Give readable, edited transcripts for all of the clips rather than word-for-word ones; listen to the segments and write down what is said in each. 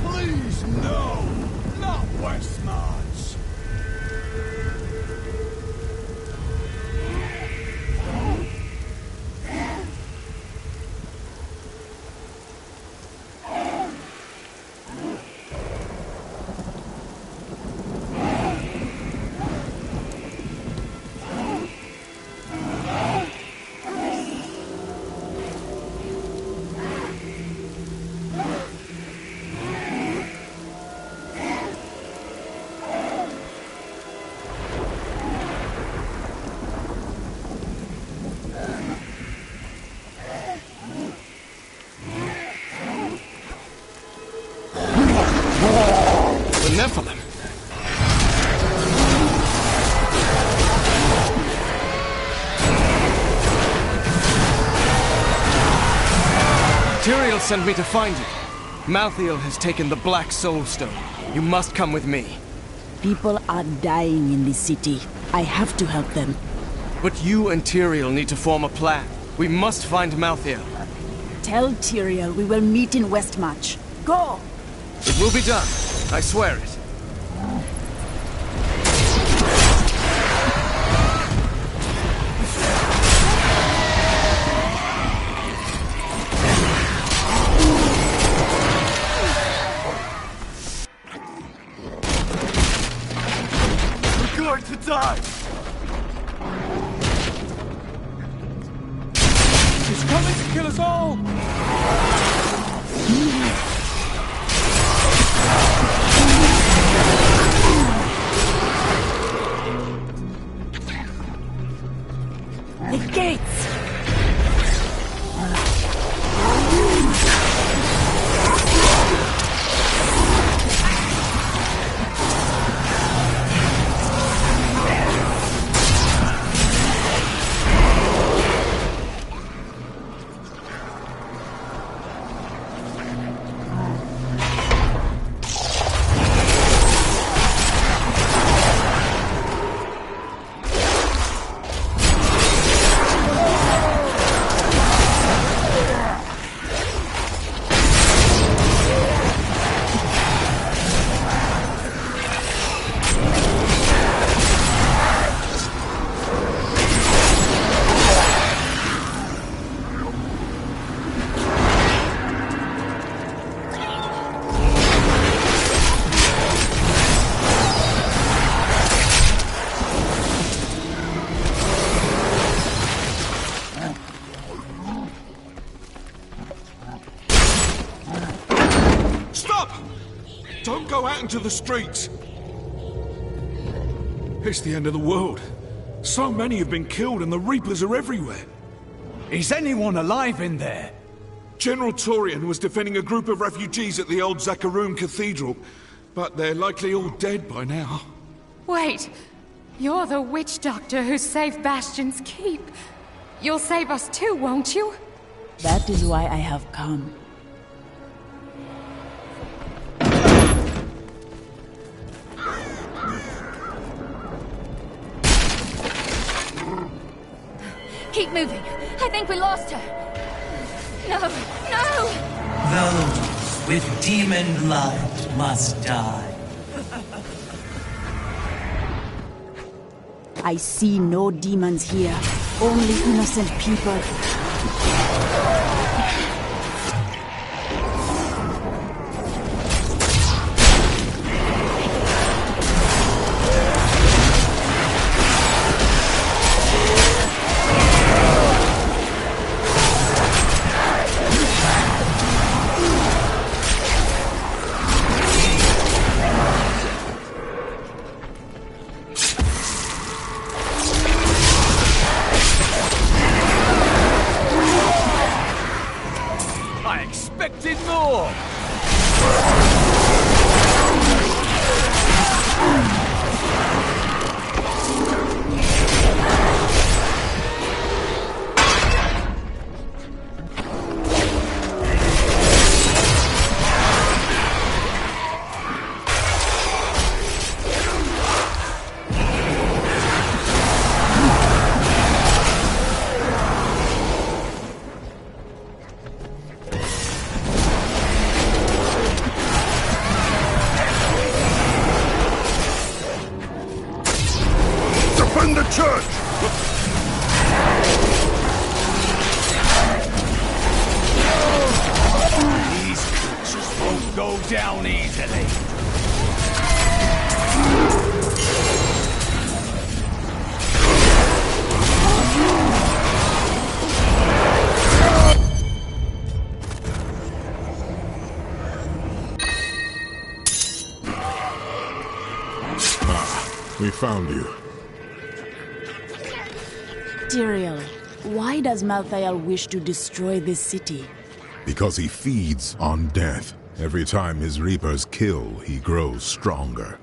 Please, no! Not Westmarch! Nephilim. Tyrael sent me to find you. Malthael has taken the Black Soul Stone. You must come with me. People are dying in this city. I have to help them. But you and Tyrael need to form a plan. We must find Malthael. Tell Tyrael we will meet in Westmarch. Go! It will be done. I swear it. We're going to die! He's coming to kill us all! The gates! Don't go out into the streets! It's the end of the world. So many have been killed and the Reapers are everywhere. Is anyone alive in there? General Torian was defending a group of refugees at the old Zakarum Cathedral, but they're likely all dead by now. Wait! You're the witch doctor who saved Bastion's Keep. You'll save us too, won't you? That is why I have come. Keep moving. I think we lost her. No, no! Those with demon blood must die. I see no demons here, only innocent people. down easily. We found you. Tyrael, why does Malthael wish to destroy this city? Because he feeds on death. Every time his reapers kill, he grows stronger.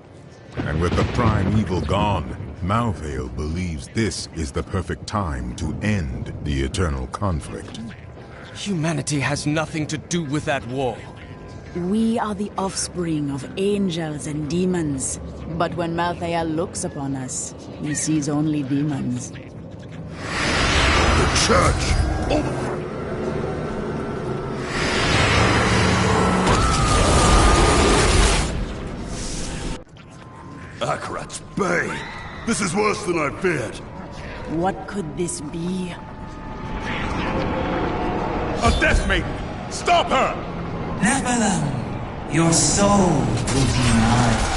And with the prime evil gone, Malthael believes this is the perfect time to end the eternal conflict. Humanity has nothing to do with that war. We are the offspring of angels and demons. But when Malthael looks upon us, he sees only demons. The church! Akarat's bane! This is worse than I feared! What could this be? A Death Maiden! Stop her! Nephilim, your soul will be mine.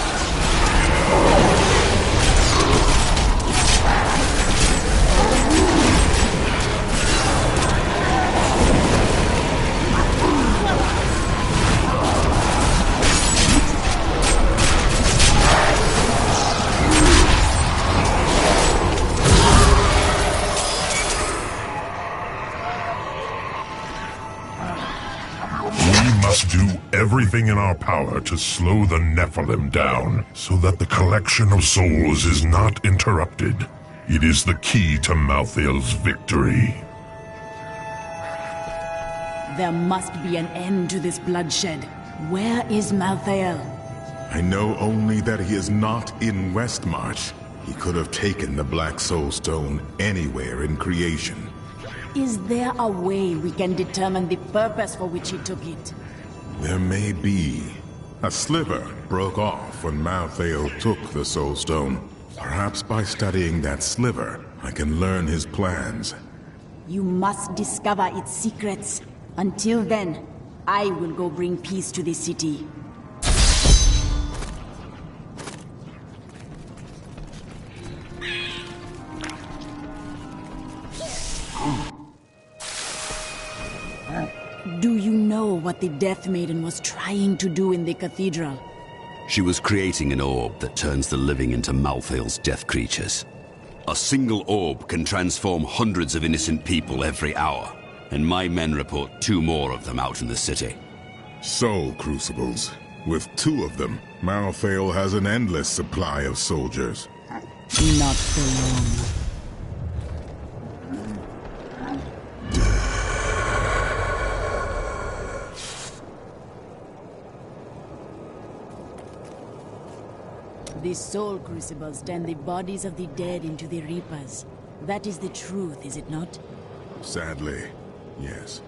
Do everything in our power to slow the Nephilim down, so that the collection of souls is not interrupted. It is the key to Malthael's victory. There must be an end to this bloodshed. Where is Malthael? I know only that he is not in Westmarch. He could have taken the Black Soul Stone anywhere in creation. Is there a way we can determine the purpose for which he took it? There may be. A sliver broke off when Malthael took the Soul Stone. Perhaps by studying that sliver, I can learn his plans. You must discover its secrets. Until then, I will go bring peace to the city. Do you know what the Death Maiden was trying to do in the cathedral? She was creating an orb that turns the living into Malthael's death creatures. A single orb can transform hundreds of innocent people every hour, and my men report 2 more of them out in the city. Soul Crucibles. With 2 of them, Malthael has an endless supply of soldiers. Not for long. The Soul Crucibles turn the bodies of the dead into the Reapers. That is the truth, is it not? Sadly, yes.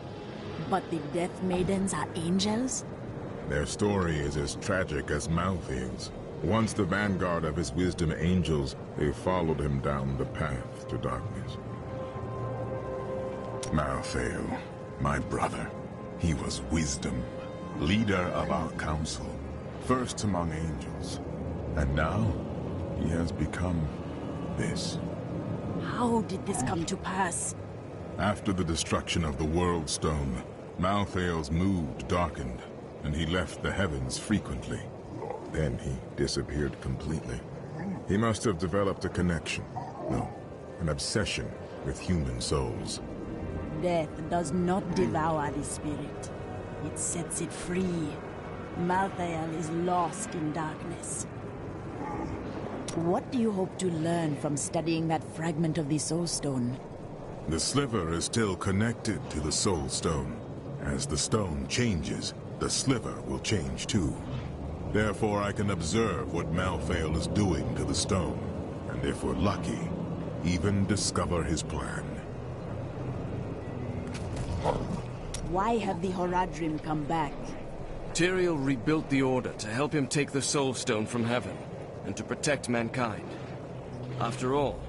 But the Death Maidens are angels? Their story is as tragic as Malthael's. Once the vanguard of his wisdom angels, they followed him down the path to darkness. Malthael, my brother, he was wisdom, leader of our council, first among angels. And now, he has become this. How did this come to pass? After the destruction of the World Stone, Malthael's mood darkened, and he left the heavens frequently. Then he disappeared completely. He must have developed a connection, no, an obsession with human souls. Death does not devour the spirit. It sets it free. Malthael is lost in darkness. What do you hope to learn from studying that fragment of the Soul Stone? The sliver is still connected to the Soul Stone. As the stone changes, the sliver will change too. Therefore, I can observe what Malthael is doing to the stone, and if we're lucky, even discover his plan. Why have the Horadrim come back? Tyrael rebuilt the Order to help him take the Soul Stone from heaven, and to protect mankind. After all,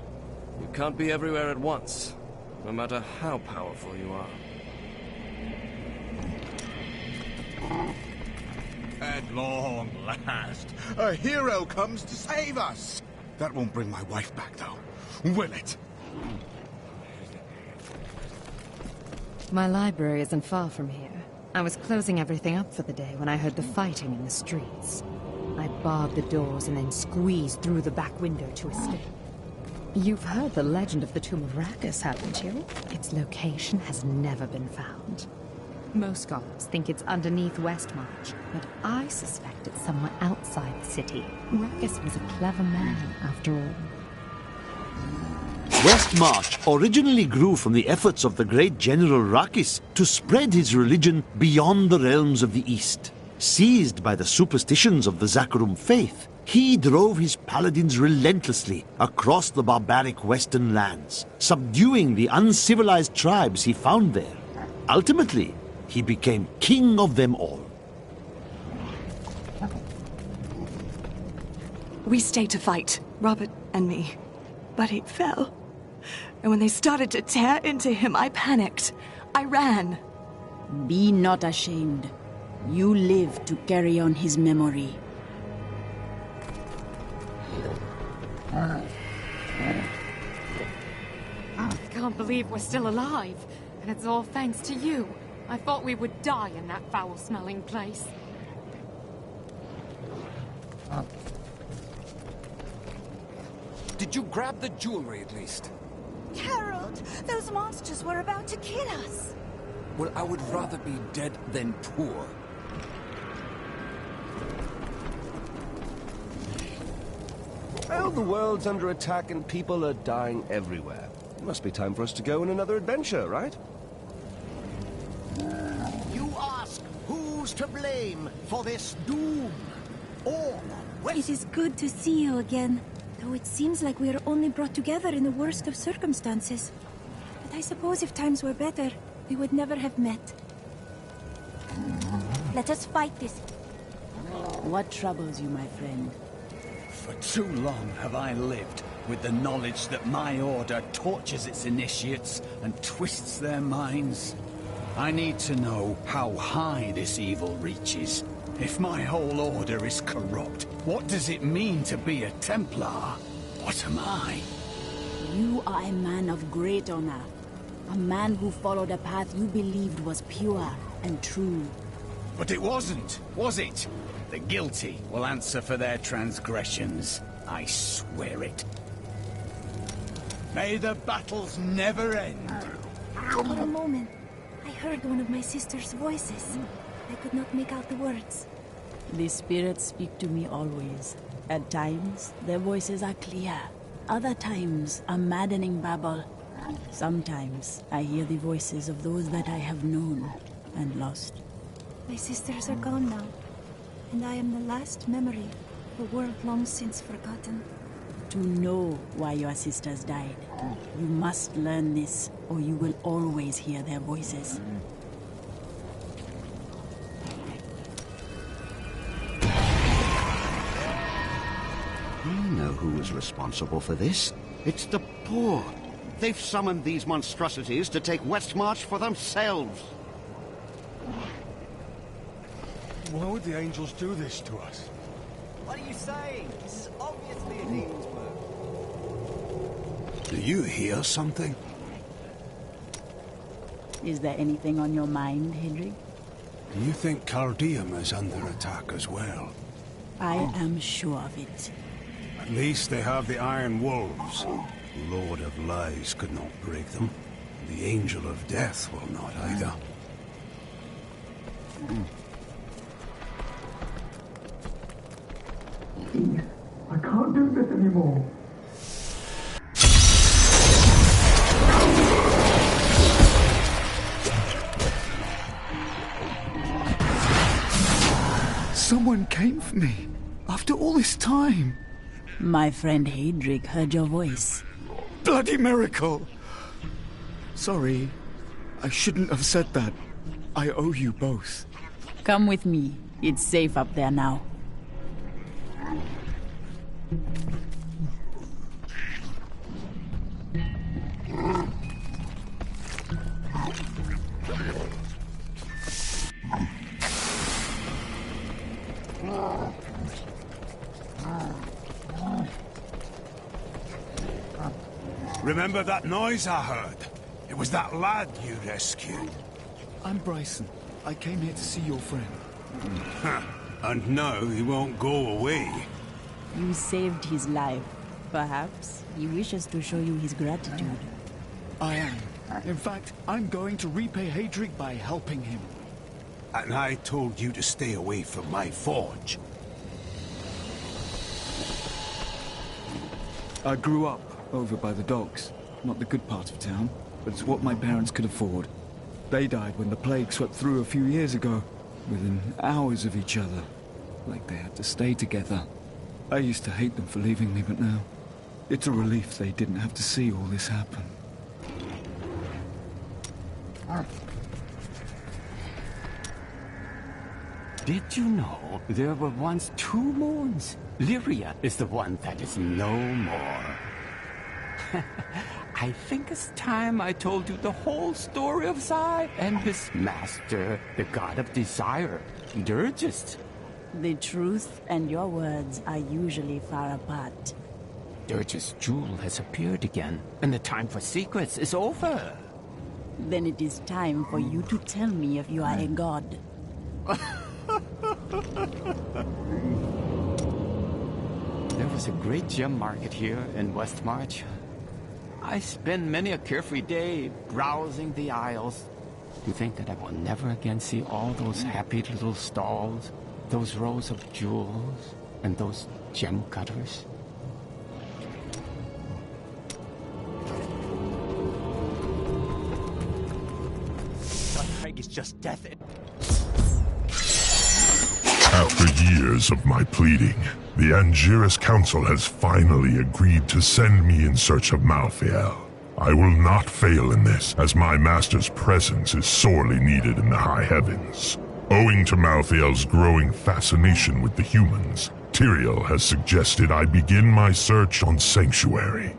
you can't be everywhere at once, no matter how powerful you are. At long last, a hero comes to save us. That won't bring my wife back, though, will it? My library isn't far from here. I was closing everything up for the day when I heard the fighting in the streets. I barred the doors and then squeezed through the back window to escape. You've heard the legend of the Tomb of Rackus, haven't you? Its location has never been found. Most scholars think it's underneath Westmarch, but I suspect it's somewhere outside the city. Rackus was a clever man, after all. Westmarch originally grew from the efforts of the great General Rackus to spread his religion beyond the realms of the East. Seized by the superstitions of the Zakarum faith, he drove his paladins relentlessly across the barbaric western lands, subduing the uncivilized tribes he found there. Ultimately, he became king of them all. We stayed to fight, Robert and me, but he fell. And when they started to tear into him, I panicked. I ran. Be not ashamed. You live to carry on his memory. I can't believe we're still alive. And it's all thanks to you. I thought we would die in that foul-smelling place. Did you grab the jewelry at least? Harold, those monsters were about to kill us. Well, I would rather be dead than poor. Well, the world's under attack and people are dying everywhere. It must be time for us to go on another adventure, right? You ask who's to blame for this doom? It is good to see you again, though it seems like we are only brought together in the worst of circumstances. But I suppose if times were better, we would never have met. Let us fight this. What troubles you, my friend? For too long have I lived with the knowledge that my order tortures its initiates and twists their minds. I need to know how high this evil reaches. If my whole order is corrupt, what does it mean to be a Templar? What am I? You are a man of great honor. A man who followed a path you believed was pure and true. But it wasn't, was it? The guilty will answer for their transgressions. I swear it. May the battles never end. For a moment, I heard one of my sister's voices. I could not make out the words. The spirits speak to me always. At times, their voices are clear. Other times, a maddening babble. Sometimes, I hear the voices of those that I have known and lost. My sisters are gone now, and I am the last memory of a world long since forgotten. To know why your sisters died, you must learn this, or you will always hear their voices. I know who is responsible for this. It's the poor. They've summoned these monstrosities to take Westmarch for themselves. Why would the angels do this to us? What are you saying? This is obviously a demon's work. Do you hear something? Is there anything on your mind, Hedrig? Do you think Cardium is under attack as well? I am sure of it. At least they have the Iron Wolves. The Lord of Lies could not break them. The Angel of Death will not either. I can't do this anymore. Someone came for me. After all this time. My friend Hedrig heard your voice. Bloody miracle! Sorry. I shouldn't have said that. I owe you both. Come with me. It's safe up there now. Remember that noise I heard? It was that lad you rescued. I'm Bryson. I came here to see your friend. And now he won't go away. You saved his life. Perhaps he wishes to show you his gratitude. I am. In fact, I'm going to repay Hadric by helping him. And I told you to stay away from my forge. I grew up over by the docks. Not the good part of town, but it's what my parents could afford. They died when the plague swept through a few years ago, within hours of each other. Like they had to stay together. I used to hate them for leaving me, but now it's a relief they didn't have to see all this happen. Did you know there were once two moons? Lyria is the one that is no more. I think it's time I told you the whole story of Zai and his master, the god of desire, Dirgist. The truth and your words are usually far apart. Dirge's jewel has appeared again, and the time for secrets is over. Then it is time for you to tell me if you are a god. There was a great gem market here in Westmarch. I spend many a carefree day browsing the aisles. To think that I will never again see all those happy little stalls, those rows of jewels, and those gem cutters. Craig is just death. After years of my pleading, the Angiris Council has finally agreed to send me in search of Malthael. I will not fail in this, as my master's presence is sorely needed in the high heavens. Owing to Malthael's growing fascination with the humans, Tyrael has suggested I begin my search on Sanctuary.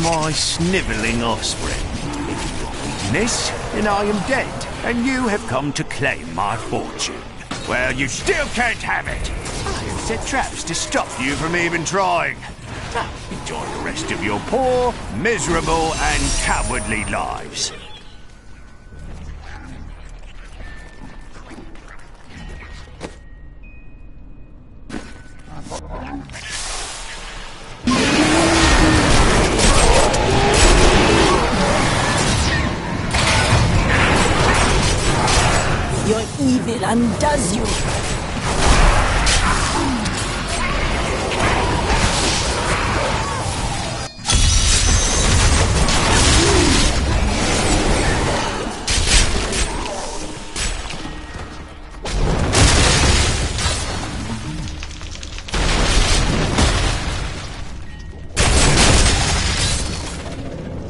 My snivelling offspring. If you are reading this, then I am dead, and you have come to claim my fortune. Well, you still can't have it. I have set traps to stop you from even trying. Now, enjoy the rest of your poor, miserable, and cowardly lives. Your evil undoes you.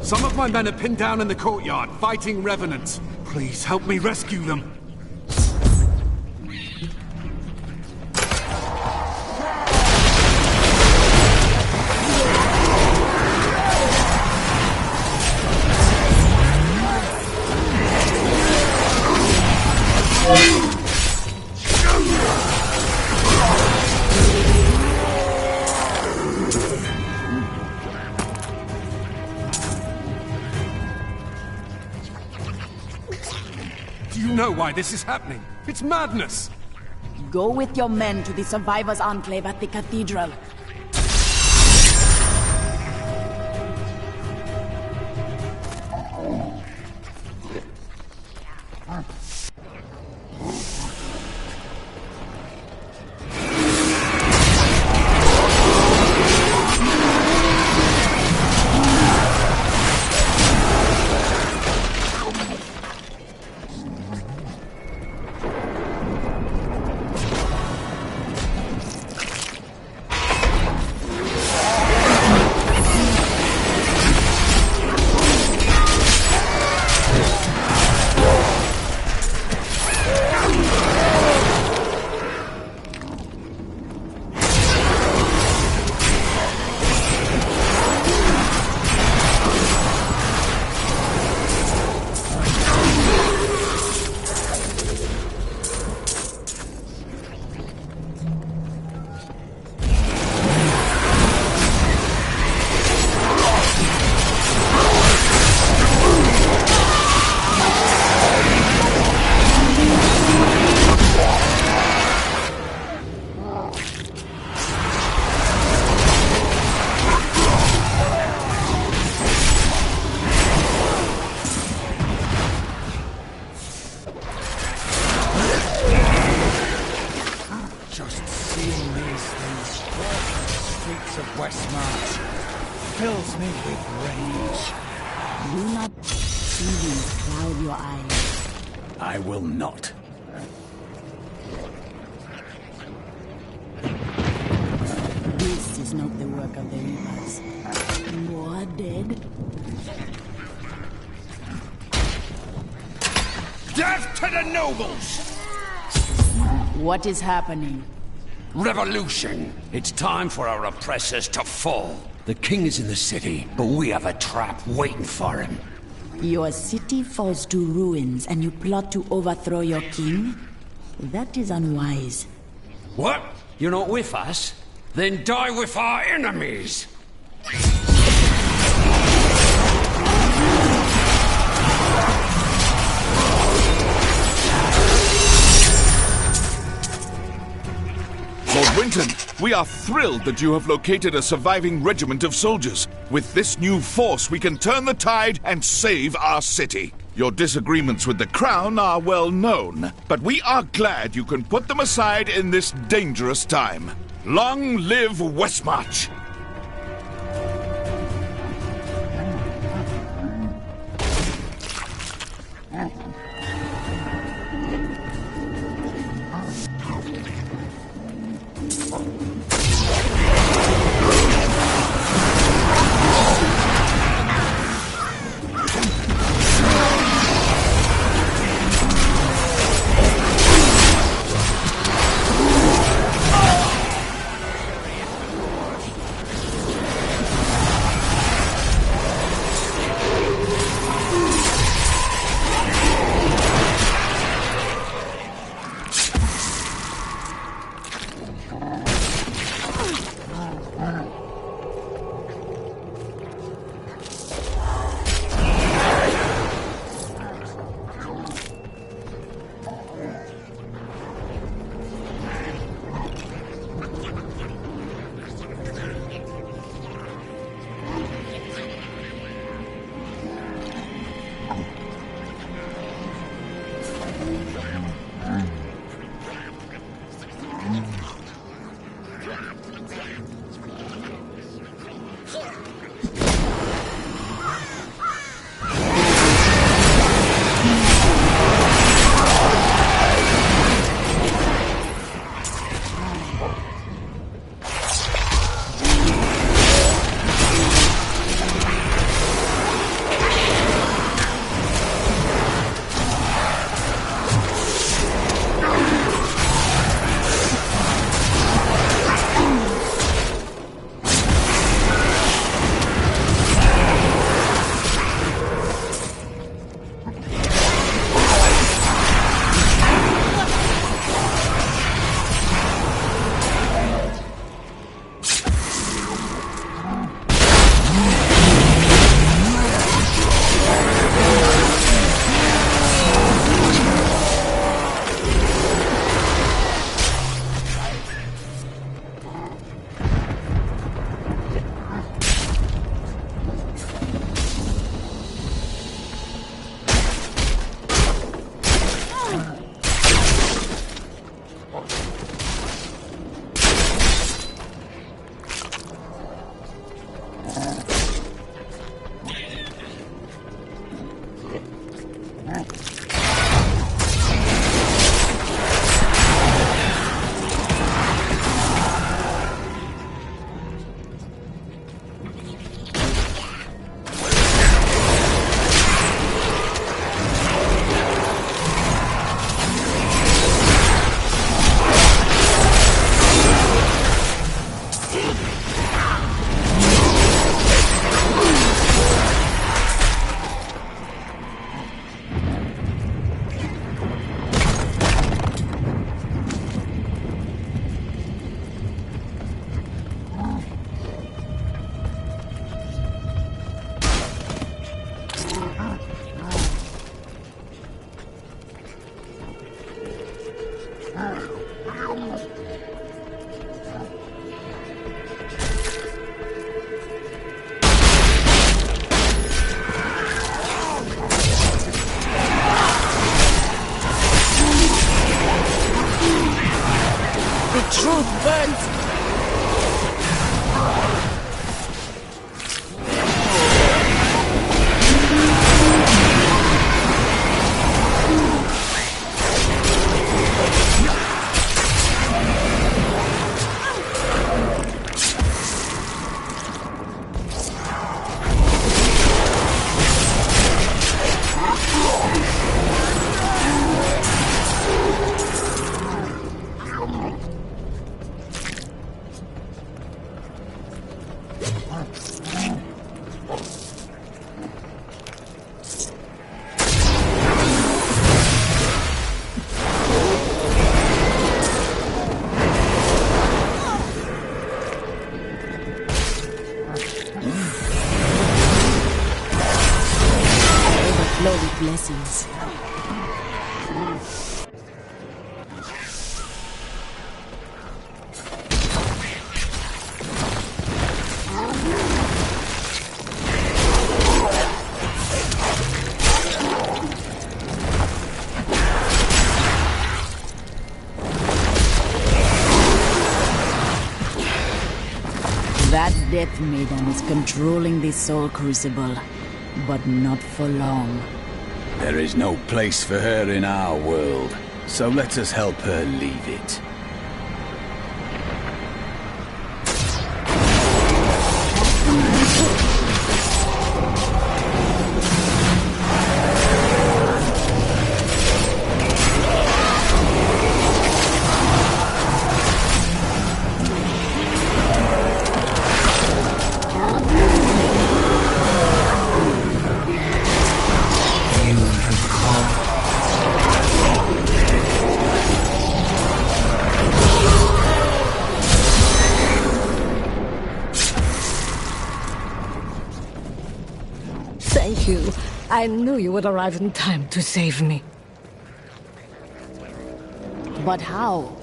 Some of my men are pinned down in the courtyard, fighting revenants. Please help me rescue them. know why this is happening. It's madness. Go with your men to the Survivors' Enclave at the Cathedral. Of Westmarch fills me with rage. Do not even cloud your eyes. I will not. This is not the work of the Reapers. More dead? Death to the nobles! What is happening? Revolution! It's time for our oppressors to fall. The king is in the city, but we have a trap waiting for him. Your city falls to ruins and you plot to overthrow your king? That is unwise. What? You're not with us? Then die with our enemies! Lord Winton, we are thrilled that you have located a surviving regiment of soldiers. With this new force, we can turn the tide and save our city. Your disagreements with the Crown are well known, but we are glad you can put them aside in this dangerous time. Long live Westmarch! Overflow with blessings. That Death Maiden is controlling the Soul Crucible, but not for long. There is no place for her in our world, so let us help her leave it. Thank you. I knew you would arrive in time to save me. But how?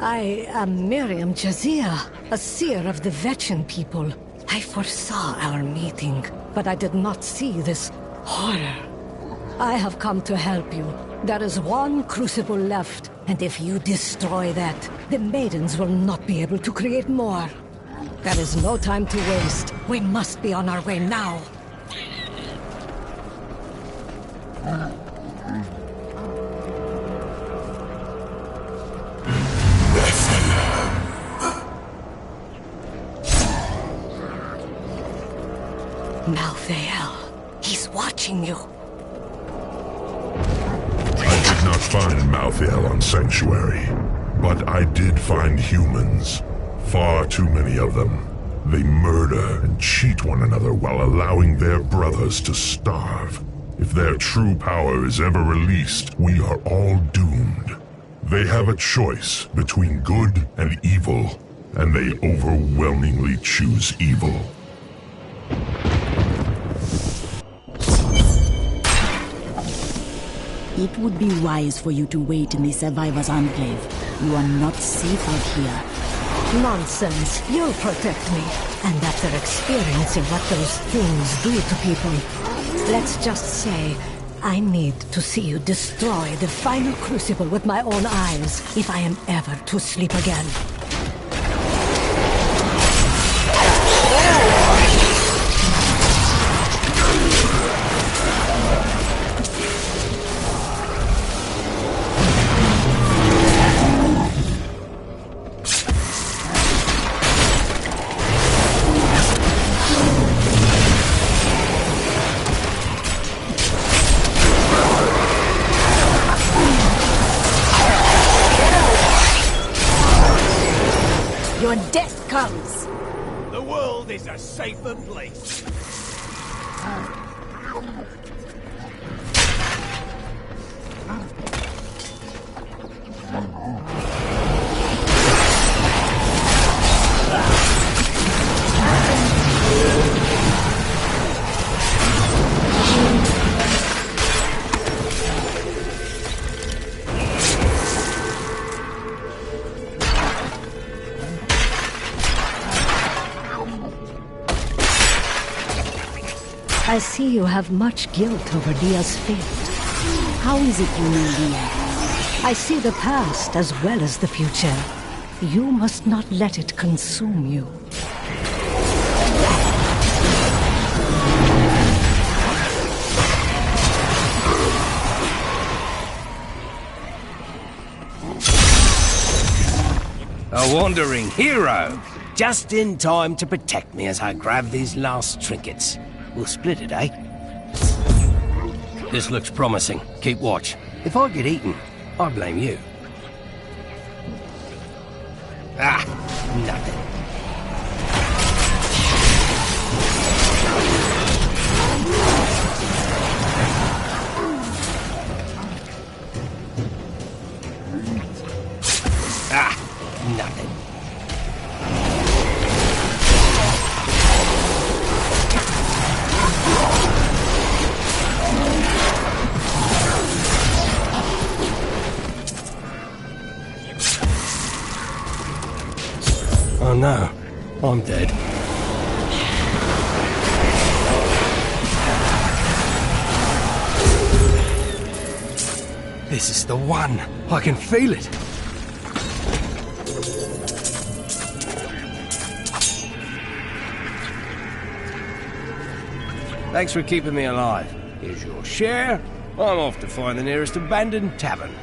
I am Miriam Jazia, a seer of the Vetchin people. I foresaw our meeting, but I did not see this horror. I have come to help you. There is one crucible left, and if you destroy that, the maidens will not be able to create more. There is no time to waste. We must be on our way now. Malthael, he's watching you. I did not find Malthael on Sanctuary, but I did find humans. Far too many of them. They murder and cheat one another while allowing their brothers to starve. If their true power is ever released, we are all doomed. They have a choice between good and evil, and they overwhelmingly choose evil. It would be wise for you to wait in the Survivor's Enclave. You are not safe out here. Nonsense. You'll protect me. And after experiencing what those things do to people, let's just say, I need to see you destroy the final crucible with my own eyes if I am ever to sleep again. Your death comes! The world is a safer place. I see you have much guilt over Dia's fate. How is it you know Dia? I see the past as well as the future. You must not let it consume you. A wandering hero! Just in time to protect me as I grab these last trinkets. We'll split it, eh? This looks promising. Keep watch. If I get eaten, I blame you. Ah, nothing. Oh no, I'm dead. This is the one. I can feel it. Thanks for keeping me alive. Here's your share. I'm off to find the nearest abandoned tavern.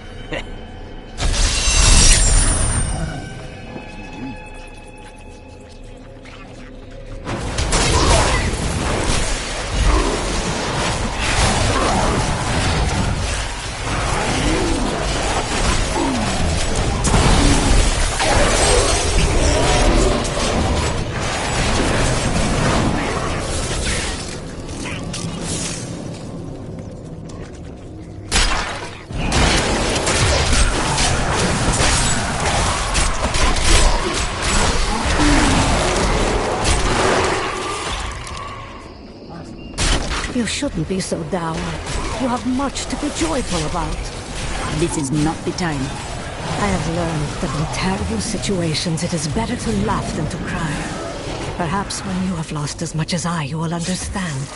You shouldn't be so down. You have much to be joyful about. This is not the time. I have learned that in terrible situations it is better to laugh than to cry. Perhaps when you have lost as much as I, you will understand.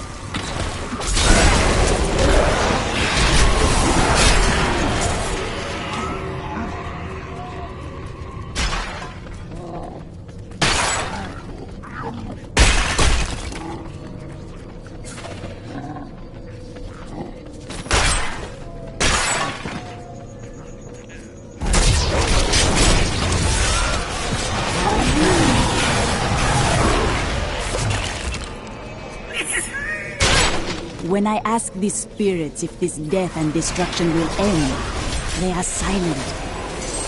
When I ask these spirits if this death and destruction will end, they are silent.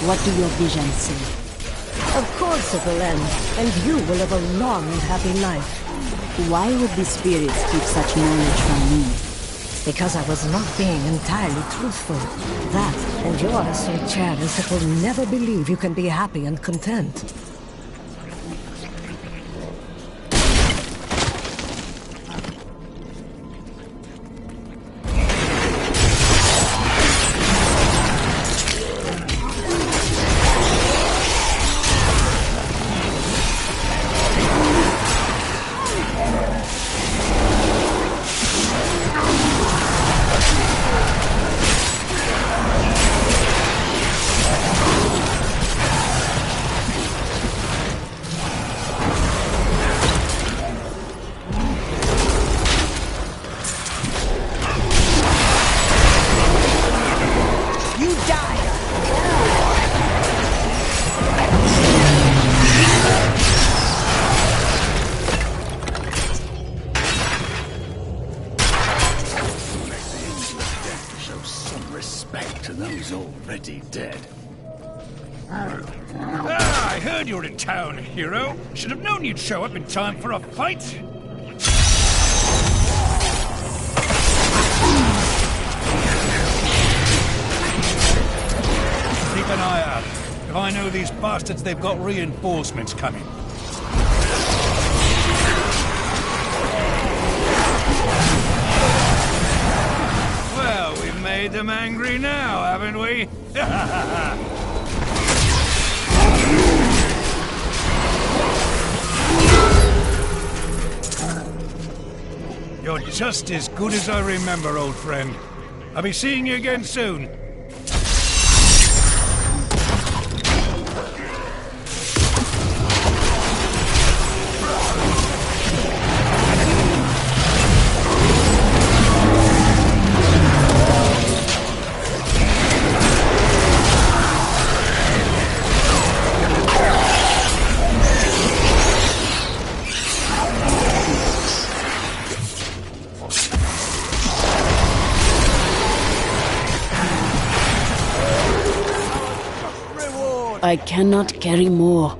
What do your visions say? Of course it will end, and you will live a long and happy life. Why would the spirits keep such knowledge from me? Because I was not being entirely truthful. That, and you are so cherish that will never believe you can be happy and content. Already dead. Ah, I heard you were in town, hero. Should have known you'd show up in time for a fight. Keep an eye out. If I know these bastards, they've got reinforcements coming. Well, we've made them angry now, haven't we? You're just as good as I remember, old friend. I'll be seeing you again soon. I cannot carry more.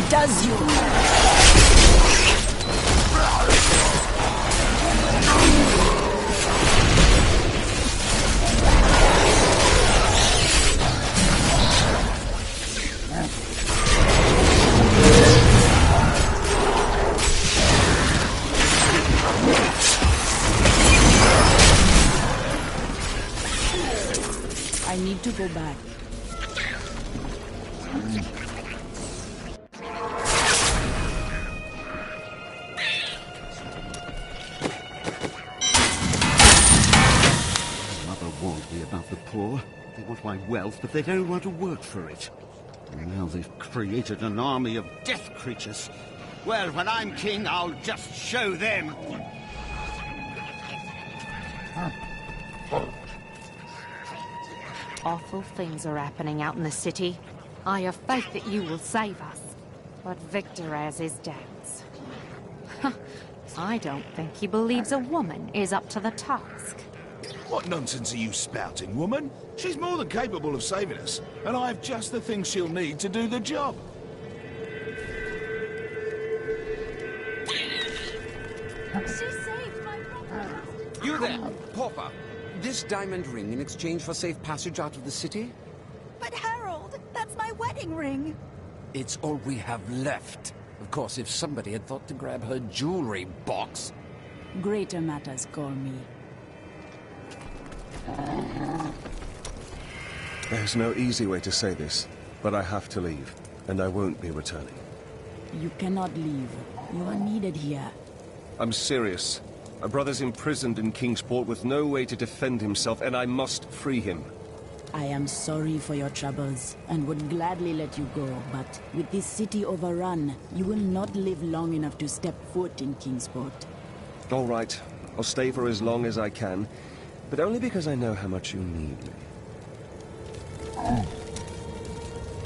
does you? I need to go back. Mother warned me about the poor. They want my wealth, but they don't want to work for it. And now they've created an army of death creatures. Well, when I'm king, I'll just show them. Awful things are happening out in the city. I have faith that you will save us. But Victor has his doubts. I don't think he believes a woman is up to the task. What nonsense are you spouting, woman? She's more than capable of saving us, and I have just the things she'll need to do the job. She saved my brother. You there, pauper. This diamond ring in exchange for safe passage out of the city? But Harold, that's my wedding ring. It's all we have left. Of course, if somebody had thought to grab her jewelry box. Greater matters call me. There's no easy way to say this, but I have to leave, and I won't be returning. You cannot leave. You are needed here. I'm serious. My brother's imprisoned in Kingsport with no way to defend himself, and I must free him. I am sorry for your troubles, and would gladly let you go, but with this city overrun, you will not live long enough to step foot in Kingsport. All right. I'll stay for as long as I can, but only because I know how much you need me.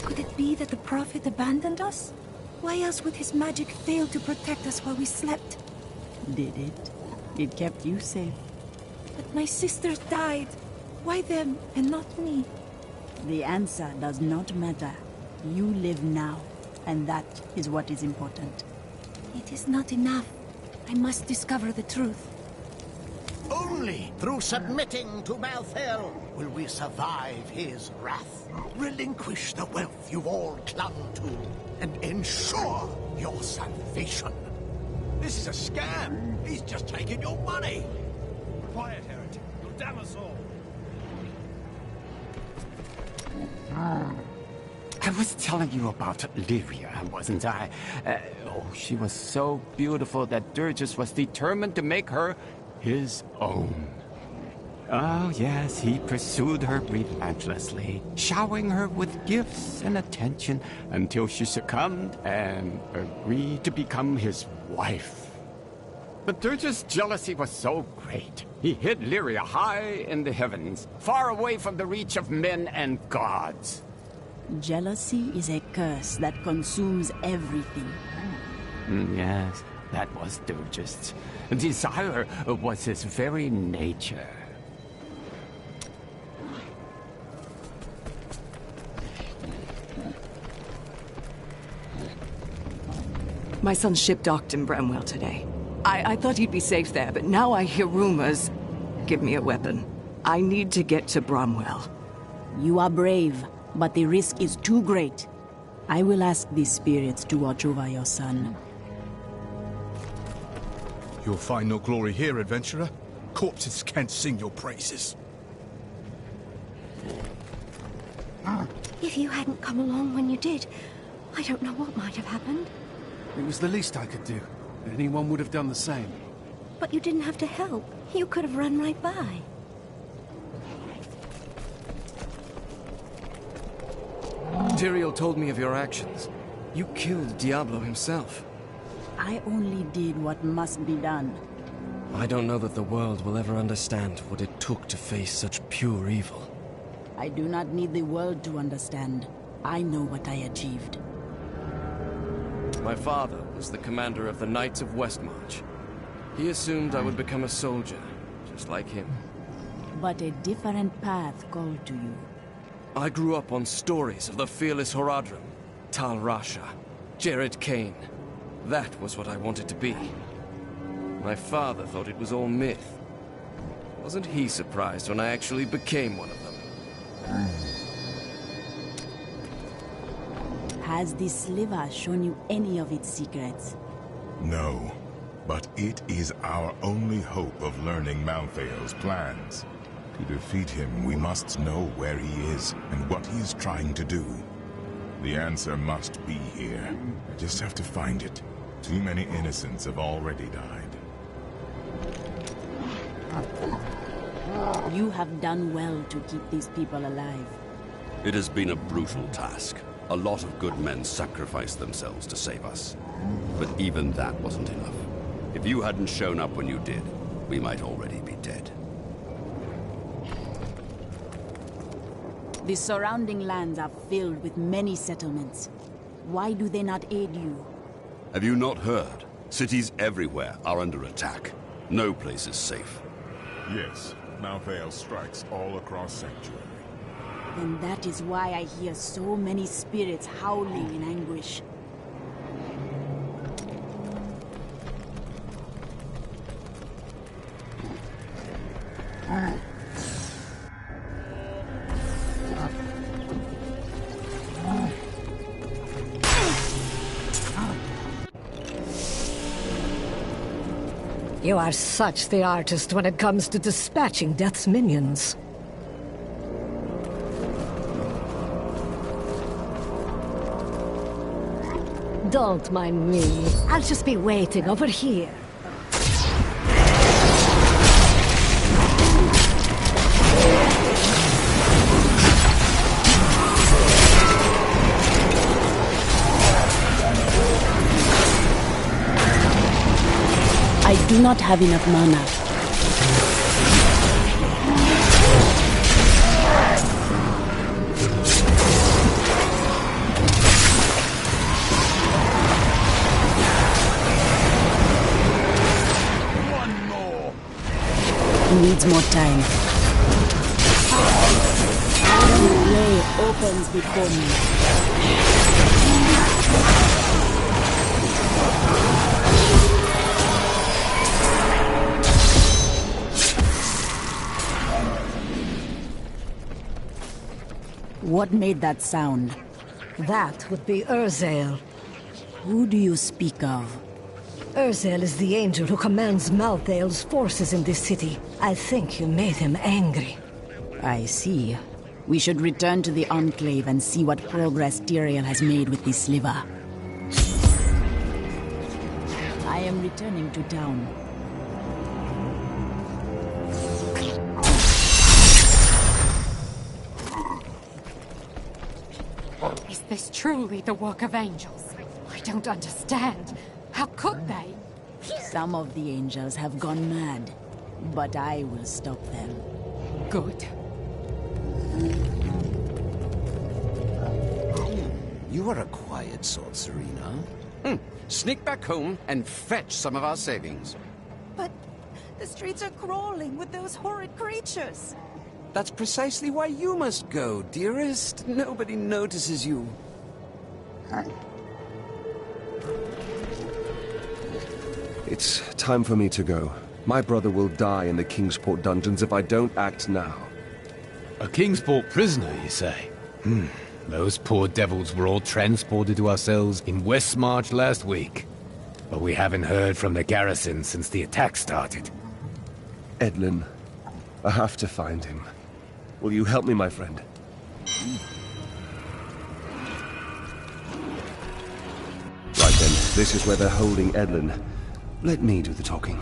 Could it be that the Prophet abandoned us? Why else would his magic fail to protect us while we slept? Did it? It kept you safe. But my sisters died. Why them and not me? The answer does not matter. You live now, and that is what is important. It is not enough. I must discover the truth. Only through submitting to Malthael will we survive his wrath, relinquish the wealth you've all clung to, and ensure your salvation. This is a scam. He's just taking your money. Quiet, heretic. You'll damn us all. I was telling you about Lyria, wasn't I? She was so beautiful that Durgis was determined to make her his own. Oh, yes, he pursued her relentlessly, showering her with gifts and attention until she succumbed and agreed to become his wife. But Durgis' jealousy was so great, he hid Lyria high in the heavens, far away from the reach of men and gods. Jealousy is a curse that consumes everything. Yes, that was Durgis. Desire was his very nature. My son's ship docked in Bramwell today. I thought he'd be safe there, but now I hear rumors. Give me a weapon. I need to get to Bramwell. You are brave, but the risk is too great. I will ask these spirits to watch over your son. You'll find no glory here, adventurer. Corpses can't sing your praises. If you hadn't come along when you did, I don't know what might have happened. It was the least I could do. Anyone would have done the same. But you didn't have to help. You could have run right by. Tyrael told me of your actions. You killed Diablo himself. I only did what must be done. I don't know that the world will ever understand what it took to face such pure evil. I do not need the world to understand. I know what I achieved. My father was the commander of the Knights of Westmarch. He assumed I would become a soldier, just like him. But a different path called to you. I grew up on stories of the fearless Horadrim, Tal Rasha, Jared Kane. That was what I wanted to be. My father thought it was all myth. Wasn't he surprised when I actually became one of them? Has this sliver shown you any of its secrets? No, but it is our only hope of learning Malthael's plans. To defeat him, we must know where he is and what he is trying to do. The answer must be here. I just have to find it. Too many innocents have already died. You have done well to keep these people alive. It has been a brutal task. A lot of good men sacrificed themselves to save us. But even that wasn't enough. If you hadn't shown up when you did, we might already be dead. The surrounding lands are filled with many settlements. Why do they not aid you? Have you not heard? Cities everywhere are under attack. No place is safe. Yes, Malthael strikes all across Sanctuary. Then that is why I hear so many spirits howling in anguish. You are such the artist when it comes to dispatching Death's minions. Don't mind me. I'll just be waiting over here. I do not have enough mana. Needs more time. The way opens before me. What made that sound? That would be Urzael. Who do you speak of? Urzael is the angel who commands Malthael's forces in this city. I think you made him angry. I see. We should return to the Enclave and see what progress Tyrael has made with this sliver. I am returning to town. Is this truly the work of angels? I don't understand. How could they? Some of the angels have gone mad, but I will stop them. Good. You are a quiet sort, Serena. Sneak back home and fetch some of our savings. But the streets are crawling with those horrid creatures. That's precisely why you must go, dearest. Nobody notices you. It's time for me to go. My brother will die in the Kingsport dungeons if I don't act now. A Kingsport prisoner, you say? Those poor devils were all transported to our cells in Westmarch last week. But we haven't heard from the garrison since the attack started. Edlin, I have to find him. Will you help me, my friend? Right then, this is where they're holding Edlin. Let me do the talking.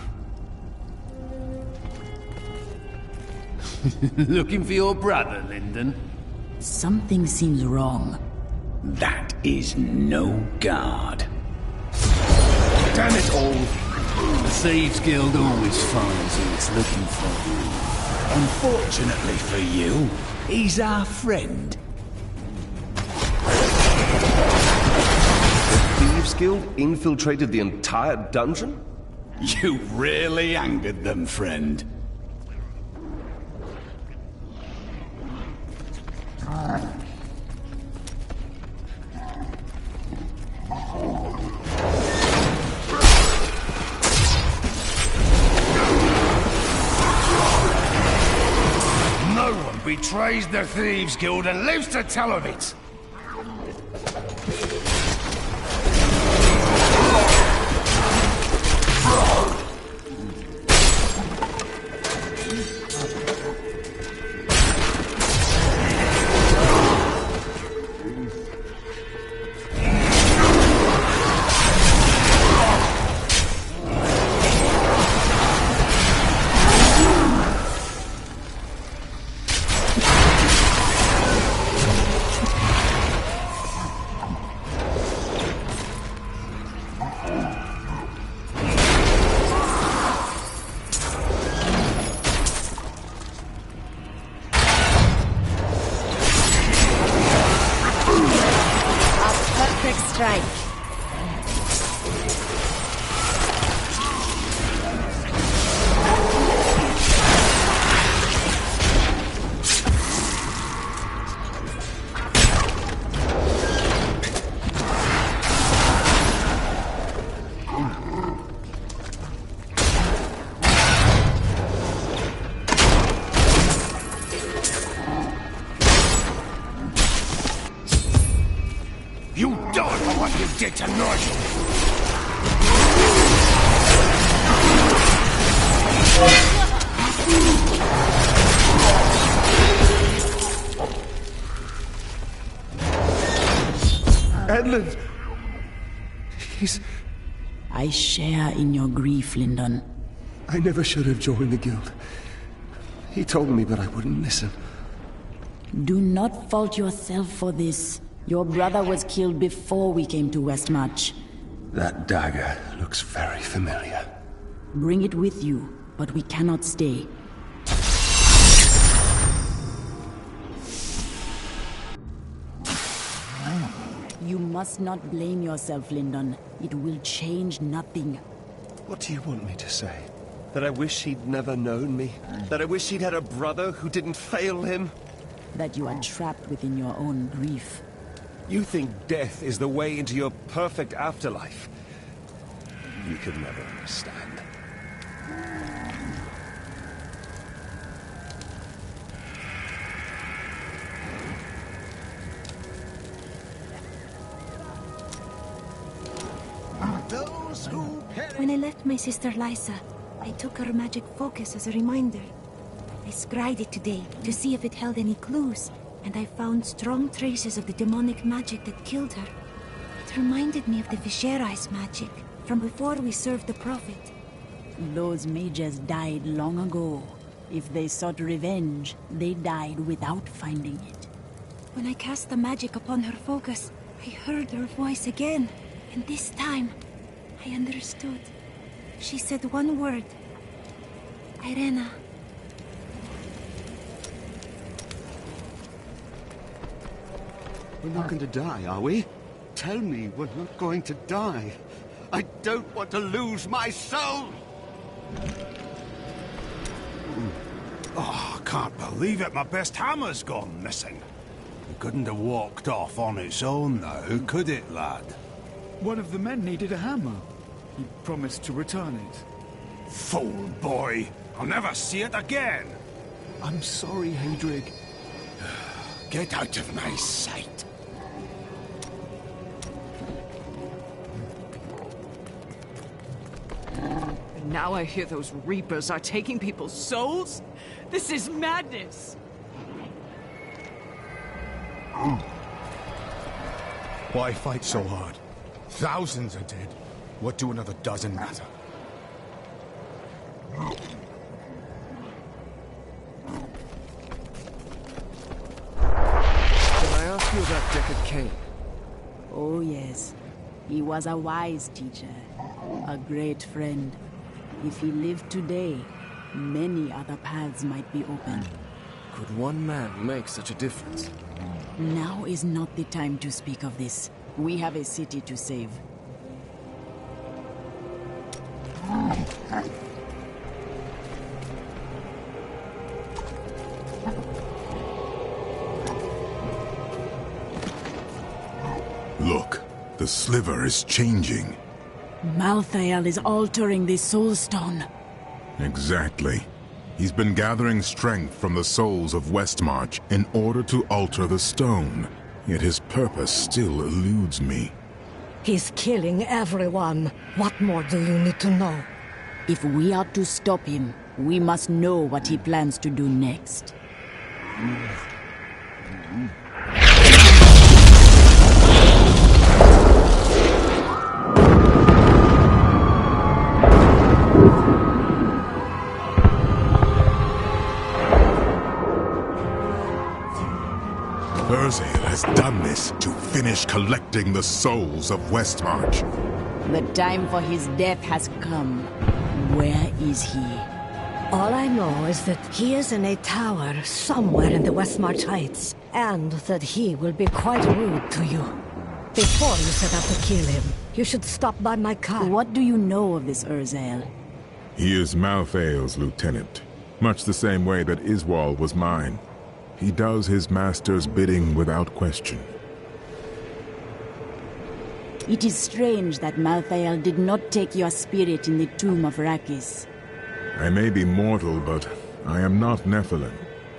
Looking for your brother, Lyndon? Something seems wrong. That is no guard. Damn it all! The Thieves Guild always finds who it's looking for. Unfortunately for you, he's our friend. The Thieves Guild infiltrated the entire dungeon? You really angered them, friend. betrays the Thieves Guild and lives to tell of it. Strike. You die for what you did tonight! Edmund! He's... I share in your grief, Lyndon. I never should have joined the guild. He told me, but I wouldn't listen. Do not fault yourself for this. Your brother was killed before we came to Westmarch. That dagger looks very familiar. Bring it with you, but we cannot stay. You must not blame yourself, Lyndon. It will change nothing. What do you want me to say? That I wish he'd never known me? That I wish he'd had a brother who didn't fail him? That you are trapped within your own grief. You think death is the way into your perfect afterlife? You could never understand. When I left my sister Lysa, I took her magic focus as a reminder. I scryed it today to see if it held any clues, and I found strong traces of the demonic magic that killed her. It reminded me of the Viserys magic from before we served the Prophet. Those mages died long ago. If they sought revenge, they died without finding it. When I cast the magic upon her focus, I heard her voice again, and this time, I understood. She said one word. Irena. We're not going to die, are we? Tell me we're not going to die. I don't want to lose my soul! Oh, I can't believe it. My best hammer's gone missing. It couldn't have walked off on its own now, could it, lad? One of the men needed a hammer. He promised to return it. Fool boy! I'll never see it again! I'm sorry, Hadrig. Get out of my sight! Now I hear those Reapers are taking people's souls? This is madness! Why fight so hard? Thousands are dead. What do another dozen matter? Can I ask you about Deckard Cain? Oh yes. He was a wise teacher. A great friend. If he lived today, many other paths might be open. Could one man make such a difference? Now is not the time to speak of this. We have a city to save. Look, the sliver is changing. Malthael is altering the Soul Stone. Exactly. He's been gathering strength from the souls of Westmarch in order to alter the stone. Yet his purpose still eludes me. He's killing everyone. What more do you need to know? If we are to stop him, we must know what he plans to do next. Urzael has done this to finish collecting the souls of Westmarch. The time for his death has come. Where is he? All I know is that he is in a tower somewhere in the Westmarch Heights, and that he will be quite rude to you. Before you set out to kill him, you should stop by my car. What do you know of this Urzael? He is Malthael's lieutenant, much the same way that Iswal was mine. He does his master's bidding without question. It is strange that Malthael did not take your spirit in the tomb of Rakis. I may be mortal, but I am not Nephilim.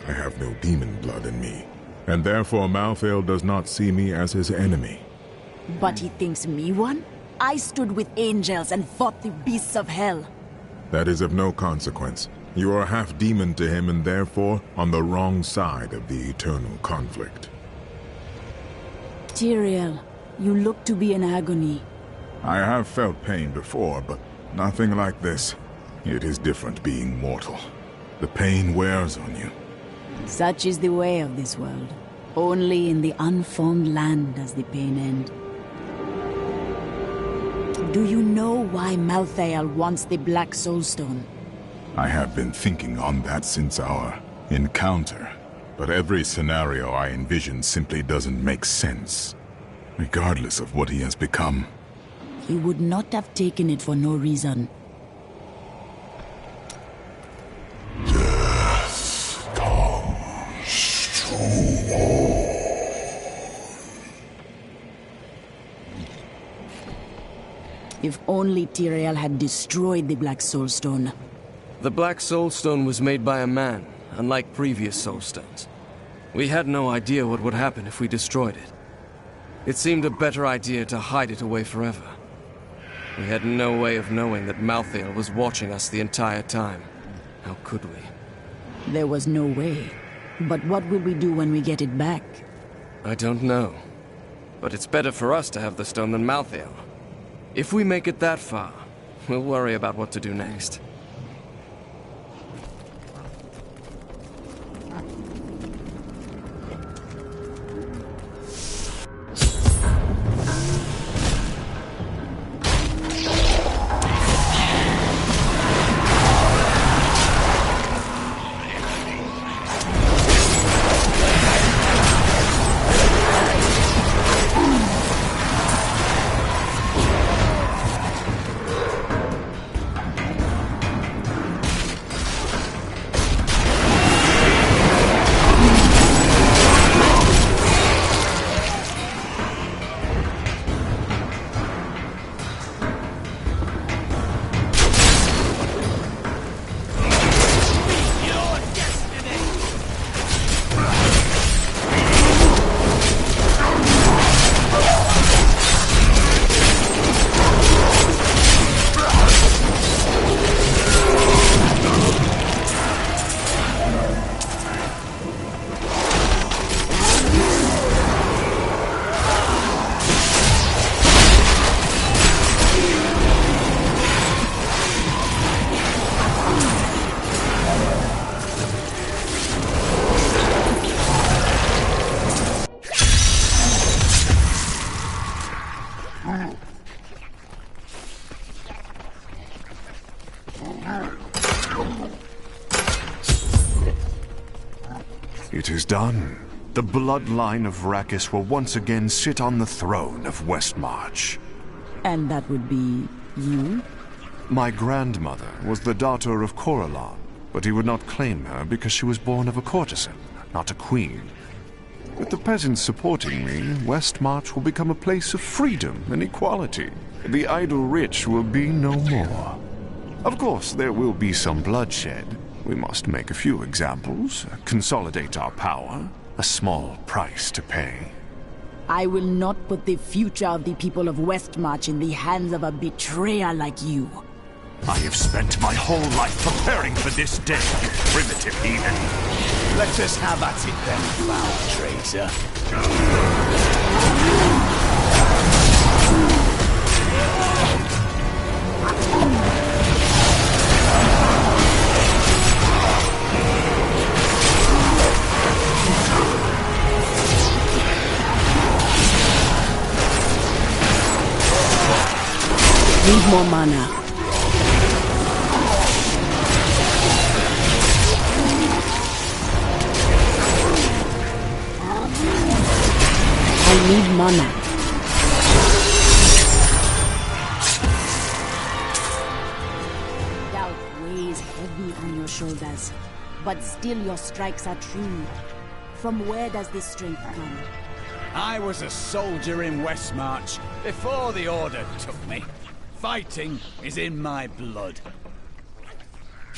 I have no demon blood in me, and therefore Malthael does not see me as his enemy. But he thinks me one? I stood with angels and fought the beasts of hell. That is of no consequence. You are half demon to him and therefore on the wrong side of the eternal conflict. Tyrael, you look to be in agony. I have felt pain before, but nothing like this. It is different being mortal. The pain wears on you. Such is the way of this world. Only in the unformed land does the pain end. Do you know why Malthael wants the Black Soulstone? I have been thinking on that since our encounter, but every scenario I envision simply doesn't make sense, regardless of what he has become. He would not have taken it for no reason. Death comes to all. If only Tyrael had destroyed the Black Soulstone. The Black Soulstone was made by a man, unlike previous Soulstones. We had no idea what would happen if we destroyed it. It seemed a better idea to hide it away forever. We had no way of knowing that Malthael was watching us the entire time. How could we? There was no way. But what will we do when we get it back? I don't know. But it's better for us to have the stone than Malthael. If we make it that far, we'll worry about what to do next. It is done. The bloodline of Rakis will once again sit on the throne of Westmarch. And that would be you? My grandmother was the daughter of Coralon, but he would not claim her because she was born of a courtesan, not a queen. With the peasants supporting me, Westmarch will become a place of freedom and equality. The idle rich will be no more. Of course, there will be some bloodshed, We must make a few examples, consolidate our power. A small price to pay. I will not put the future of the people of Westmarch in the hands of a betrayer like you. I have spent my whole life preparing for this day, you primitive heathen. Let us have at it then, foul traitor. Need more mana. I need mana. Doubt weighs heavy on your shoulders, but still your strikes are true. From where does this strength come? I was a soldier in Westmarch before the Order took me. Fighting is in my blood.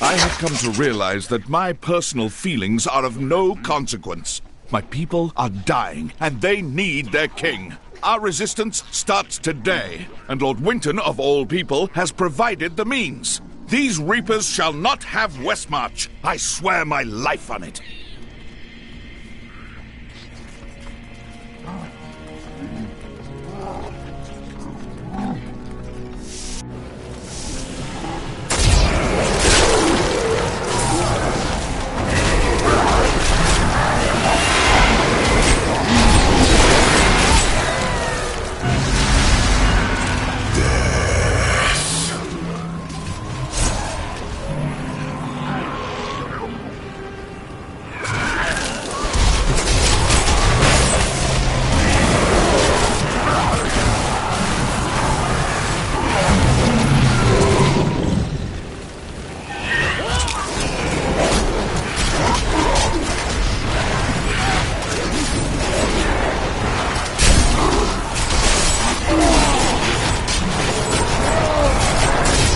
I have come to realize that my personal feelings are of no consequence. My people are dying, and they need their king. Our resistance starts today, and Lord Winton, of all people, has provided the means. These Reapers shall not have Westmarch. I swear my life on it.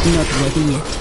Not ready yet.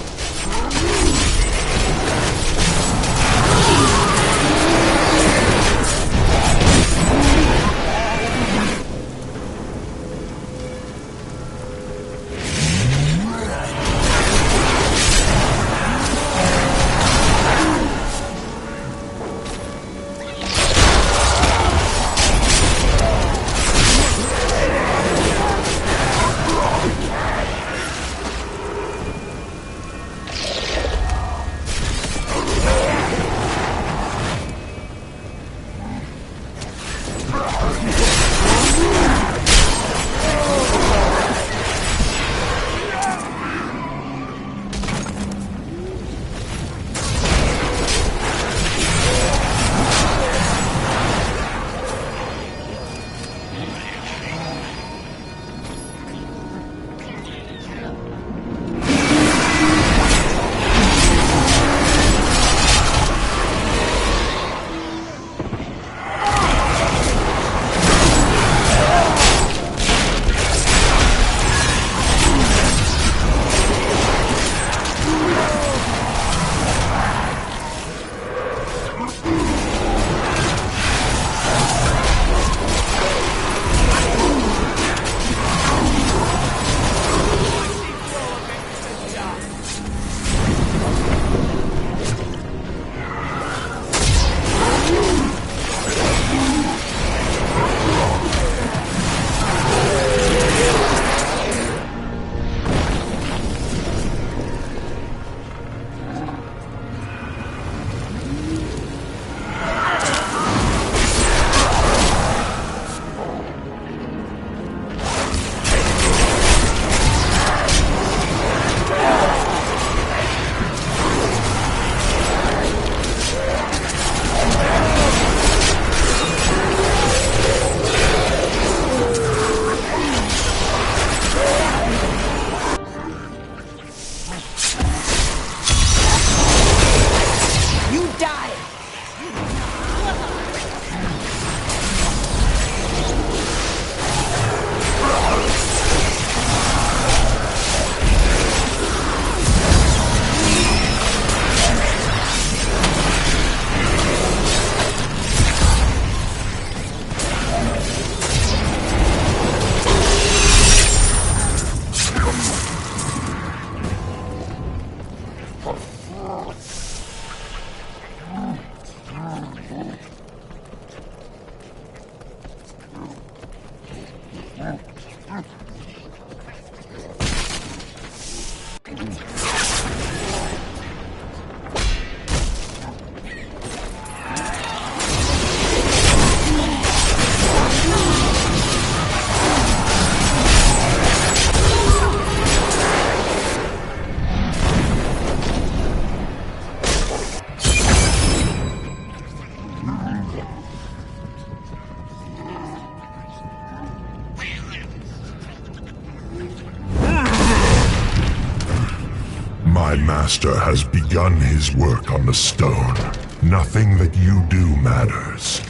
My master has begun his work on the stone. Nothing that you do matters.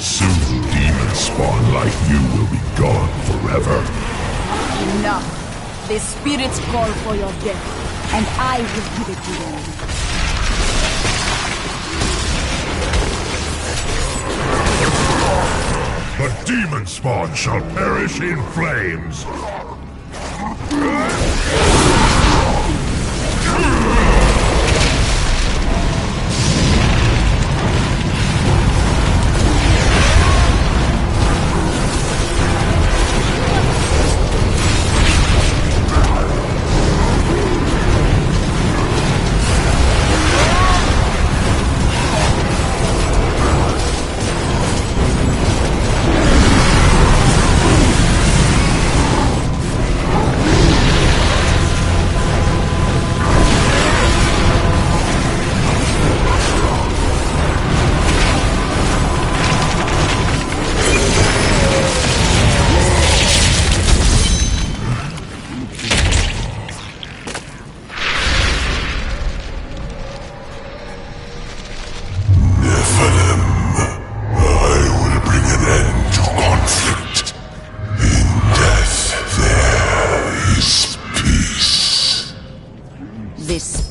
Soon demon spawn like you will be gone forever. Enough! The spirits call for your death, and I will give it to them. The demon spawn shall perish in flames.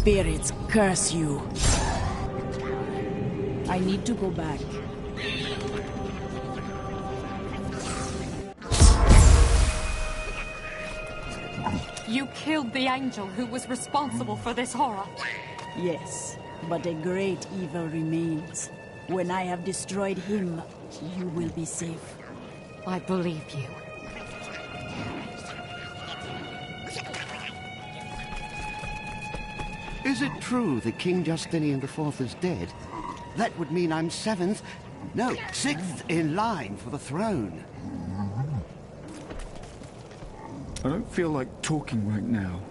Spirits curse you. I need to go back. You killed the angel who was responsible for this horror. Yes, but a great evil remains. When I have destroyed him, you will be safe. I believe you. Is it true that King Justinian IV is dead? That would mean I'm sixth in line for the throne. I don't feel like talking right now.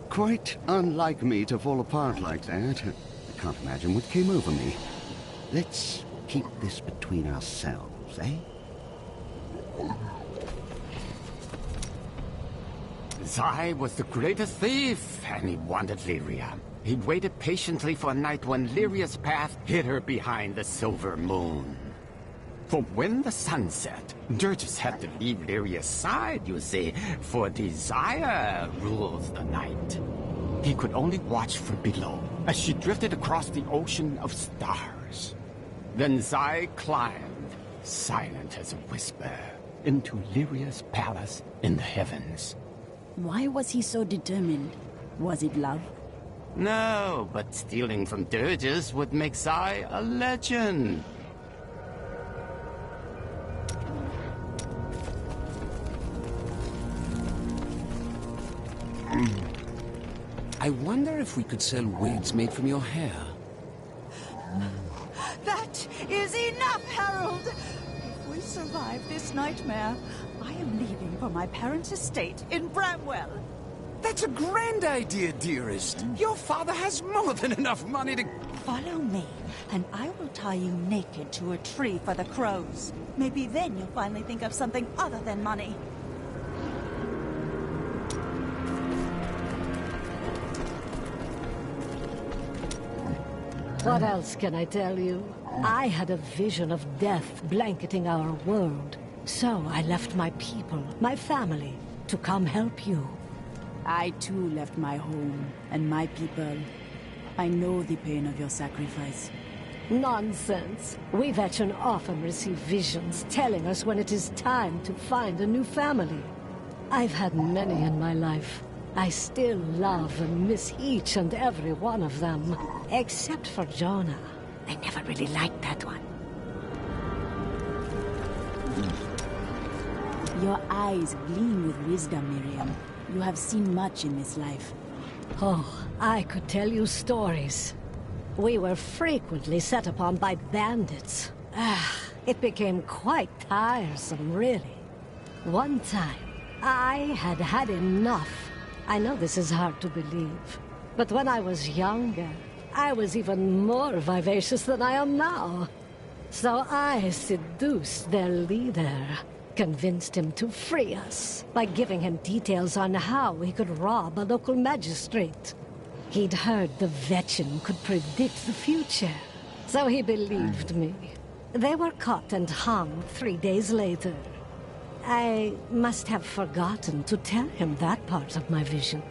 Quite unlike me to fall apart like that. I can't imagine what came over me. Let's keep this between ourselves, eh? Zai was the greatest thief, and he wanted Lyria. He'd waited patiently for a night when Lyria's path hid her behind the silver moon. For when the sun set, Dirges had to leave Lyria's side, you see, for desire rules the night. He could only watch from below, as she drifted across the ocean of stars. Then Zai climbed, silent as a whisper, into Lyria's palace in the heavens. Why was he so determined? Was it love? No, but stealing from Dirges would make Zai a legend. I wonder if we could sell wigs made from your hair. That is enough, Harold! If we survive this nightmare, I am leaving for my parents' estate in Bramwell. That's a grand idea, dearest. Your father has more than enough money to... Follow me, and I will tie you naked to a tree for the crows. Maybe then you'll finally think of something other than money. What else can I tell you? I had a vision of death blanketing our world. So I left my people, my family, to come help you. I too left my home and my people. I know the pain of your sacrifice. Nonsense. We veteran often receive visions telling us when it is time to find a new family. I've had many in my life. I still love and miss each and every one of them. Except for Jonah. I never really liked that one. Your eyes gleam with wisdom, Miriam. You have seen much in this life. Oh, I could tell you stories. We were frequently set upon by bandits. It became quite tiresome, really. One time, I had had enough. I know this is hard to believe, but when I was younger, I was even more vivacious than I am now. So I seduced their leader, convinced him to free us by giving him details on how he could rob a local magistrate. He'd heard the Vetchen could predict the future, so he believed me. They were caught and hung 3 days later. I must have forgotten to tell him that part of my vision.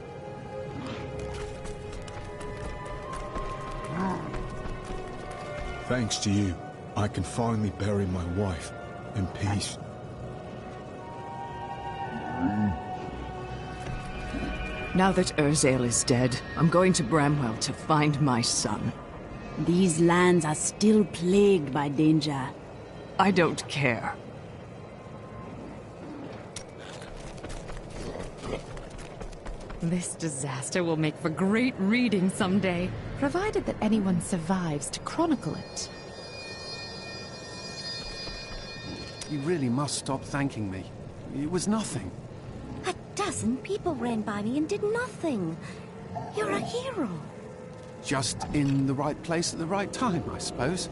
Thanks to you, I can finally bury my wife in peace. Now that Urzael is dead, I'm going to Bramwell to find my son. These lands are still plagued by danger. I don't care. This disaster will make for great reading someday, provided that anyone survives to chronicle it. You really must stop thanking me. It was nothing. A dozen people ran by me and did nothing. You're a hero. Just in the right place at the right time, I suppose.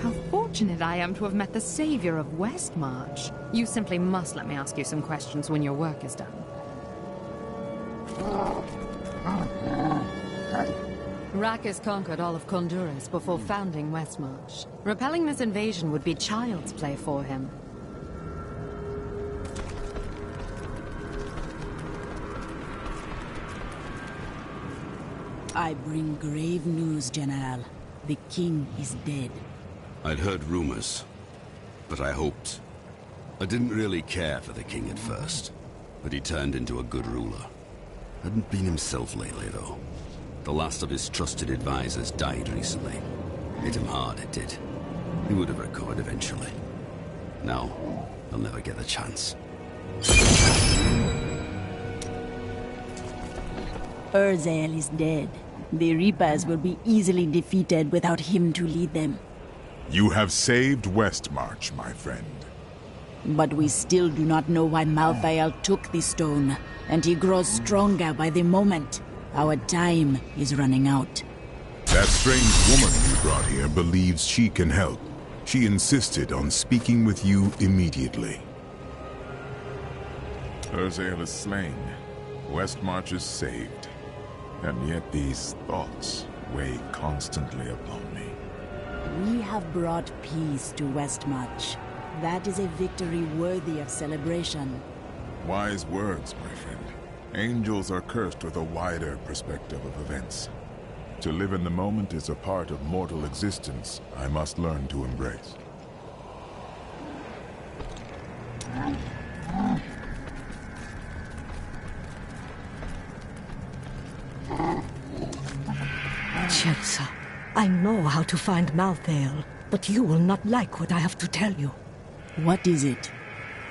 How fortunate I am to have met the savior of Westmarch. You simply must let me ask you some questions when your work is done. Rakis conquered all of Honduras before founding Westmarch. Repelling this invasion would be child's play for him. I bring grave news, General. The king is dead. I'd heard rumors, but I hoped. I didn't really care for the king at first, but he turned into a good ruler. Hadn't been himself lately, though. The last of his trusted advisors died recently. Hit him hard, it did. He would have recovered eventually. Now, he'll never get the chance. Urzael is dead. The Reapers will be easily defeated without him to lead them. You have saved Westmarch, my friend. But we still do not know why Malthael took the stone, and he grows stronger by the moment. Our time is running out. That strange woman you brought here believes she can help. She insisted on speaking with you immediately. Urzael is slain. Westmarch is saved. And yet these thoughts weigh constantly upon me. We have brought peace to Westmarch. That is a victory worthy of celebration. Wise words, my friend. Angels are cursed with a wider perspective of events. To live in the moment is a part of mortal existence I must learn to embrace. Chelsea, I know how to find Malthael, but you will not like what I have to tell you. What is it?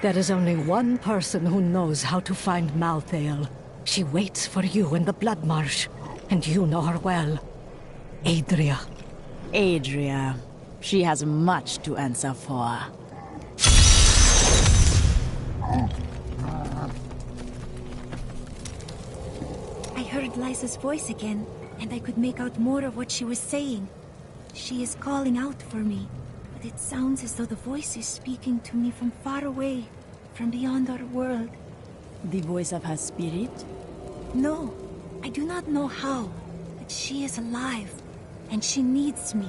There is only one person who knows how to find Malthael. She waits for you in the Blood Marsh, and you know her well. Adria. Adria. She has much to answer for. I heard Lysa's voice again, and I could make out more of what she was saying. She is calling out for me, but it sounds as though the voice is speaking to me from far away, from beyond our world. The voice of her spirit? No, I do not know how, but she is alive, and she needs me.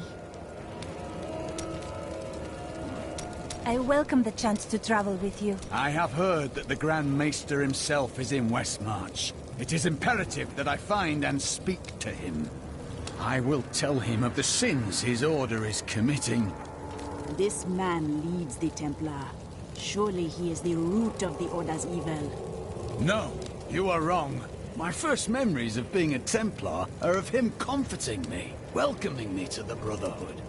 I welcome the chance to travel with you. I have heard that the Grand Maester himself is in Westmarch. It is imperative that I find and speak to him. I will tell him of the sins his order is committing. This man leads the Templar. Surely he is the root of the Order's evil. No, you are wrong. My first memories of being a Templar are of him comforting me, welcoming me to the Brotherhood.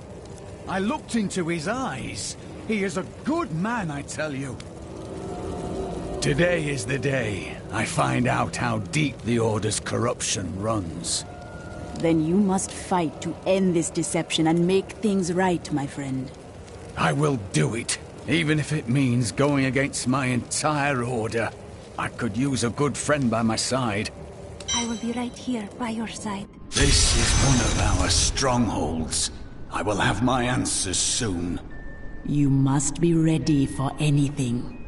I looked into his eyes. He is a good man, I tell you. Today is the day I find out how deep the Order's corruption runs. Then you must fight to end this deception and make things right, my friend. I will do it, even if it means going against my entire Order. I could use a good friend by my side. I will be right here, by your side. This is one of our strongholds. I will have my answers soon. You must be ready for anything.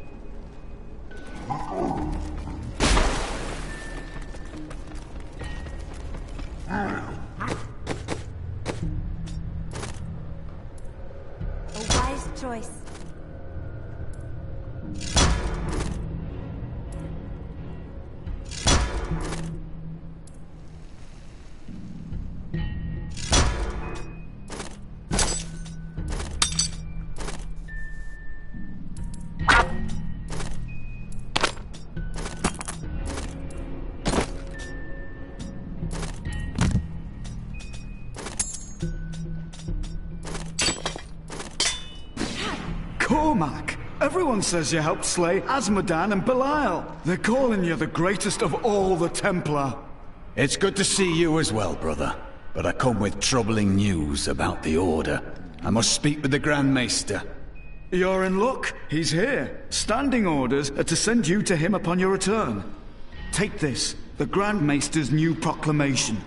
A wise choice. Cormac! Everyone says you helped slay Azmodan and Belial. They're calling you the greatest of all the Templar. It's good to see you as well, brother. But I come with troubling news about the Order. I must speak with the Grand Maester. You're in luck. He's here. Standing orders are to send you to him upon your return. Take this, the Grand Maester's new proclamation.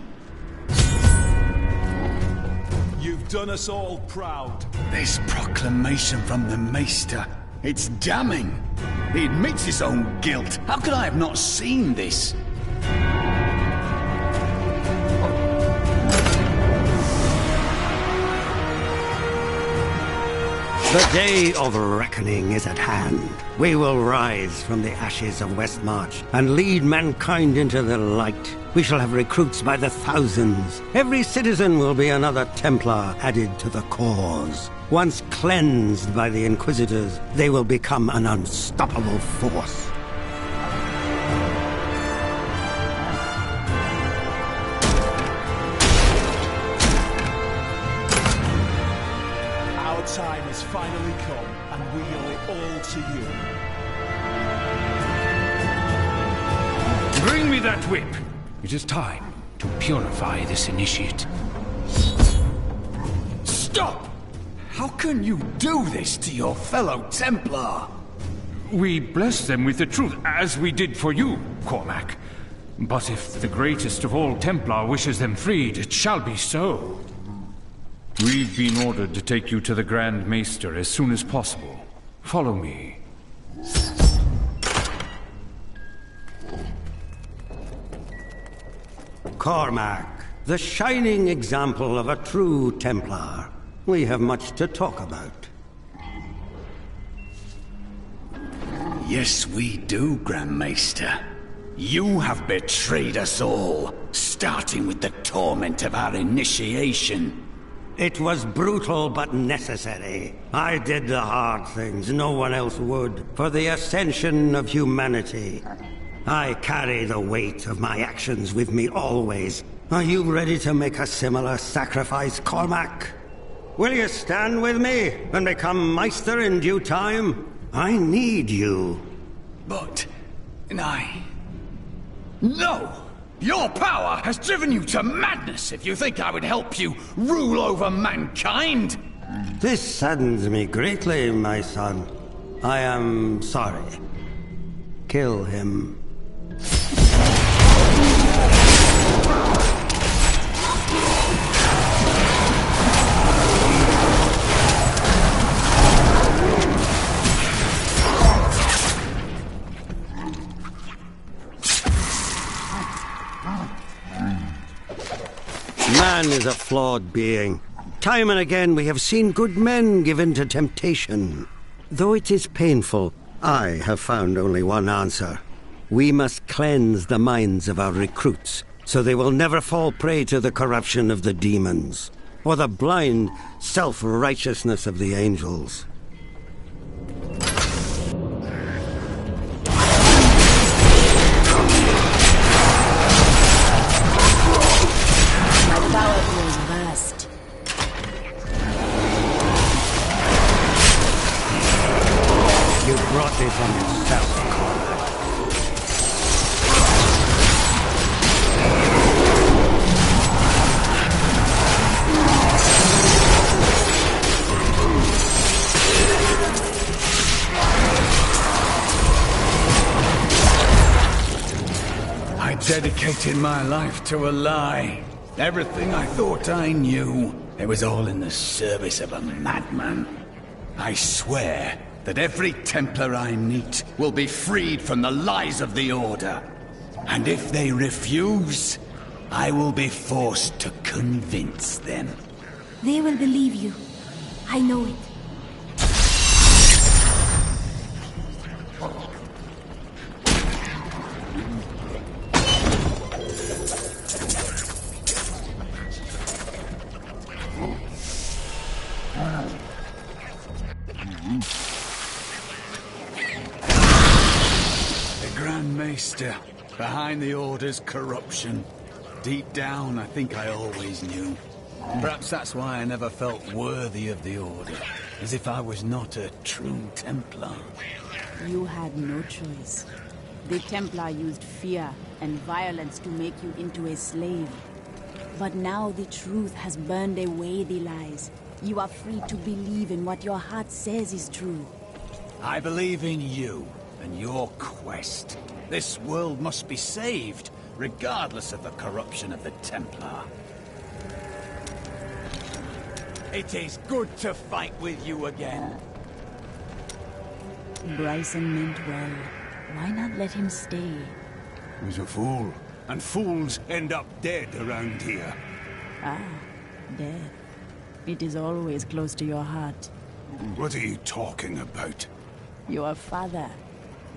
You've done us all proud. This proclamation from the Maester, it's damning. He admits his own guilt. How could I have not seen this? The day of reckoning is at hand. We will rise from the ashes of Westmarch and lead mankind into the light. We shall have recruits by the thousands. Every citizen will be another Templar added to the cause. Once cleansed by the Inquisitors, they will become an unstoppable force. Our time has finally come, and we owe it all to you. Bring me that whip. It is time to purify this initiate. Stop! How can you do this to your fellow Templar? We bless them with the truth, as we did for you, Cormac. But if the greatest of all Templar wishes them freed, it shall be so. We've been ordered to take you to the Grand Maester as soon as possible. Follow me. Cormac, the shining example of a true Templar. We have much to talk about. Yes, we do, Grand Maester. You have betrayed us all, starting with the torment of our initiation. It was brutal but necessary. I did the hard things no one else would, for the ascension of humanity. I carry the weight of my actions with me always. Are you ready to make a similar sacrifice, Cormac? Will you stand with me and become Meister in due time? I need you. But... No! Your power has driven you to madness if you think I would help you rule over mankind! This saddens me greatly, my son. I am sorry. Kill him. Man is a flawed being. Time and again we have seen good men given to temptation. Though it is painful, I have found only one answer. We must cleanse the minds of our recruits, so they will never fall prey to the corruption of the demons, or the blind self-righteousness of the angels. You brought me from yourself, Cormac. I dedicated my life to a lie. Everything I thought I knew, It was all in the service of a madman. I swear that every Templar I meet will be freed from the lies of the Order. And if they refuse, I will be forced to convince them. They will believe you. I know it. The Grand Maester, behind the Order's corruption. Deep down, I think I always knew. Perhaps that's why I never felt worthy of the Order, as if I was not a true Templar. You had no choice. The Templar used fear and violence to make you into a slave. But now the truth has burned away the lies. You are free to believe in what your heart says is true. I believe in you and your quest. This world must be saved, regardless of the corruption of the Templar. It is good to fight with you again. Bryson meant well. Why not let him stay? He's a fool, and fools end up dead around here. Ah, death. It is always close to your heart. What are you talking about? Your father,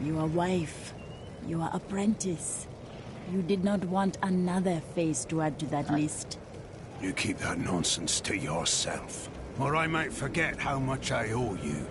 your wife, your apprentice. You did not want another face to add to that list. You keep that nonsense to yourself, or I might forget how much I owe you.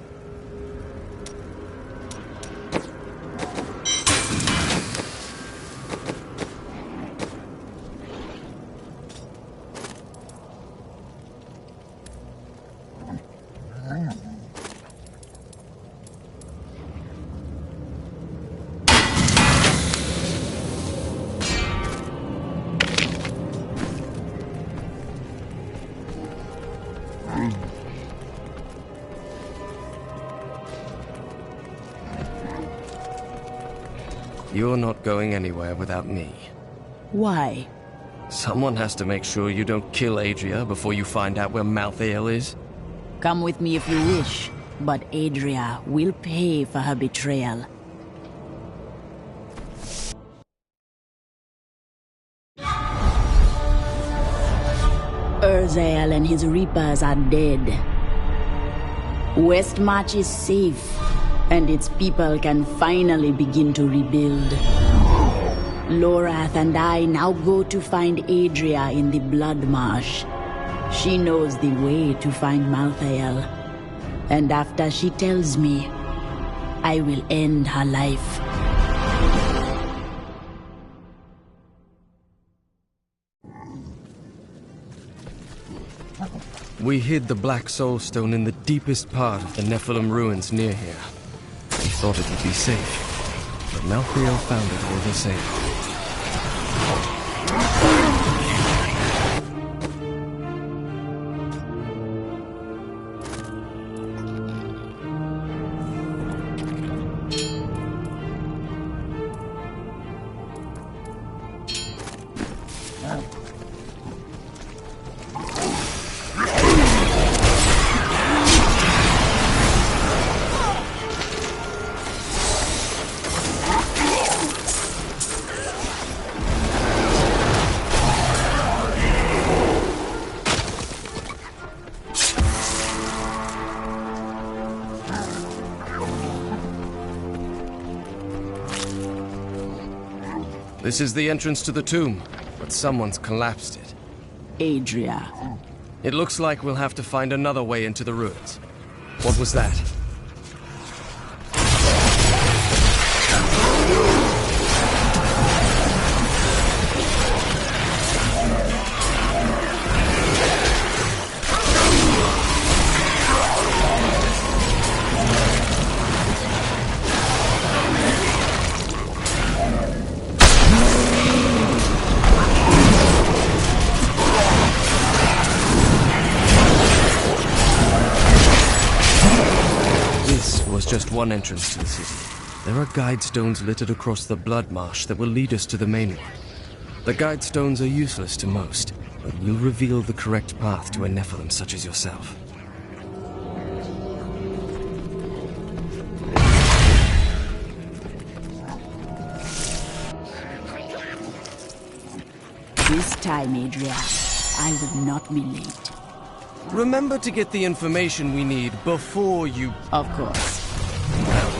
You're not going anywhere without me. Why? Someone has to make sure you don't kill Adria before you find out where Malthael is. Come with me if you wish, but Adria will pay for her betrayal. Urzael and his Reapers are dead. Westmarch is safe, and its people can finally begin to rebuild. Lorath and I now go to find Adria in the Blood Marsh. She knows the way to find Malthael, and after she tells me, I will end her life. We hid the Black Soul Stone in the deepest part of the Nephilim ruins near here. We thought it would be safe, but Malthael found it all the same. This is the entrance to the tomb, but someone's collapsed it. Adria. It looks like we'll have to find another way into the ruins. What was that? Just one entrance to the city. There are guide stones littered across the Blood Marsh that will lead us to the main one. The guide stones are useless to most, but will reveal the correct path to a Nephilim such as yourself. This time, Adria, I will not be late. Remember to get the information we need before you... Of course. Well,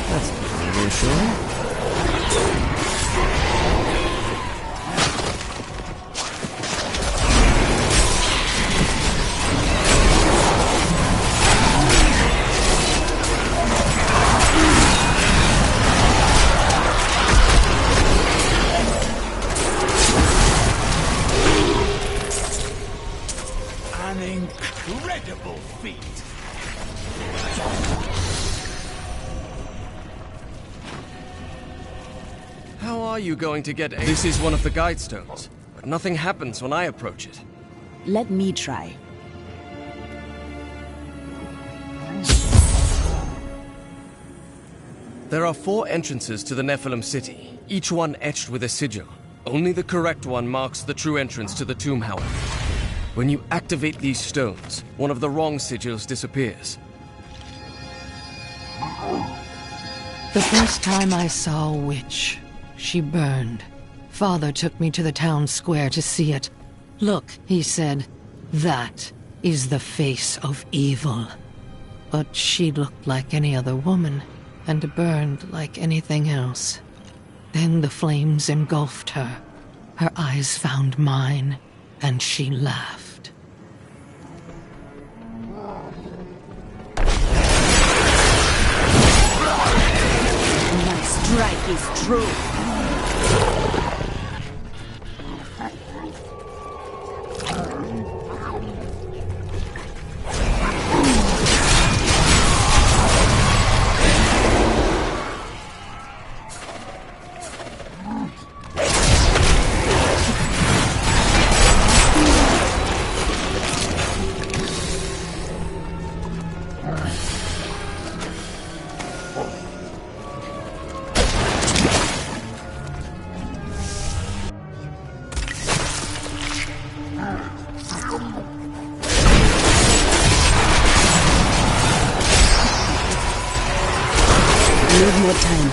that's pretty reassuring. An incredible feat! How are you going to get a... This is one of the guide stones, but nothing happens when I approach it. Let me try. There are 4 entrances to the Nephilim city, each one etched with a sigil. Only the correct one marks the true entrance to the tomb, however. When you activate these stones, one of the wrong sigils disappears. The first time I saw a witch, she burned. Father took me to the town square to see it. Look, he said, that is the face of evil. But she looked like any other woman, and burned like anything else. Then the flames engulfed her. Her eyes found mine, and she laughed. My strike is true. Need more time.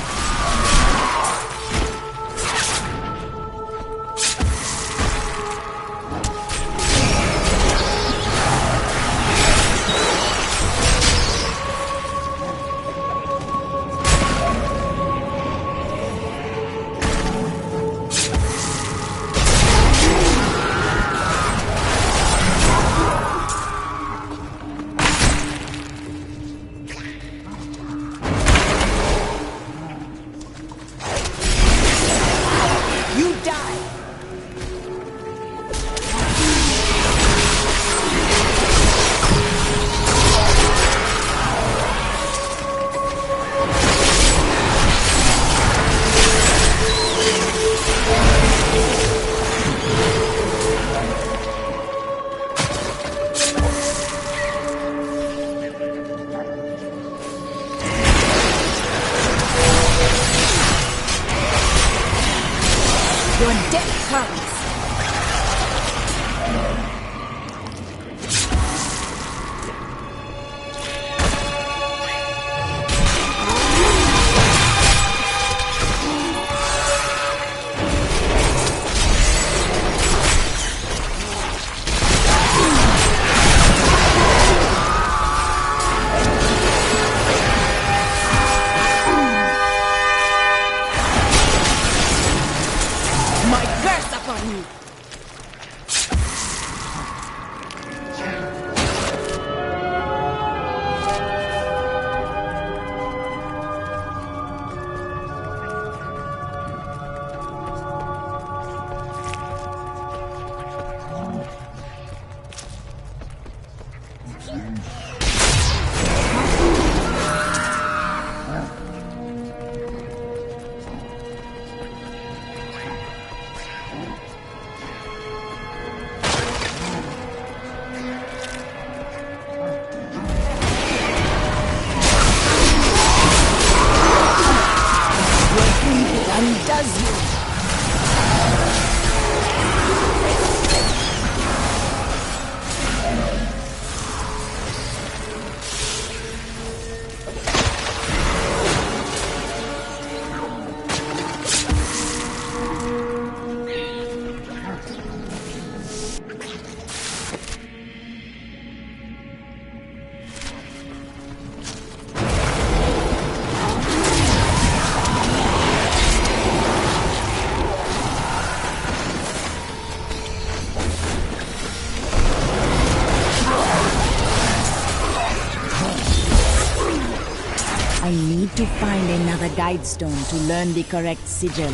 I need to find another guide stone to learn the correct sigil.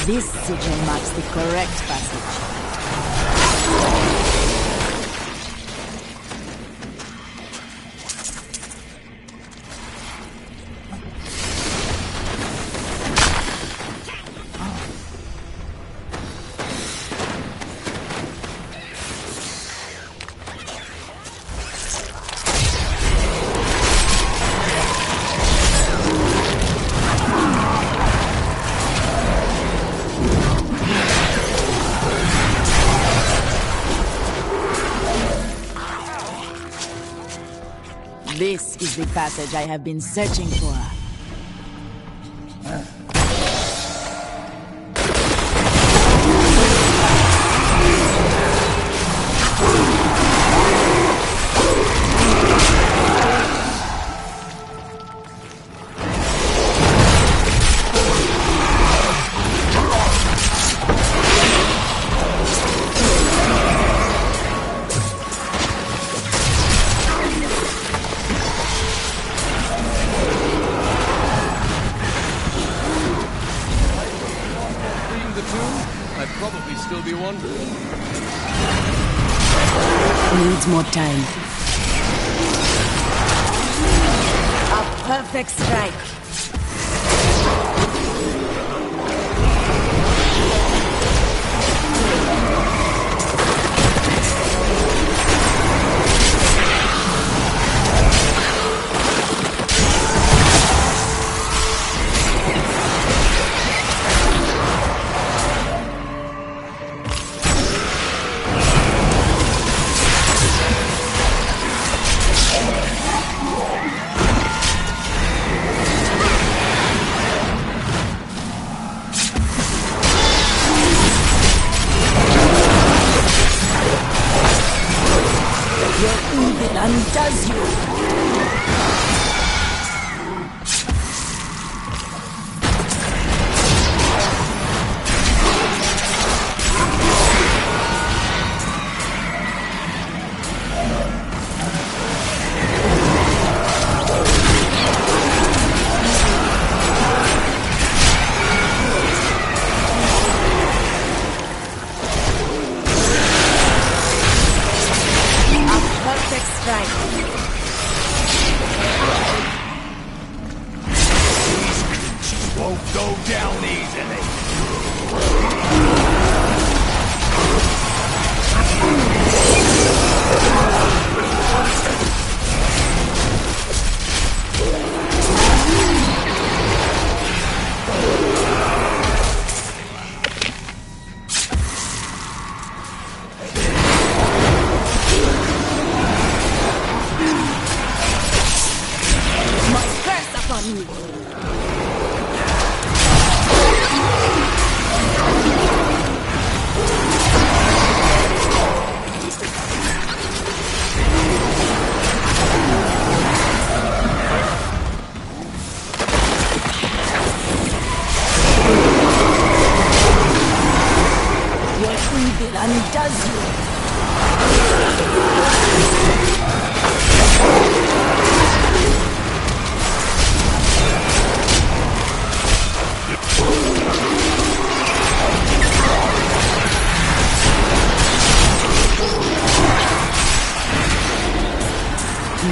This sigil marks the correct passage. This is the passage I have been searching for. I'd probably still be wondering. Needs more time. A perfect strike. Undoes you. Won't go down easily. My curse upon you. Your evil undoes you.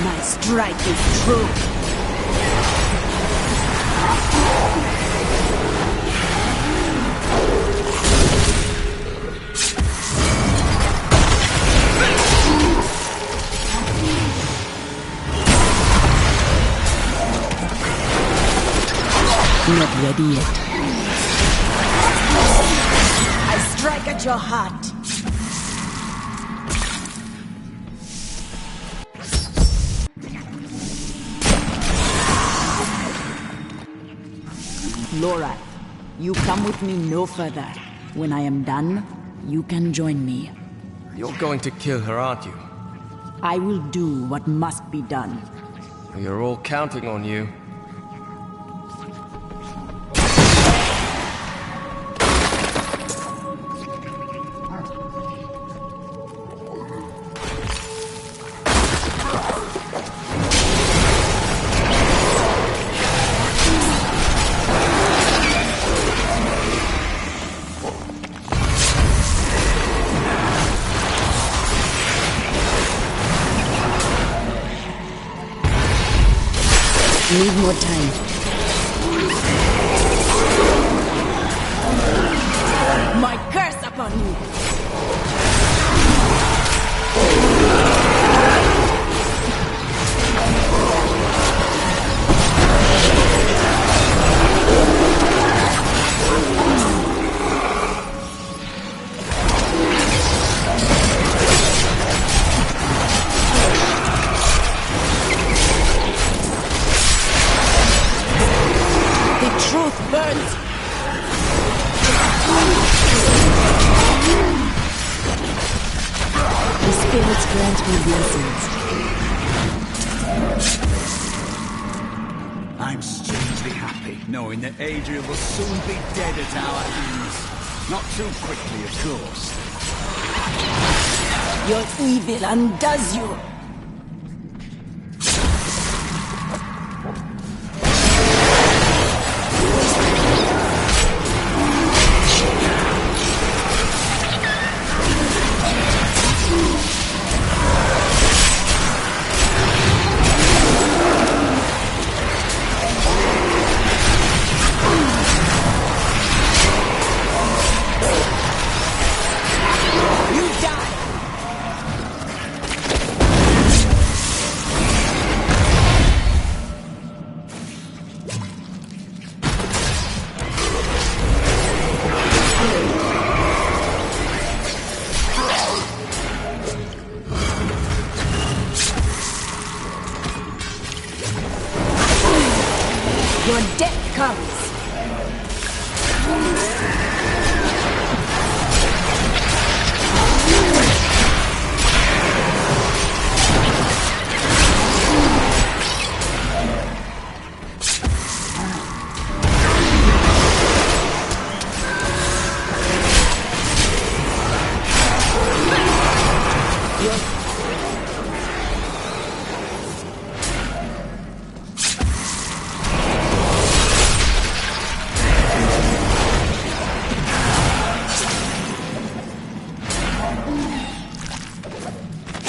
My strike is true. Not ready yet. I strike at your heart. Laura, you come with me no further. When I am done, you can join me. You're going to kill her, aren't you? I will do what must be done. We are all counting on you. Need more time. My curse upon you! Burns! The spirits grant me blessings. I'm strangely happy, knowing that Adria will soon be dead at our hands. Not too quickly, of course. Your evil undoes you! Your death comes.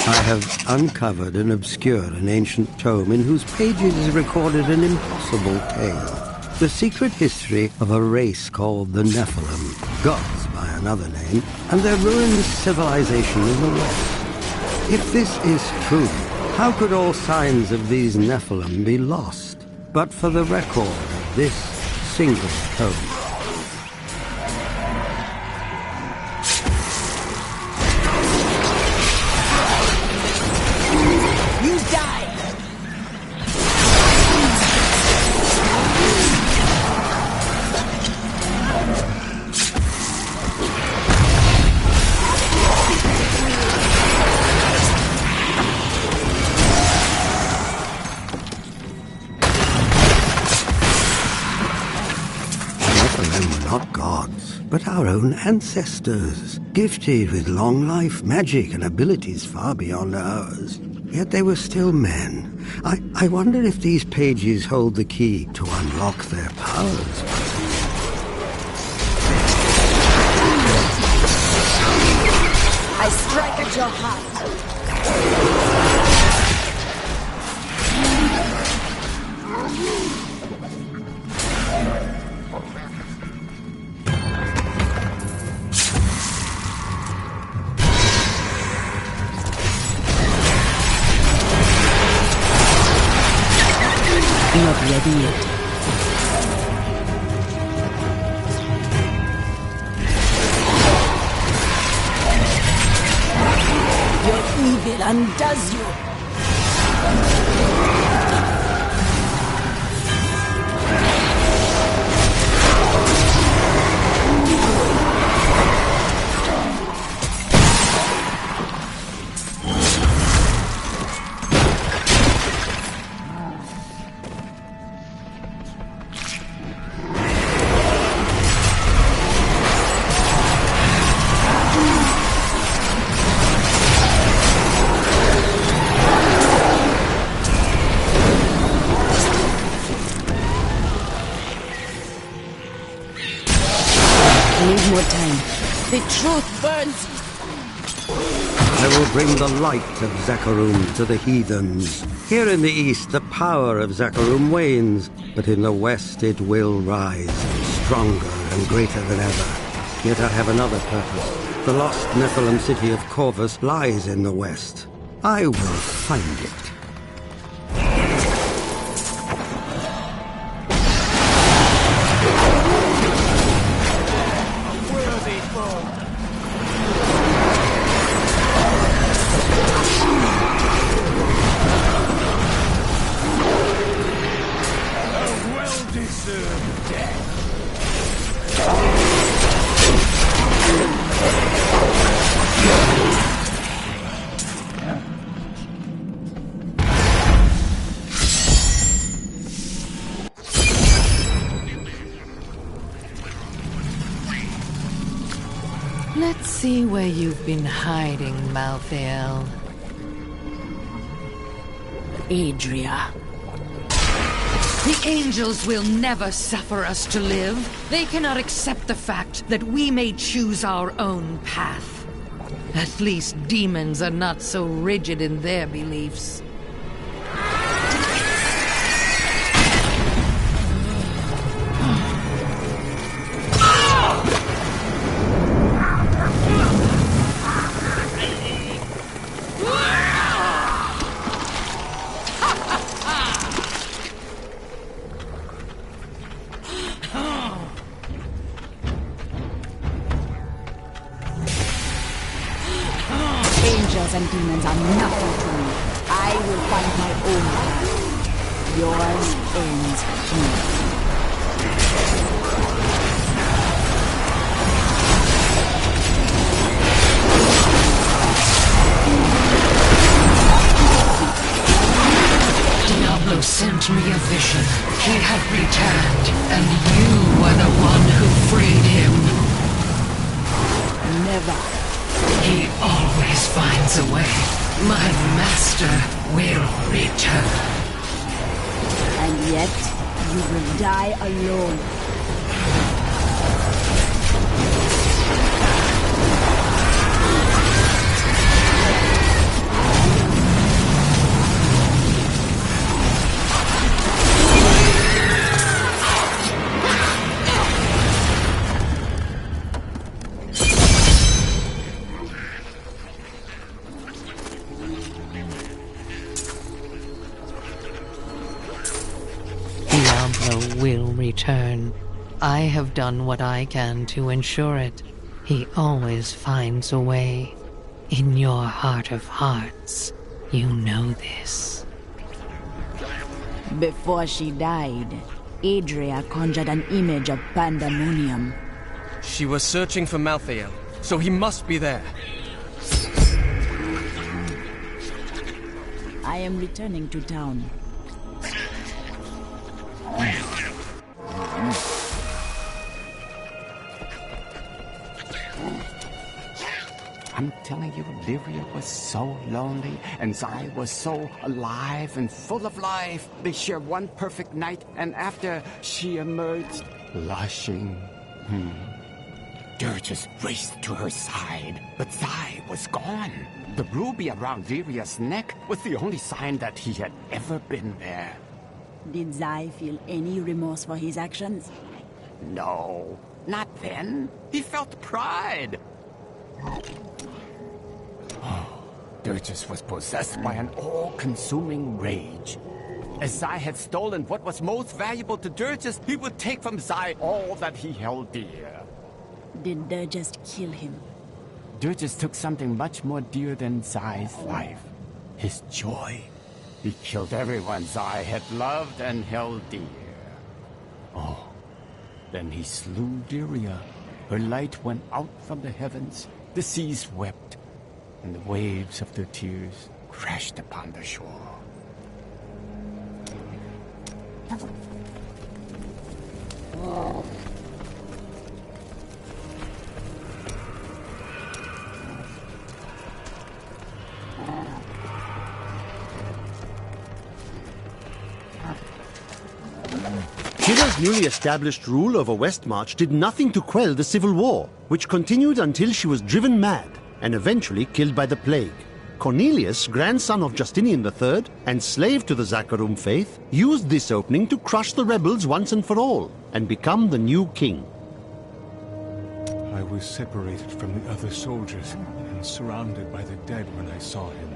I have uncovered and obscured an ancient tome in whose pages is recorded an impossible tale. The secret history of a race called the Nephilim, gods by another name, and their ruined civilization in the west. If this is true, how could all signs of these Nephilim be lost, but for the record of this single tome? Not gods, but our own ancestors, gifted with long life, magic, and abilities far beyond ours. Yet they were still men. I wonder if these pages hold the key to unlock their powers. I strike at your heart. Not ready yet. evil undoes you. Need more time. The truth burns. I will bring the light of Zakarum to the heathens. Here in the east, the power of Zakarum wanes, but in the west it will rise, stronger and greater than ever. Yet I have another purpose. The lost Nephilim city of Corvus lies in the west. I will find it. Let's see where you've been hiding, Malthael. Adria. The angels will never suffer us to live. They cannot accept the fact that we may choose our own path. At least demons are not so rigid in their beliefs. Angels and demons are nothing to me. I will find my own path. Yours ends here. Diablo sent me a vision. He had returned, and you were the one who freed him. Never. He always finds a way. My master will return. And yet, you will die alone. Diablo will return. I have done what I can to ensure it. He always finds a way. In your heart of hearts, you know this. Before she died, Adria conjured an image of pandemonium. She was searching for Malthael, so he must be there. I am returning to town. I'm telling you, Lyria was so lonely, and Zai was so alive and full of life. They shared one perfect night, and after she emerged, blushing. Dirges raced to her side, but Zai was gone. The ruby around Lyria's neck was the only sign that he had ever been there. Did Zai feel any remorse for his actions? No, not then. He felt pride. Dirges was possessed by an all-consuming rage. As Zai had stolen what was most valuable to Dirges, he would take from Zai all that he held dear. Did Dirges kill him? Dirges took something much more dear than Zai's life. His joy. He killed everyone Zai had loved and held dear. Oh, then he slew Lyria. Her light went out from the heavens. The seas wept, and the waves of their tears crashed upon the shore. Shira's newly established rule over Westmarch did nothing to quell the civil war, which continued until she was driven mad and eventually killed by the plague. Cornelius, grandson of Justinian III and slave to the Zakharum faith, used this opening to crush the rebels once and for all and become the new king. I was separated from the other soldiers and surrounded by the dead when I saw him.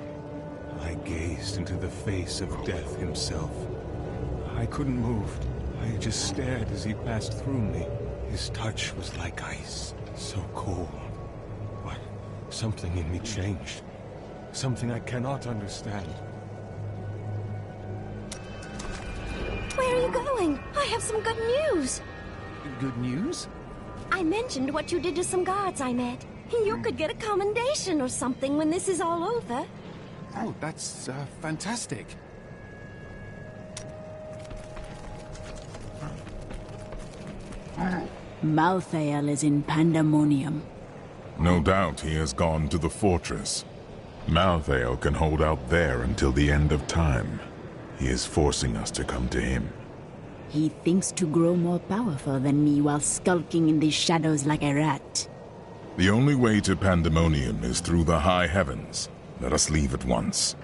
I gazed into the face of death himself. I couldn't move. I just stared as he passed through me. His touch was like ice, so cold. But something in me changed. Something I cannot understand. Where are you going? I have some good news. Good news? I mentioned what you did to some guards I met. You could get a commendation or something when this is all over. Oh, that's fantastic. Malthael is in Pandemonium. No doubt he has gone to the fortress. Malthael can hold out there until the end of time. He is forcing us to come to him. He thinks to grow more powerful than me while skulking in the shadows like a rat. The only way to Pandemonium is through the high heavens. Let us leave at once.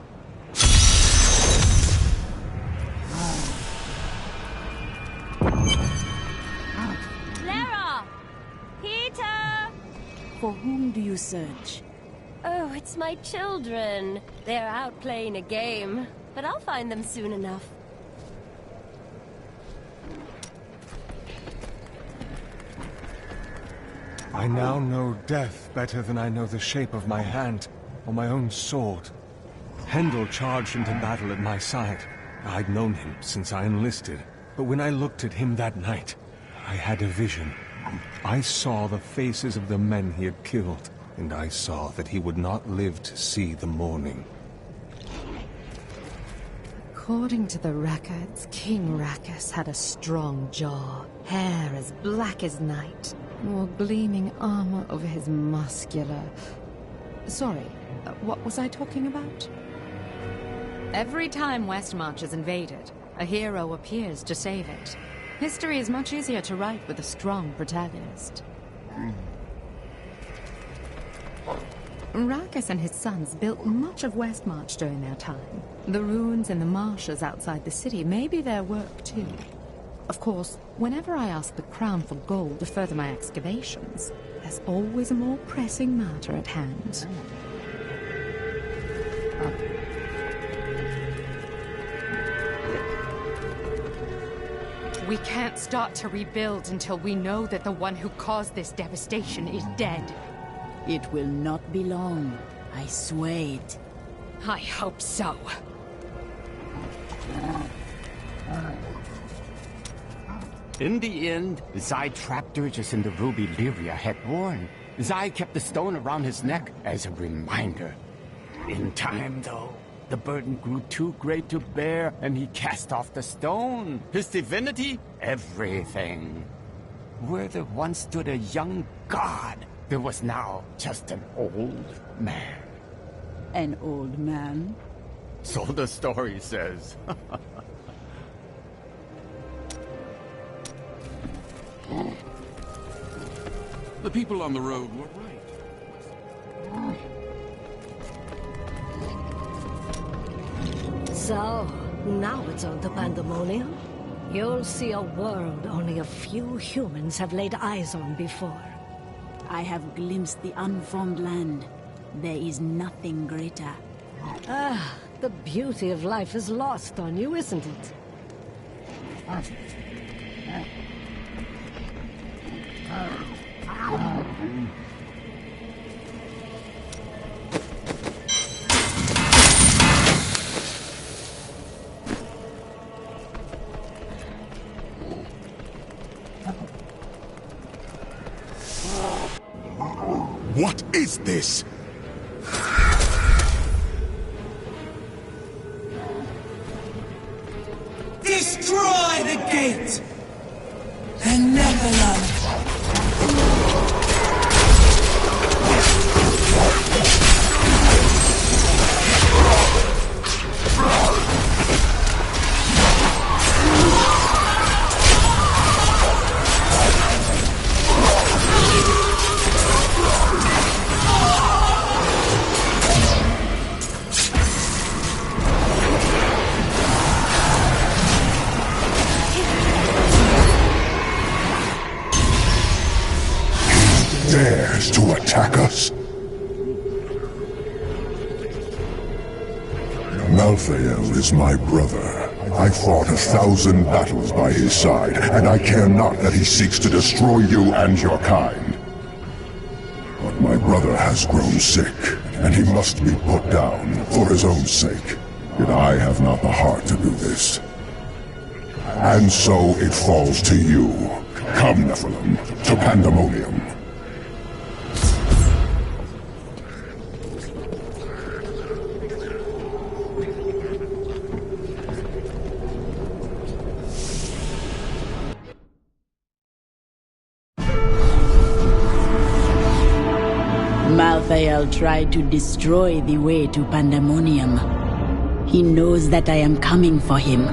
Lara! Peter! For whom do you search? Oh, it's my children. They're out playing a game, but I'll find them soon enough. I now know death better than I know the shape of my hand or my own sword. Hendel charged into battle at my side. I'd known him since I enlisted, but when I looked at him that night, I had a vision. I saw the faces of the men he had killed, and I saw that he would not live to see the morning. According to the records, King Rakus had a strong jaw, hair as black as night, more gleaming armor over his muscular... Sorry, what was I talking about? Every time Westmarch is invaded, a hero appears to save it. History is much easier to write with a strong protagonist. Rakus and his sons built much of Westmarch during their time. The ruins and the marshes outside the city may be their work too. Of course, whenever I ask the Crown for gold to further my excavations, there's always a more pressing matter at hand. We can't start to rebuild until we know that the one who caused this devastation is dead. It will not be long. I swear it. I hope so. In the end, Zai trapped Dirges in the ruby Lyria had worn. Zai kept the stone around his neck as a reminder. In time, though, the burden grew too great to bear, and he cast off the stone. His divinity? Everything. Where there once stood a young god, there was now just an old man. An old man? So the story says. The people on the road were right. So, now it's on to Pandemonium. You'll see a world only a few humans have laid eyes on before. I have glimpsed the unformed land. There is nothing greater. Ah, the beauty of life is lost on you, isn't it? What is this? Destroy the gate! And Nephilim! Dares to attack us? Malthael is my brother. I fought 1,000 battles by his side, and I care not that he seeks to destroy you and your kind. But my brother has grown sick, and he must be put down for his own sake. Yet I have not the heart to do this. And so it falls to you. Come, Nephilim, to Pandemonium. Malthael tried to destroy the way to Pandemonium. He knows that I am coming for him.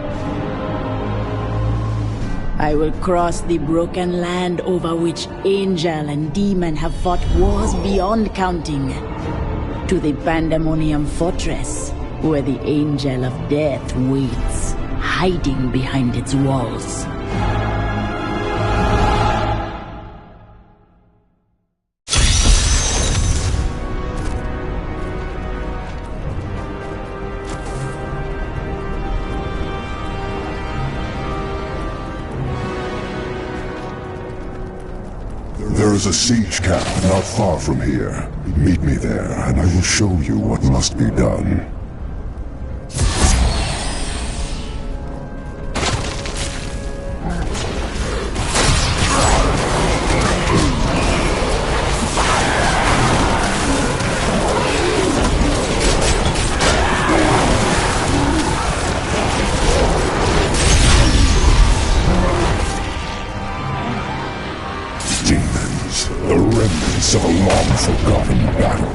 I will cross the broken land over which angel and demon have fought wars beyond counting, to the Pandemonium fortress, where the angel of death waits, hiding behind its walls. There is a siege camp not far from here. Meet me there, and I will show you what must be done. The remnants of a long-forgotten battle.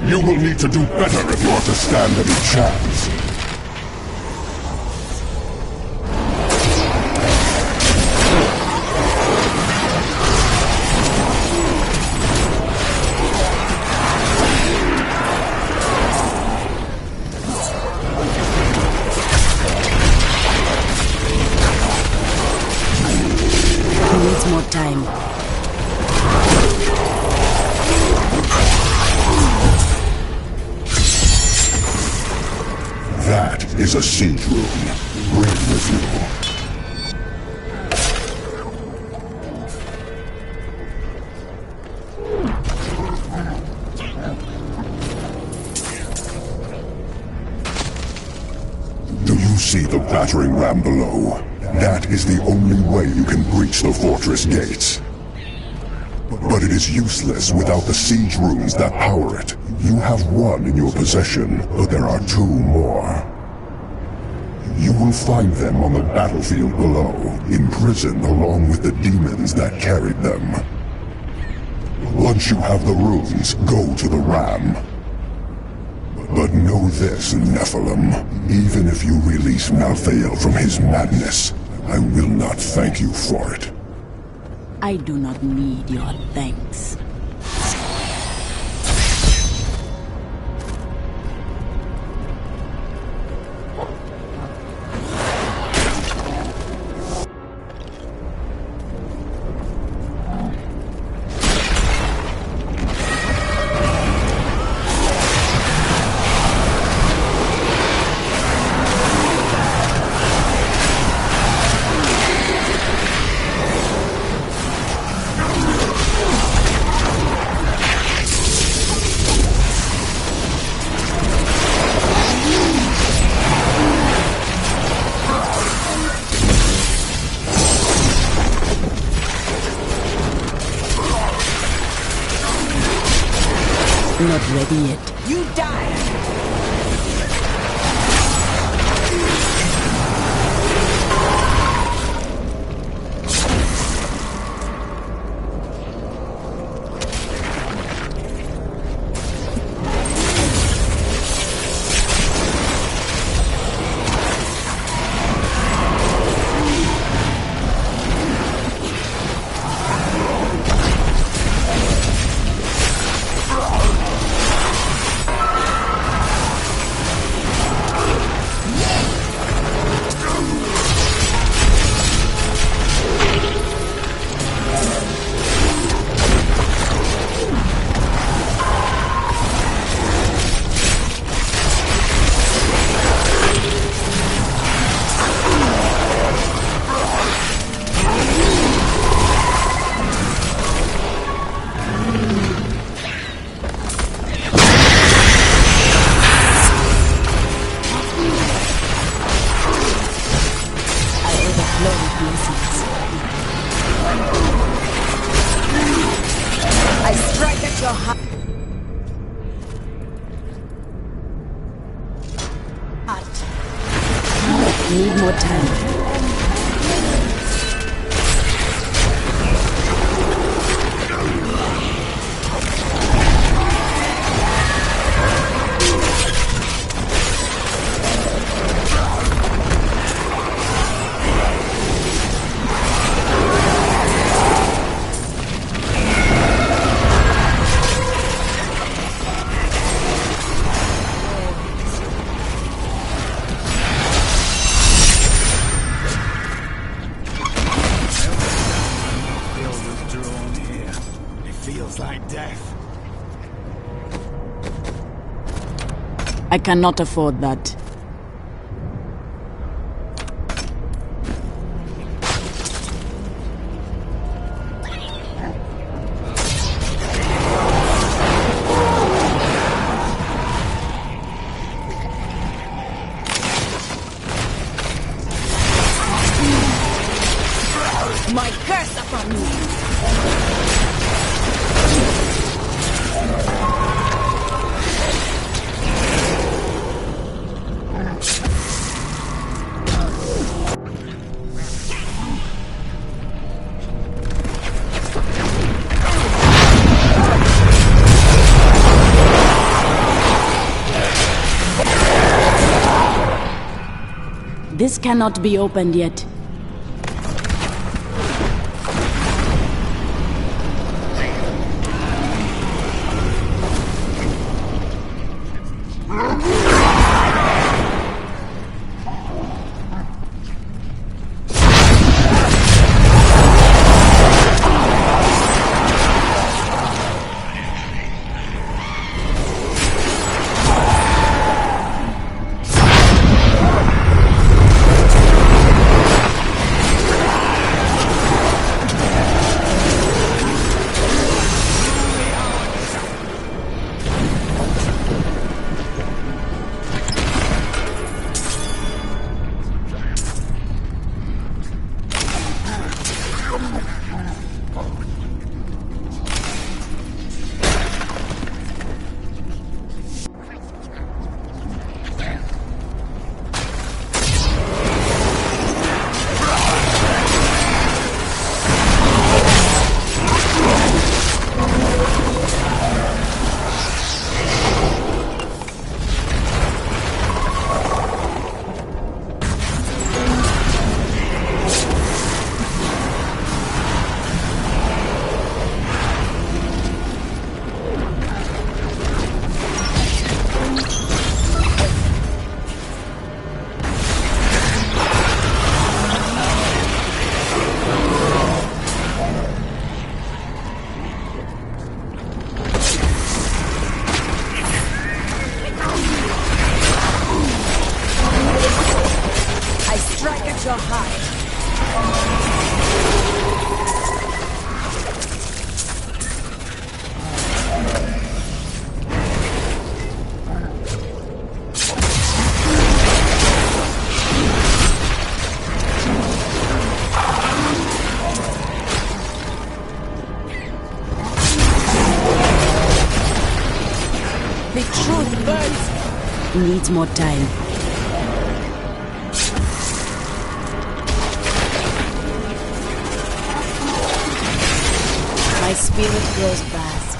You will need to do better if you are to stand any chance. He needs more time. That is a siege room. Bring it with you. Do you see the battering ram below? That is the only way you can breach the fortress gates. But it is useless without the siege rooms that power it. You have one in your possession, but there are two more. You will find them on the battlefield below, imprisoned along with the demons that carried them. Once you have the runes, go to the ram. But know this, Nephilim, even if you release Malthael from his madness, I will not thank you for it. I do not need your thanks. Not ready yet. You die! I strike at your heart. Need more time. I cannot afford that. My curse upon you! This cannot be opened yet. truth burns! Needs more time. My spirit grows fast.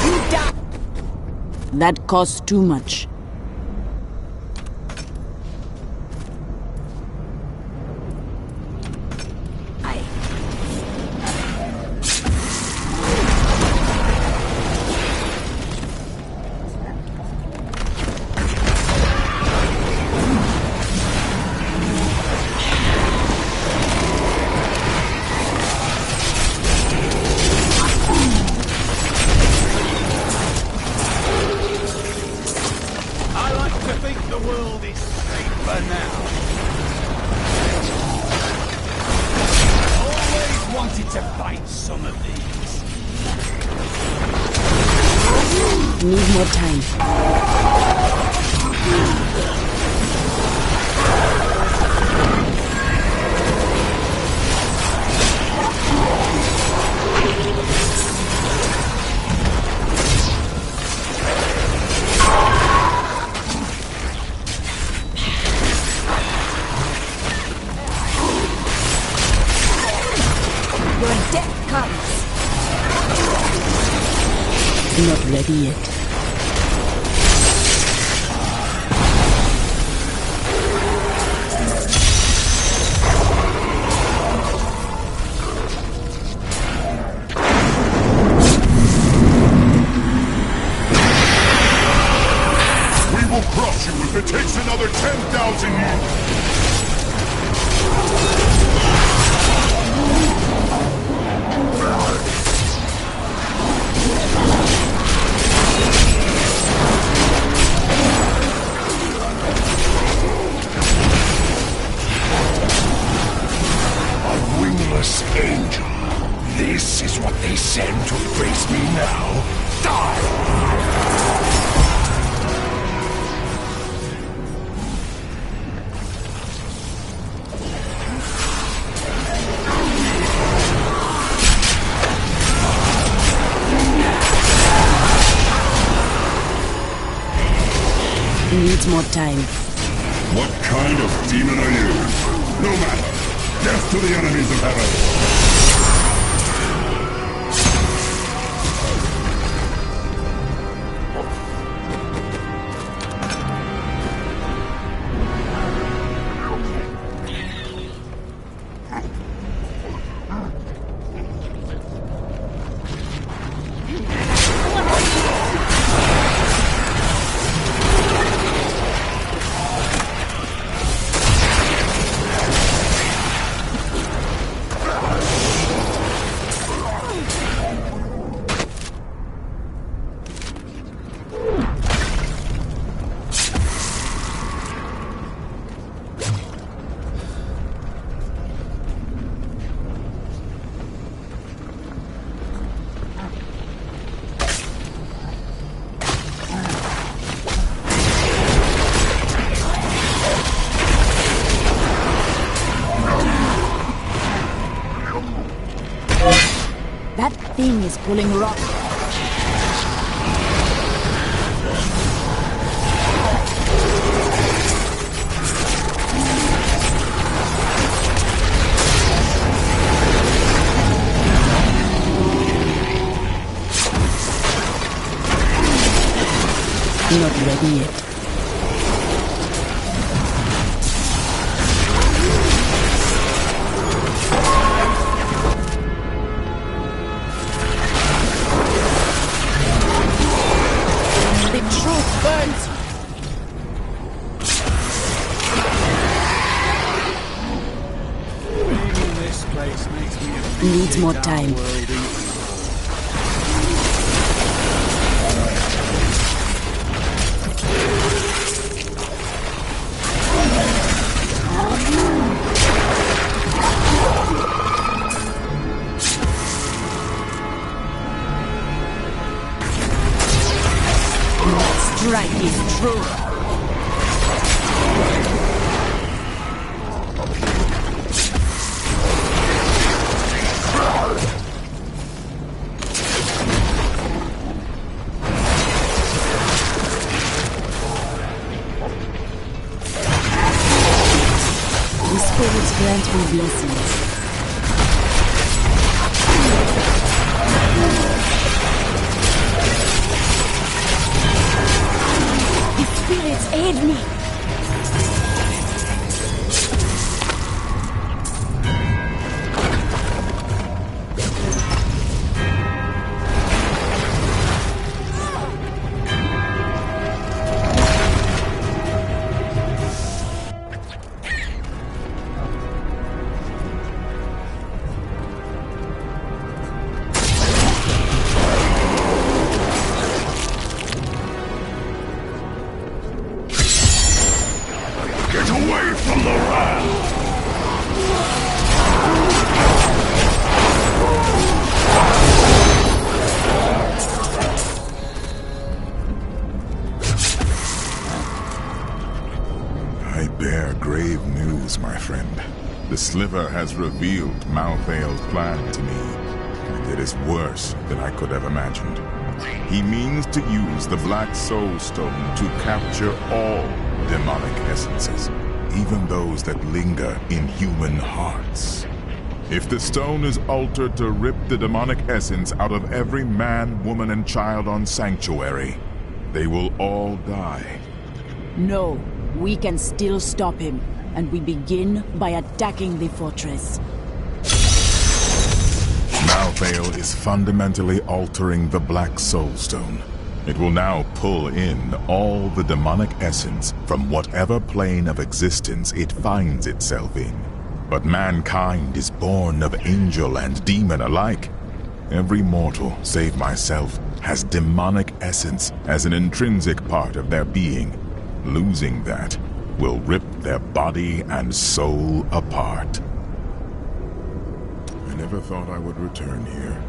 You die! That costs too much. Need more time. Your death comes. Not ready yet. Crush you if it takes another 10,000 years! A wingless angel. This is what they send to face me now. Die! Needs more time. What kind of demon are you? No matter. Death to the enemies of heaven! That thing is pulling rock. Not ready yet. The truth burns. Being in this place makes me Needs more time. Strike is true. powerful blessings. The spirits aid me. The Sliver has revealed Malthael's plan to me, and it is worse than I could have imagined. He means to use the Black Soul Stone to capture all demonic essences, even those that linger in human hearts. If the stone is altered to rip the demonic essence out of every man, woman, and child on Sanctuary, they will all die. No, we can still stop him. And we begin by attacking the fortress. Malthael is fundamentally altering the Black Soul Stone. It will now pull in all the demonic essence from whatever plane of existence it finds itself in. But mankind is born of angel and demon alike. Every mortal, save myself, has demonic essence as an intrinsic part of their being. Losing that will rip their body and soul apart. I never thought I would return here.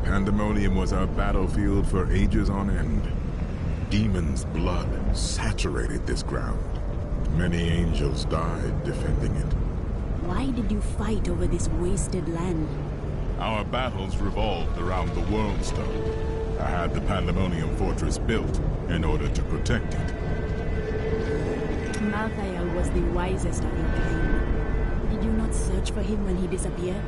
Pandemonium was our battlefield for ages on end. Demons' blood saturated this ground. Many angels died defending it. Why did you fight over this wasted land? Our battles revolved around the World Stone. I had the Pandemonium Fortress built in order to protect it. Malthael was the wisest of your kind. Did you not search for him when he disappeared?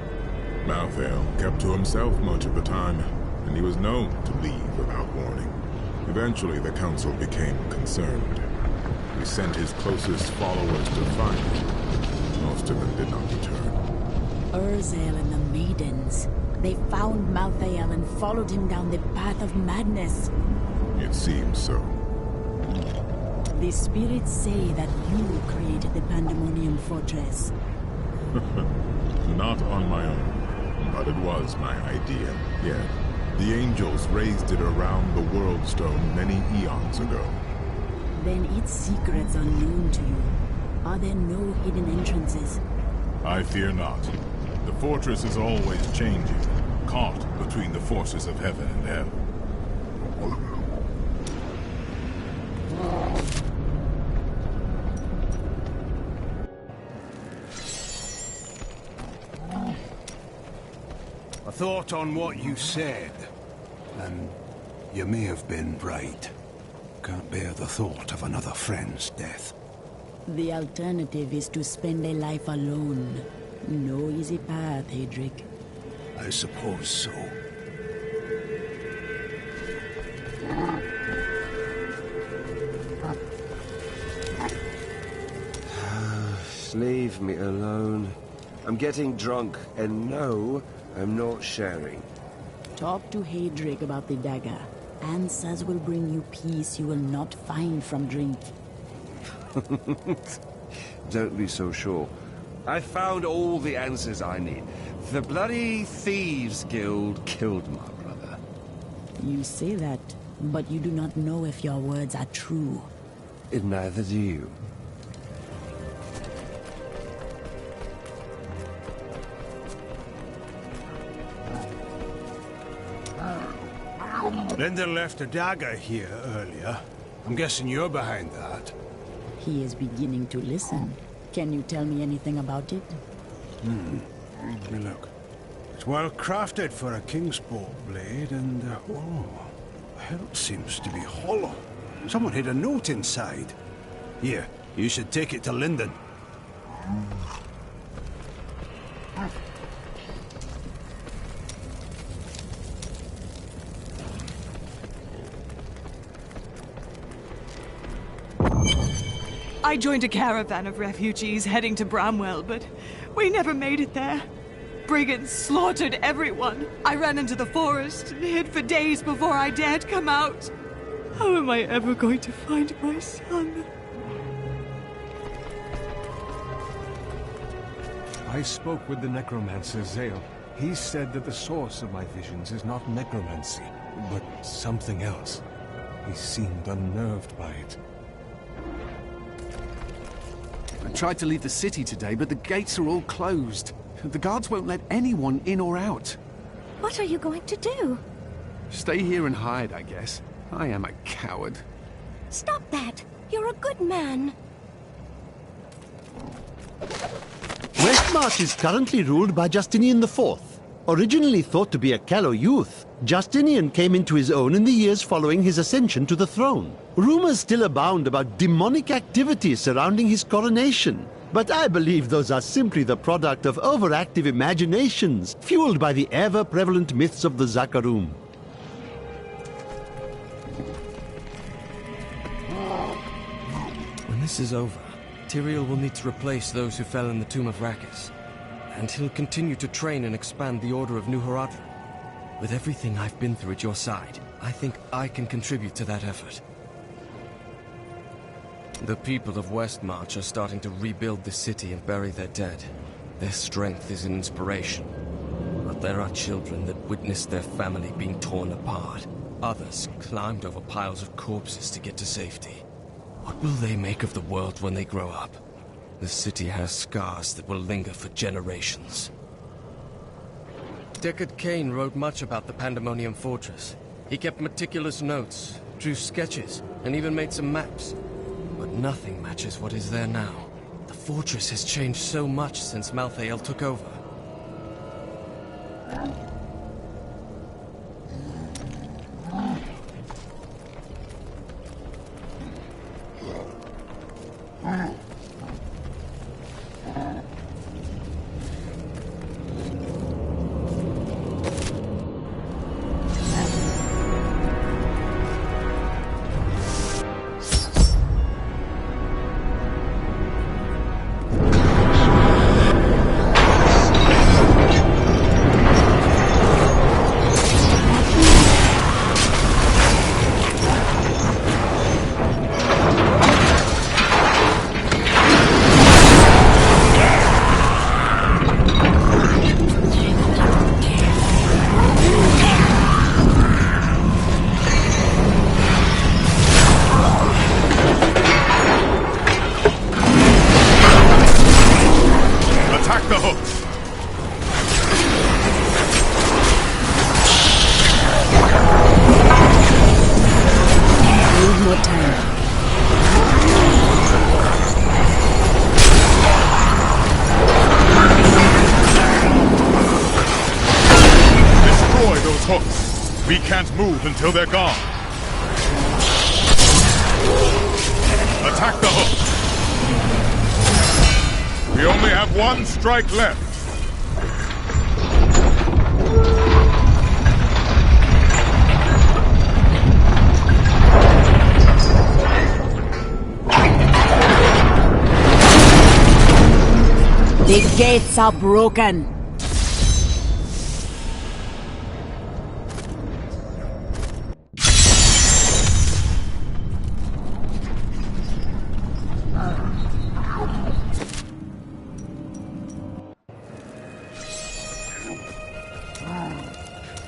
Malthael kept to himself much of the time, and he was known to leave without warning. Eventually, the Council became concerned. He sent his closest followers to find him. Most of them did not return. Urzel and the Maidens. They found Malthael and followed him down the path of madness. It seems so. The spirits say that you created the Pandemonium Fortress. Not on my own, but it was my idea, yeah. The angels raised it around the World Stone many eons ago. Then its secrets are known to you. Are there no hidden entrances? I fear not. The fortress is always changing, caught between the forces of heaven and hell. I thought on what you said, and you may have been right. Can't bear the thought of another friend's death. The alternative is to spend a life alone. No easy path, Hedrick. I suppose so. Leave me alone. I'm getting drunk, and no, I'm not sharing. Talk to Hedrick about the dagger. Answers will bring you peace you will not find from drink. Don't be so sure. I found all the answers I need. The bloody Thieves Guild killed my brother. You say that, but you do not know if your words are true. And neither do you. Linder left a dagger here earlier. I'm guessing you're behind that. He is beginning to listen. Can you tell me anything about it? Let me look. It's well crafted for a Kingsport blade, and oh, the hilt seems to be hollow. Someone hid a note inside. Here, you should take it to Linden. I joined a caravan of refugees heading to Bramwell, but we never made it there. Brigands slaughtered everyone. I ran into the forest and hid for days before I dared come out. How am I ever going to find my son? I spoke with the necromancer Zale. He said that the source of my visions is not necromancy, but something else. He seemed unnerved by it. I tried to leave the city today, but the gates are all closed. The guards won't let anyone in or out. What are you going to do? Stay here and hide, I guess. I am a coward. Stop that! You're a good man. Westmarch is currently ruled by Justinian IV. Originally thought to be a callow youth, Justinian came into his own in the years following his ascension to the throne. Rumors still abound about demonic activity surrounding his coronation, but I believe those are simply the product of overactive imaginations, fueled by the ever-prevalent myths of the Zakarum. When this is over, Tyrael will need to replace those who fell in the Tomb of Rakis. And he'll continue to train and expand the Order of New Horadrim. With everything I've been through at your side, I think I can contribute to that effort. The people of Westmarch are starting to rebuild the city and bury their dead. Their strength is an inspiration. But there are children that witnessed their family being torn apart. Others climbed over piles of corpses to get to safety. What will they make of the world when they grow up? The city has scars that will linger for generations. Deckard Cain wrote much about the Pandemonium Fortress. He kept meticulous notes, drew sketches, and even made some maps. But nothing matches what is there now. The fortress has changed so much since Malthael took over. We can't move until they're gone. Attack the hook. We only have one strike left. The gates are broken.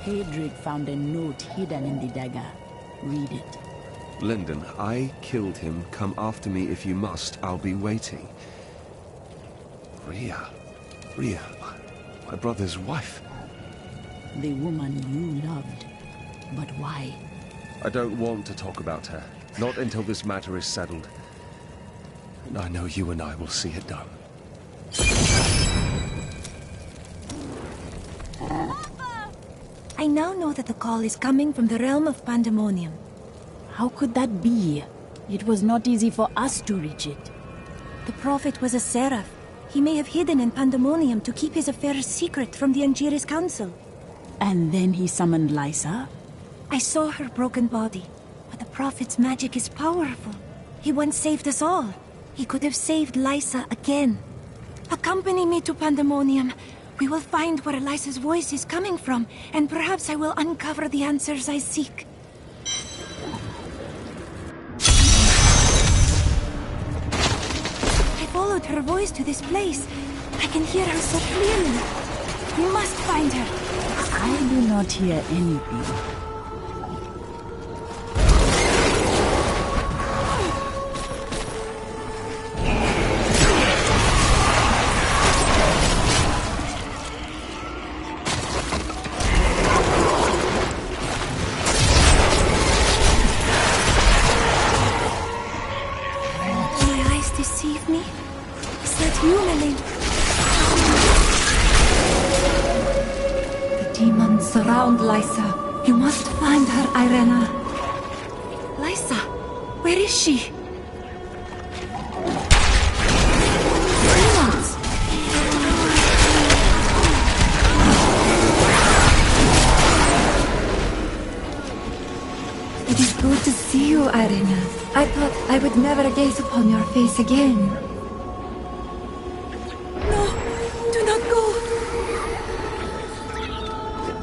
Hadric found a note hidden in the dagger. Read it. Lyndon, I killed him. Come after me if you must. I'll be waiting. Rhea, my brother's wife. The woman you loved. But why? I don't want to talk about her. Not until this matter is settled. And I know you and I will see it done. I now know that the call is coming from the realm of Pandemonium. How could that be? It was not easy for us to reach it. The prophet was a seraph. He may have hidden in Pandemonium to keep his affairs secret from the Angiris Council. And then he summoned Lysa? I saw her broken body, but the prophet's magic is powerful. He once saved us all. He could have saved Lysa again. Accompany me to Pandemonium. We will find where Lysa's voice is coming from, and perhaps I will uncover the answers I seek. I followed her voice to this place. I can hear her so clearly. We must find her. I do not hear anything. Deceive me? Is that you, Lily? The demons surround Lysa. You must find her, Irena. Lysa, where is she? Demons! It is good to see you, Irena. I thought I would never gaze upon your face again. No, do not go.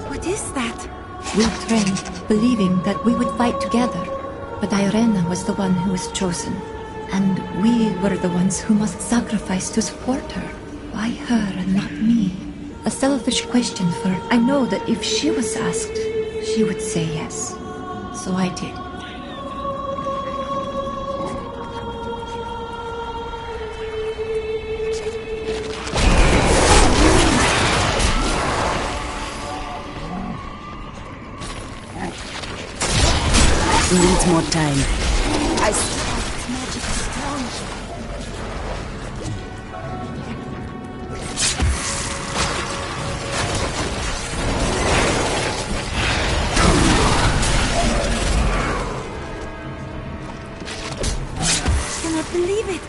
What is that? We trained, believing that we would fight together. But Irena was the one who was chosen. And we were the ones who must sacrifice to support her. Why her and not me? A selfish question, for I know that if she was asked, she would say yes. So I did. We need more time. I saw its magic is strong. I cannot believe it.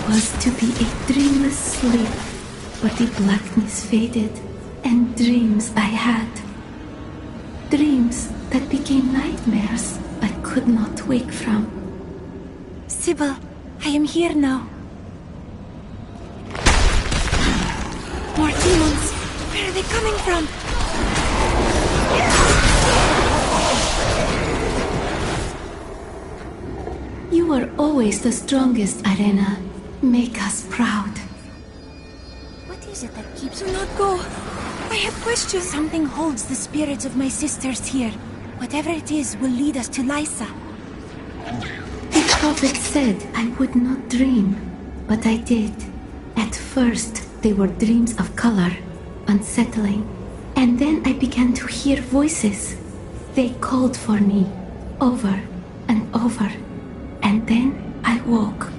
Was to be a dreamless sleep, but the blackness faded, and dreams I had. Dreams that became nightmares I could not wake from. Sybil, I am here now. More demons! Where are they coming from? You were always the strongest, Irena. Make us proud. What is it that keeps... Do not go! I have questions! Something holds the spirits of my sisters here. Whatever it is will lead us to Lysa. The prophet said I would not dream, but I did. At first, they were dreams of color, unsettling. And then I began to hear voices. They called for me, over and over. And then I woke.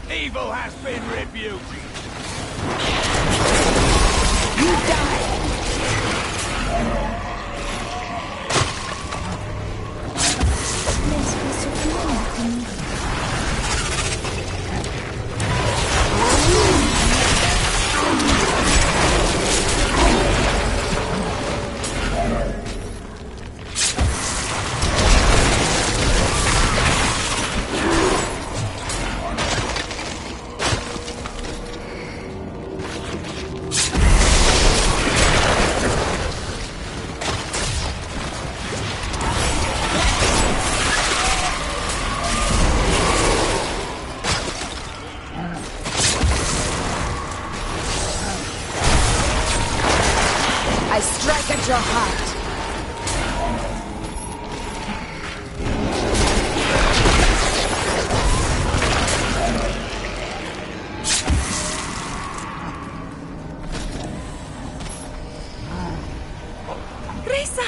Evil has been rebuked. I strike at your heart. Reza!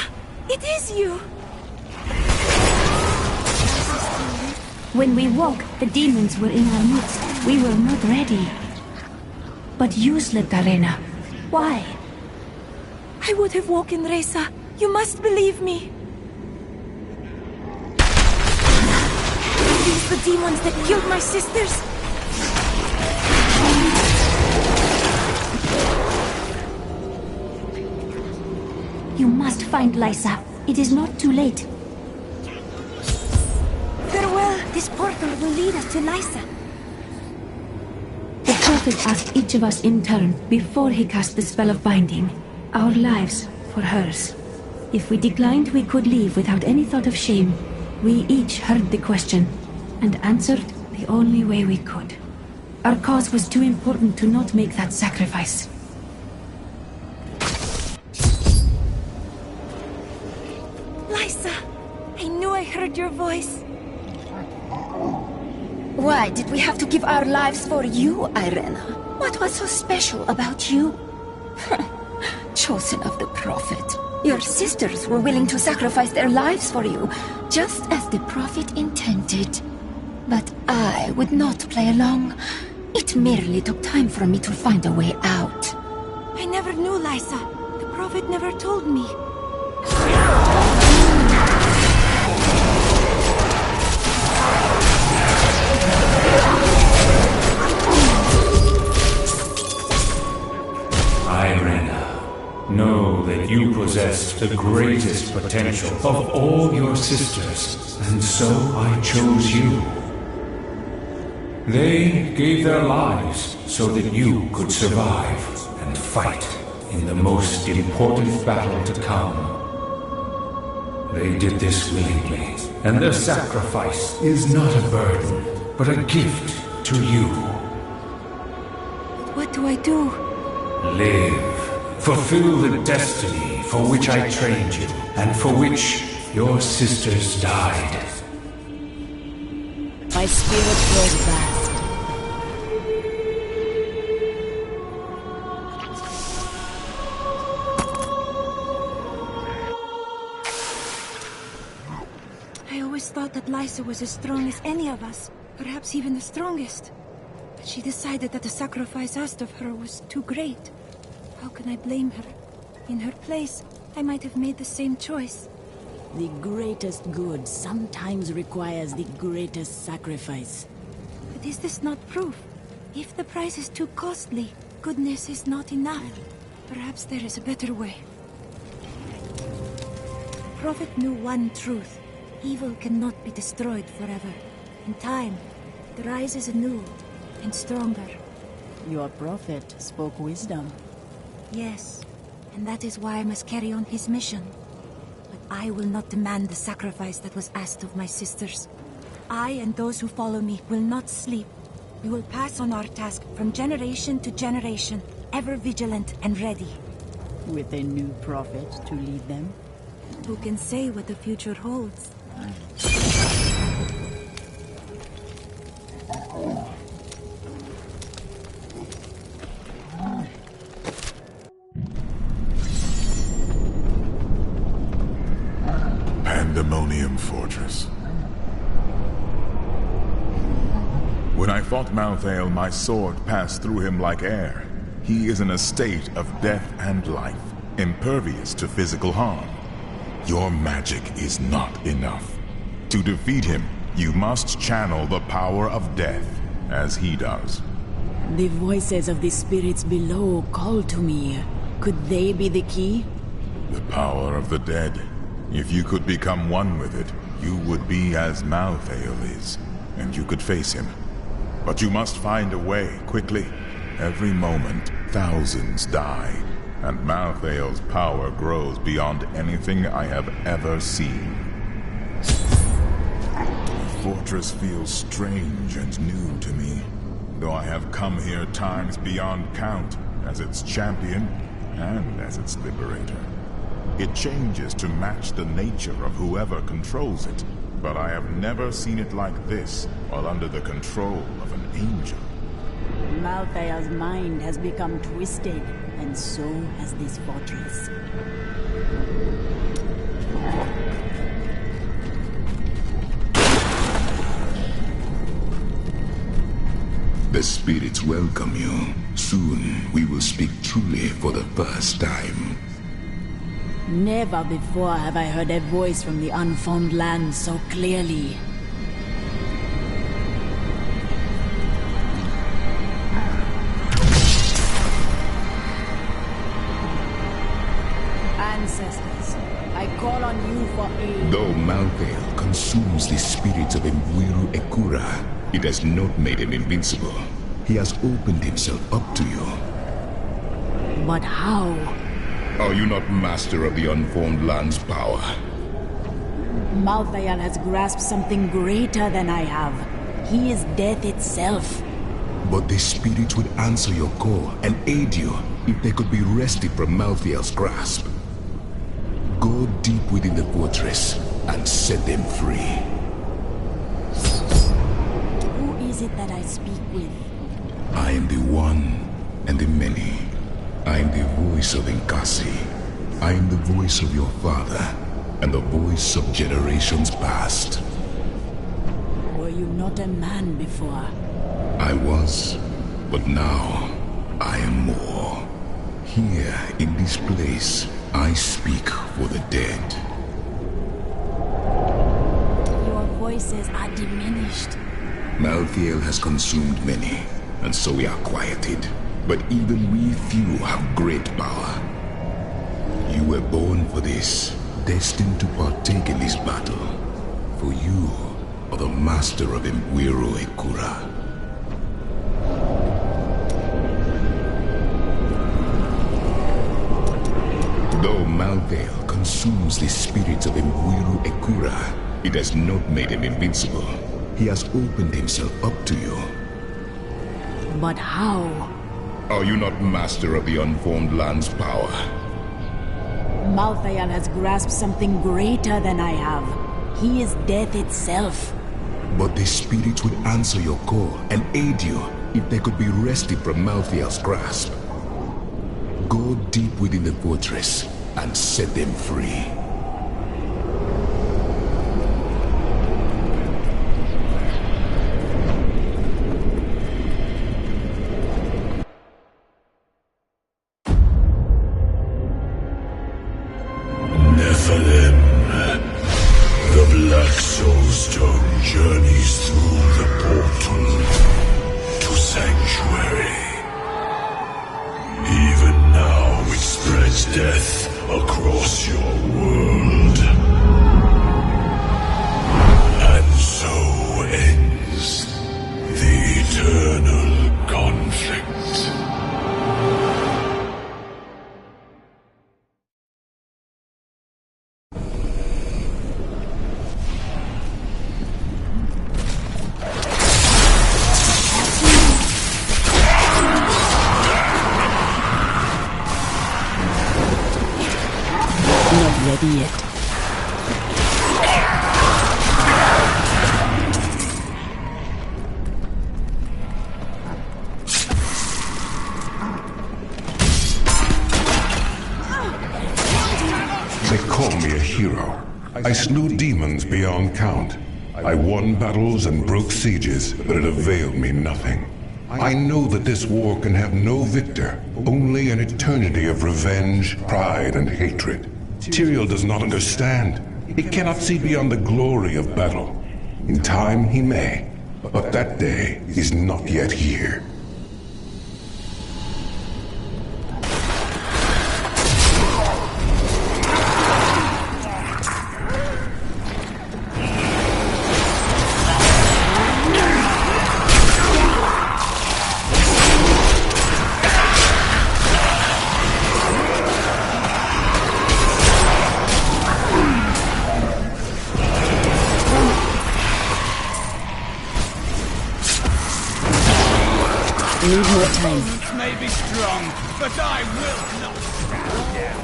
It is you! When we woke, the demons were in our midst. We were not ready. But you slept, Arena. Why? I would have woken Reza. You must believe me. Are these the demons that killed my sisters? You must find Lysa. It is not too late. Farewell. This portal will lead us to Lysa. The Prophet asked each of us in turn, before he cast the spell of binding, our lives for hers. If we declined, we could leave without any thought of shame. We each heard the question, and answered the only way we could. Our cause was too important to not make that sacrifice. Lysa, I knew I heard your voice. Why did we have to give our lives for you, Irena? What was so special about you? Chosen of the Prophet. Your sisters were willing to sacrifice their lives for you, just as the Prophet intended. But I would not play along. It merely took time for me to find a way out. I never knew, Lysa. The Prophet never told me. Irena, know that you possessed the greatest potential of all your sisters, and so I chose you. They gave their lives so that you could survive and fight in the most important battle to come. They did this willingly, and their sacrifice is not a burden, but a gift to you. What do I do? Live. Fulfill the destiny for which I trained you, and for which your sisters died. My spirit grows vast. I always thought that Lysa was as strong as any of us, perhaps even the strongest. But she decided that the sacrifice asked of her was too great. How can I blame her? In her place, I might have made the same choice. The greatest good sometimes requires the greatest sacrifice. But is this not proof? If the price is too costly, goodness is not enough. Perhaps there is a better way. The Prophet knew one truth. Evil cannot be destroyed forever. In time, it rises anew and stronger. Your prophet spoke wisdom. Yes, and that is why I must carry on his mission. But I will not demand the sacrifice that was asked of my sisters. I and those who follow me will not sleep. We will pass on our task from generation to generation, ever vigilant and ready. With a new prophet to lead them? Who can say what the future holds? Pandemonium Fortress. When I fought Malthael, my sword passed through him like air. He is in a state of death and life, impervious to physical harm. Your magic is not enough. To defeat him, you must channel the power of death, as he does. The voices of the spirits below call to me. Could they be the key? The power of the dead. If you could become one with it, you would be as Malthael is, and you could face him. But you must find a way, quickly. Every moment, thousands die, and Malthael's power grows beyond anything I have ever seen. The fortress feels strange and new to me, though I have come here times beyond count, as its champion and as its liberator. It changes to match the nature of whoever controls it, but I have never seen it like this, while under the control of an angel. Malthael's mind has become twisted, and so has this fortress. The spirits welcome you. Soon, we will speak truly for the first time. Never before have I heard a voice from the unformed land so clearly. Ancestors, I call on you for aid. Though Malthael consumes the spirits of Mwiru Ekura, it has not made him invincible. He has opened himself up to you. But how? Are you not master of the unformed land's power? Malthael has grasped something greater than I have. He is death itself. But the spirits would answer your call and aid you if they could be wrested from Malthael's grasp. Go deep within the fortress and set them free. Who is it that I speak with? I am the one and the many. I am the voice of Nkasi. I am the voice of your father, and the voice of generations past. Were you not a man before? I was, but now I am more. Here, in this place, I speak for the dead. Your voices are diminished. Malthael has consumed many, and so we are quieted. But even we few have great power. You were born for this, destined to partake in this battle. For you are the master of Mwiru Ekura. Though Malthael consumes the spirits of Mwiru Ekura, it has not made him invincible. He has opened himself up to you. But how? Are you not master of the unformed land's power? Malthael has grasped something greater than I have. He is death itself. But the spirits would answer your call and aid you if they could be wrested from Malthael's grasp. Go deep within the fortress and set them free. Journeys through the portal to Sanctuary. Even now it spreads death across your world. And so ends the eternal conflict. Ready yet. They call me a hero. I slew demons beyond count. I won battles and broke sieges, but it availed me nothing. I know that this war can have no victor, only an eternity of revenge, pride, and hatred. Tyrael does not understand. He cannot see beyond the glory of battle. In time he may, but that day is not yet here. Need more time. Opponents may be strong, but I will not stand down.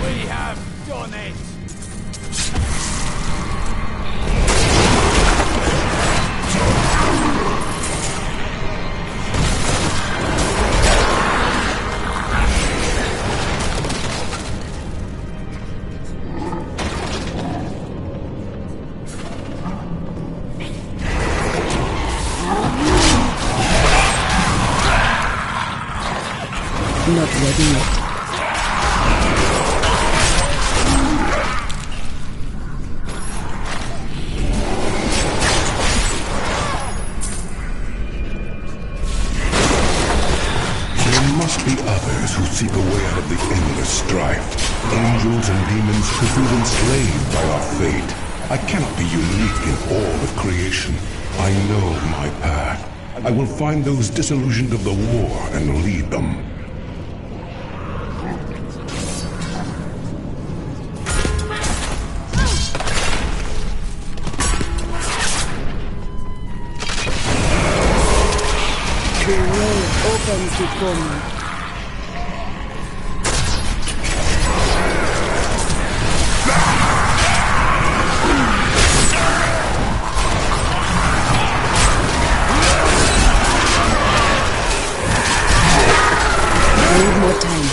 We have done it. Not ready yet. There must be others who seek a way out of the endless strife. Angels and demons who feel enslaved by our fate. I cannot be unique in all of creation. I know my path. I will find those disillusioned of the war and lead them. The road opens before me. I need more time.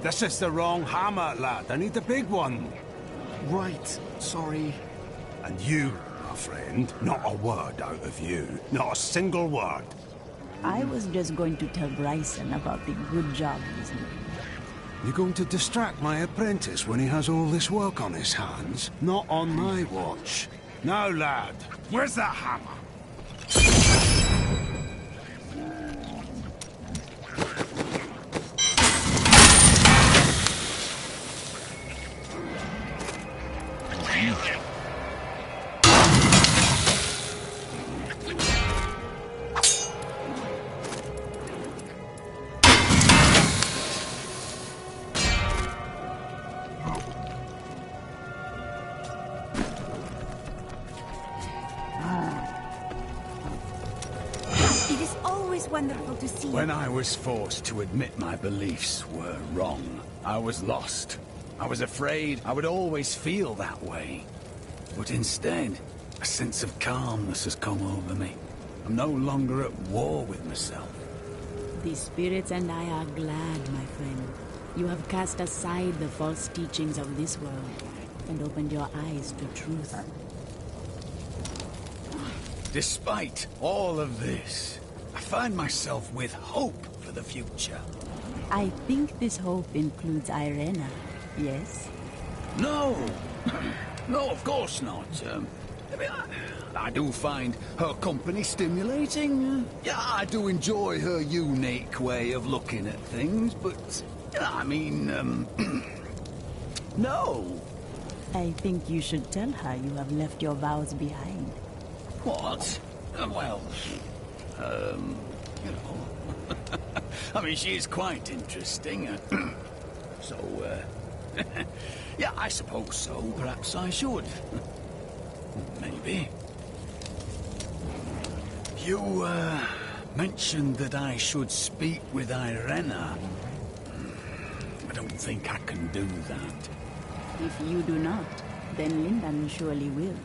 This is the wrong hammer, lad. I need the big one. Right, sorry. And you, my friend, not a word out of you. Not a single word. I was just going to tell Bryson about the good job he's doing. You're going to distract my apprentice when he has all this work on his hands? Not on my watch. Now, lad, where's that hammer? It is always wonderful to see you. When I was forced to admit my beliefs were wrong, I was lost. I was afraid I would always feel that way. But instead, a sense of calmness has come over me. I'm no longer at war with myself. The spirits and I are glad, my friend. You have cast aside the false teachings of this world and opened your eyes to truth. Despite all of this, I find myself with hope for the future. I think this hope includes Irena, yes? No! No, of course not. I mean, I do find her company stimulating. Yeah, I do enjoy her unique way of looking at things, but, I mean, no. I think you should tell her you have left your vows behind. What? Well, you know. I mean, she is quite interesting. So, yeah, I suppose so. Perhaps I should. Maybe. You, mentioned that I should speak with Irena. I don't think I can do that. If you do not, then Lindan surely will.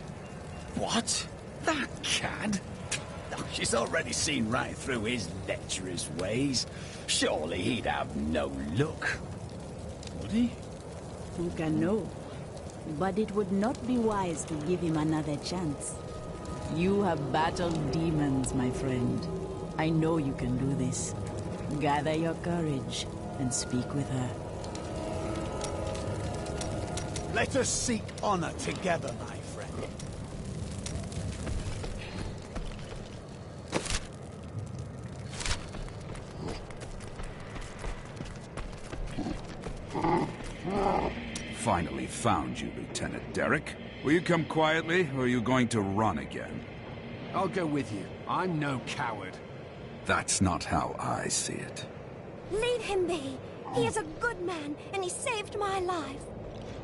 What? That cad? Oh, she's already seen right through his lecherous ways. Surely he'd have no luck. Would he? Who can know? But it would not be wise to give him another chance. You have battled demons, my friend. I know you can do this. Gather your courage and speak with her. Let us seek honor together, my friend. Finally found you, Lieutenant Derek. Will you come quietly, or are you going to run again? I'll go with you. I'm no coward. That's not how I see it. Leave him be. He is a good man, and he saved my life.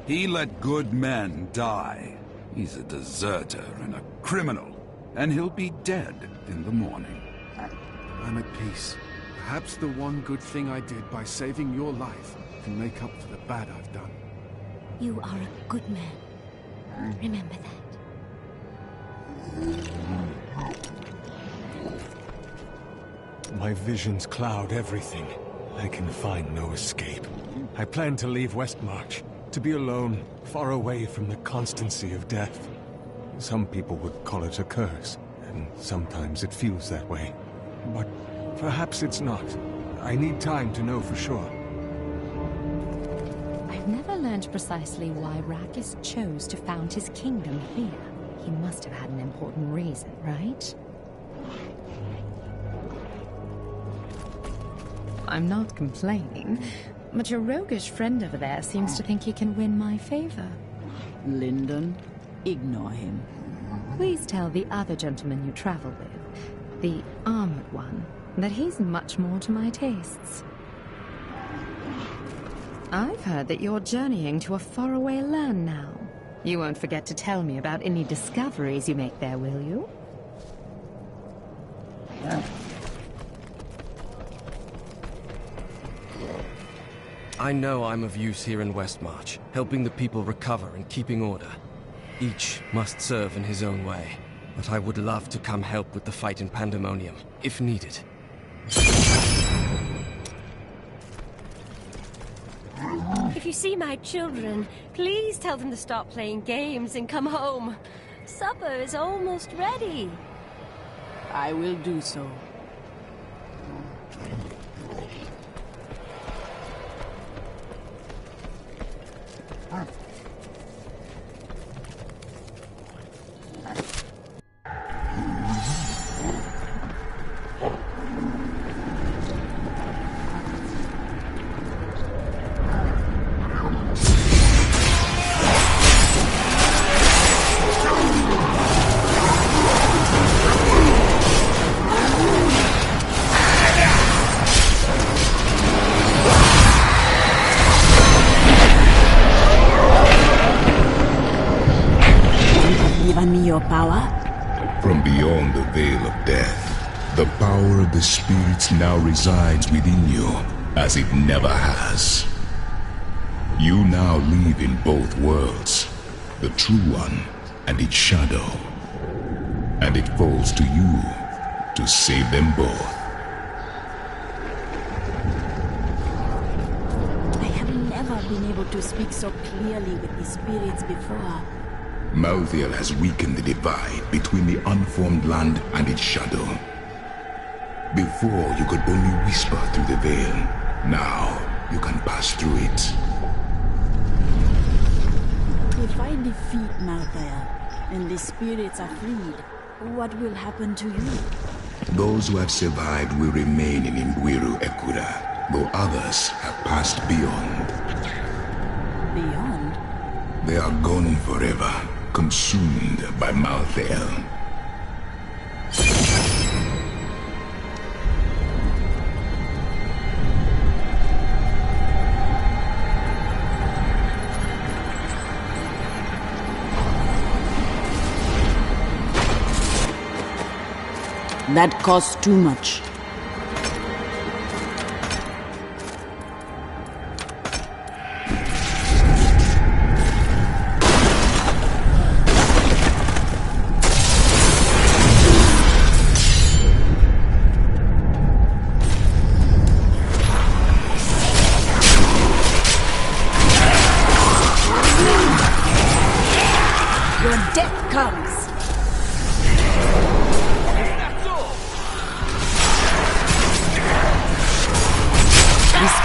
He let good men die. He's a deserter and a criminal, and he'll be dead in the morning. I'm at peace. Perhaps the one good thing I did by saving your life can make up for the bad I've done. You are a good man. Remember that. My visions cloud everything. I can find no escape. I plan to leave Westmarch, to be alone, far away from the constancy of death. Some people would call it a curse, and sometimes it feels that way. But perhaps it's not. I need time to know for sure. I've never learned precisely why Rakis chose to found his kingdom here. He must have had an important reason, right? I'm not complaining, but your roguish friend over there seems to think he can win my favor. Lyndon, ignore him. Please tell the other gentleman you travel with, the armored one, that he's much more to my tastes. I've heard that you're journeying to a faraway land now. You won't forget to tell me about any discoveries you make there, will you? I know I'm of use here in Westmarch, helping the people recover and keeping order. Each must serve in his own way, but I would love to come help with the fight in Pandemonium, if needed. If you see my children, please tell them to stop playing games and come home. Supper is almost ready. I will do so. Given me your power? From beyond the veil of death, the power of the spirits now resides within you, as it never has. You now live in both worlds, the true one and its shadow. And it falls to you to save them both. I have never been able to speak so clearly with the spirits before. Malthael has weakened the divide between the unformed land and its shadow. Before, you could only whisper through the veil. Now, you can pass through it. If I defeat Malthael, and the spirits are freed, what will happen to you? Those who have survived will remain in Imbuiru Ekura, though others have passed beyond. Beyond? They are gone forever, consumed by Malthael. That costs too much.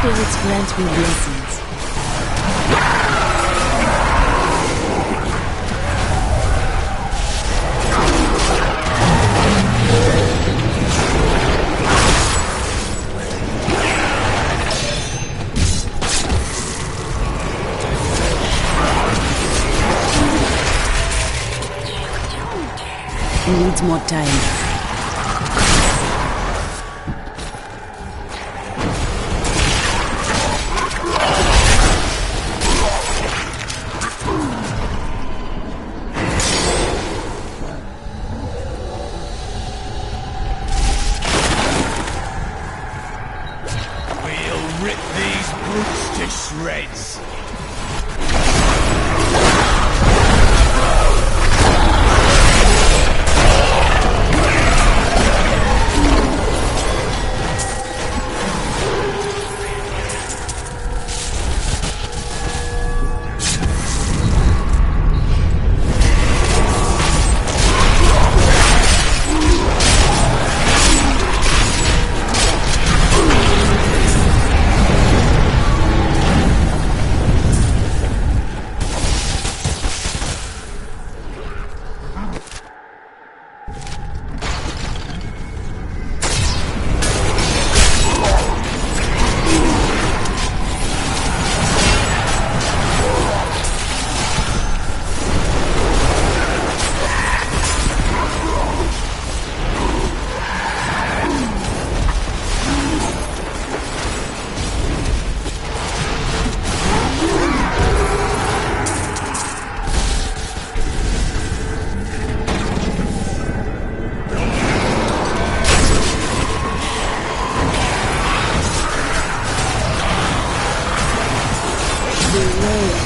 spirits grant me blessings. Needs more time. We'll rip these brutes to shreds.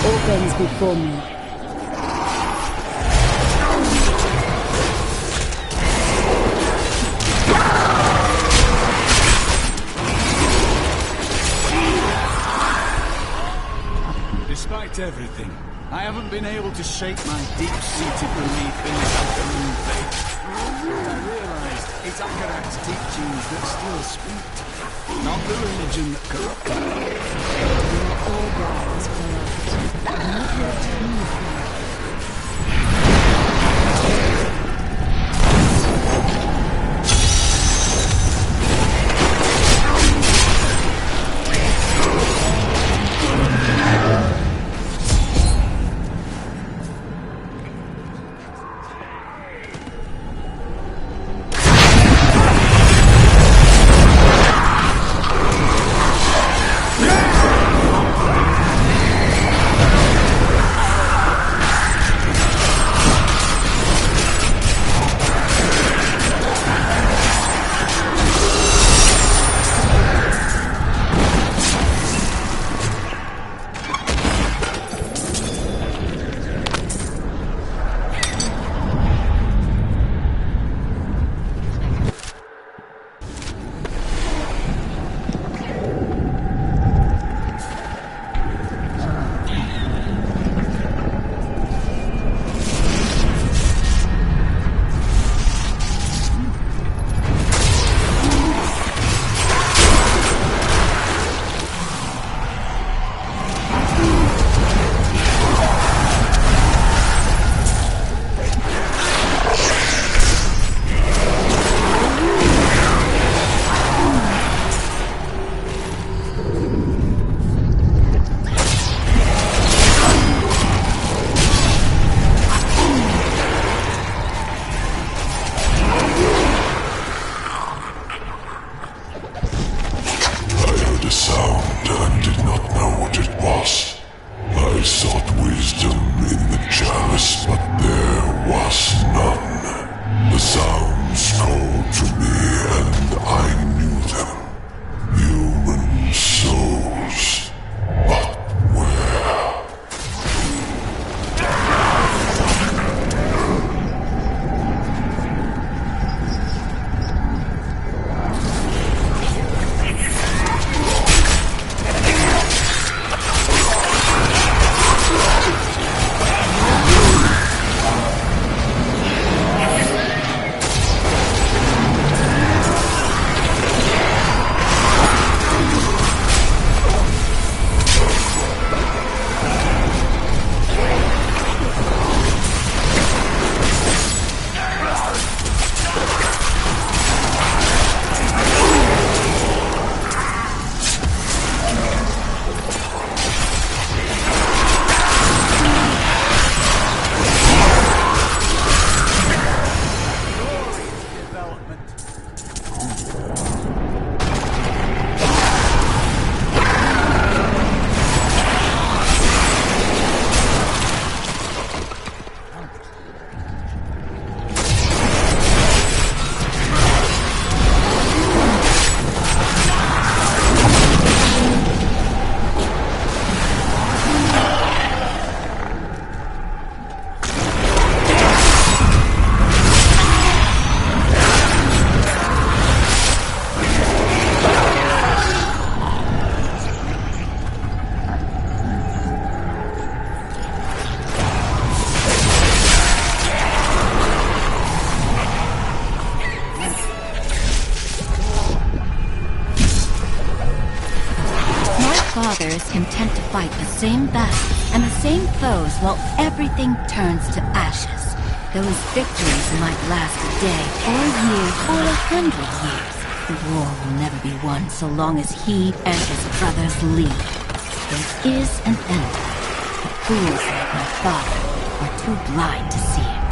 Opens before me. Despite everything, I haven't been able to shake my deep-seated belief in this Akaran faith. I realized it's Akarat's teachings that still speak, not the religion that corrupted. All gods corrupt, not yet me. father is content to fight the same battles and the same foes while everything turns to ashes. Those victories might last a day, or a year, or 100 years. The war will never be won so long as he and his brothers lead. There is an end. But fools like my father are too blind to see it.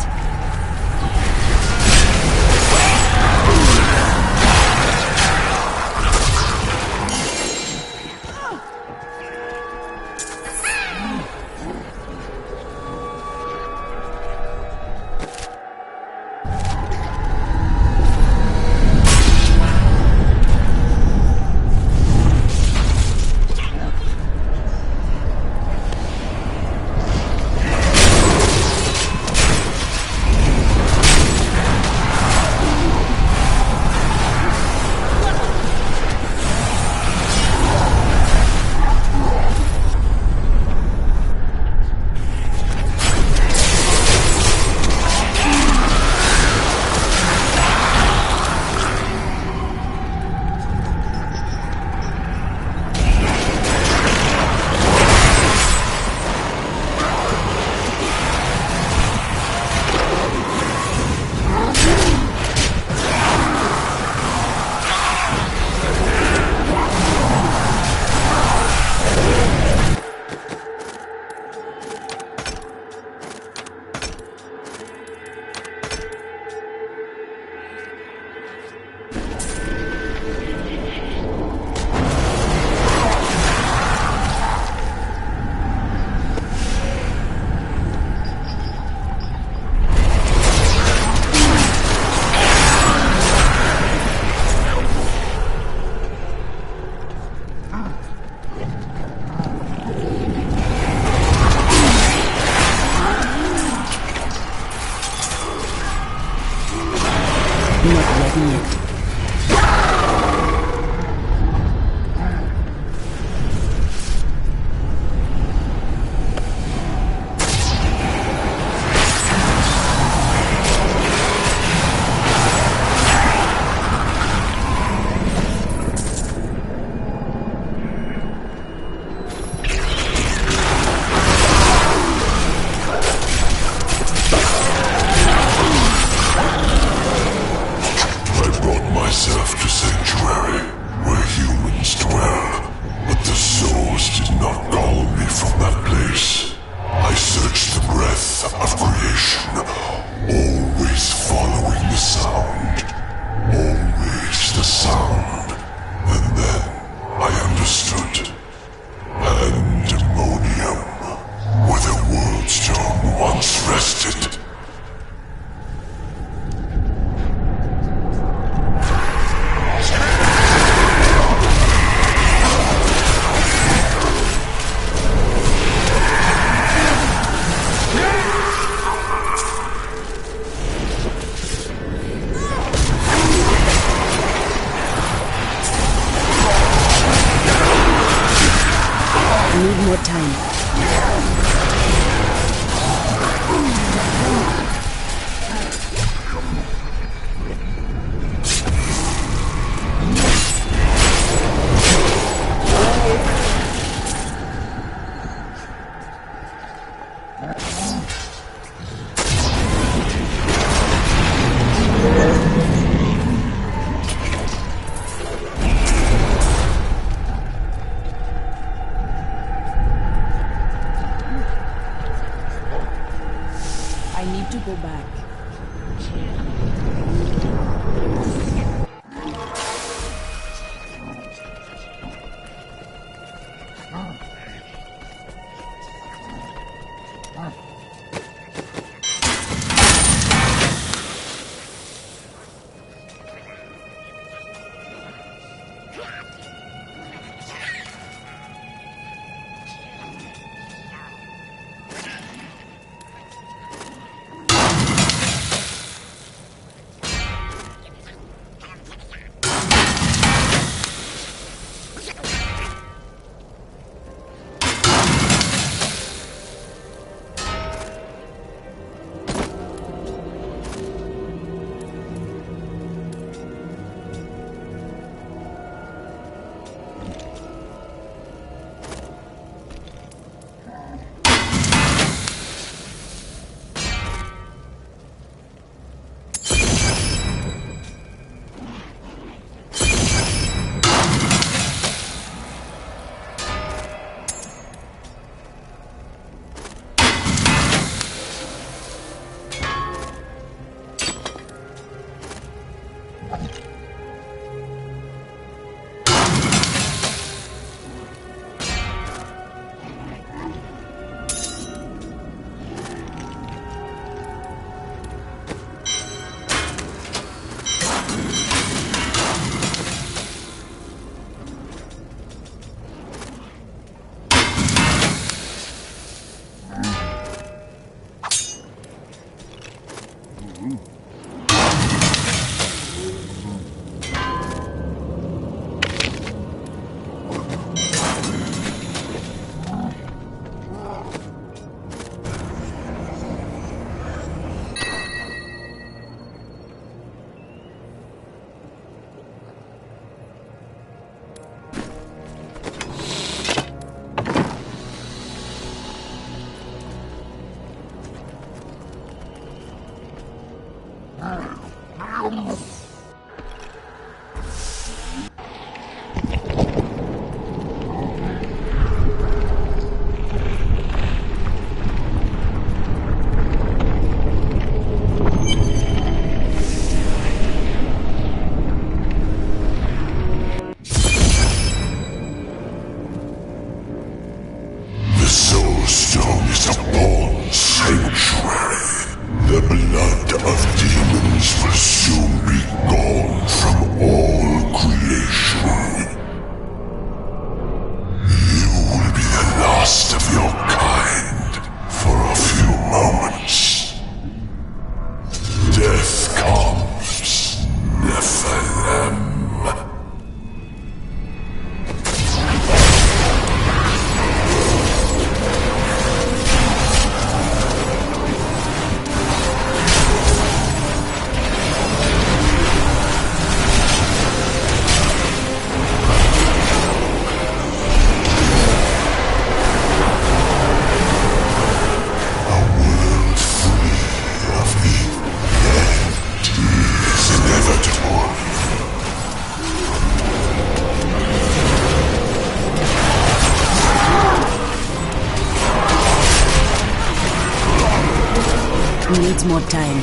needs more time.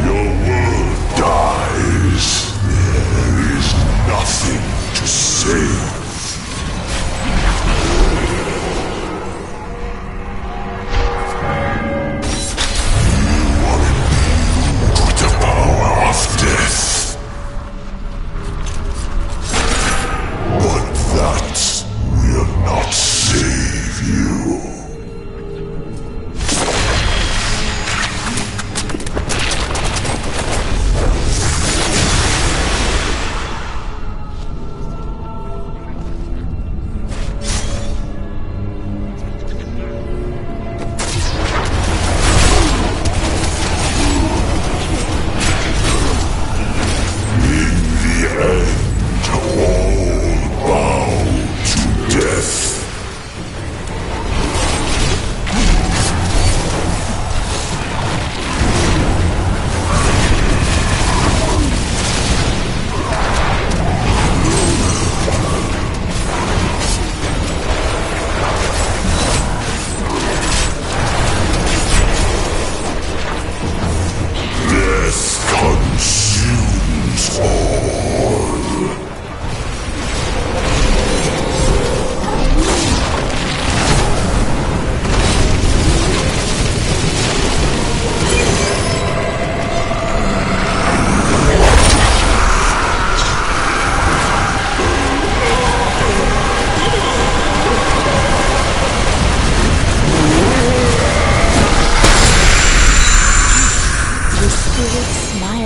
Your world dies. There is nothing to save.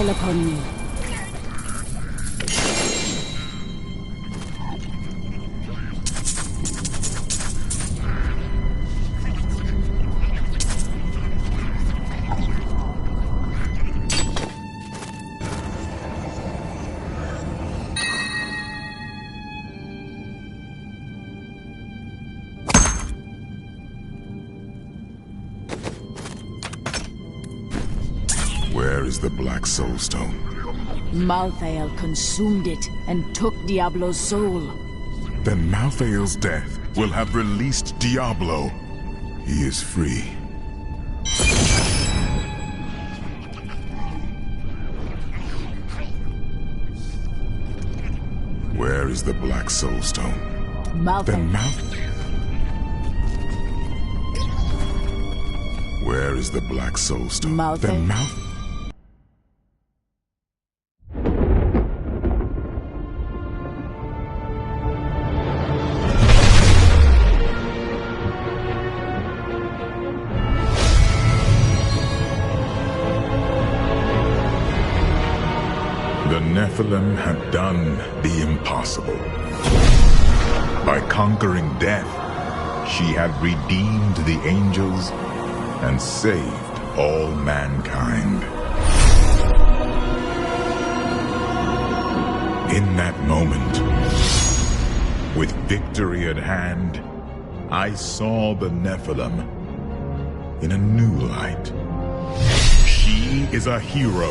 Upon me. Where is the Black Soulstone? Malthael consumed it and took Diablo's soul. Then Malthael's death will have released Diablo. He is free. Where is the Black Soulstone? Malthael. Where is the Black Soulstone? Malthael. The Nephilim had done the impossible. By conquering death, she had redeemed the angels and saved all mankind. In that moment, with victory at hand, I saw the Nephilim in a new light. She is a hero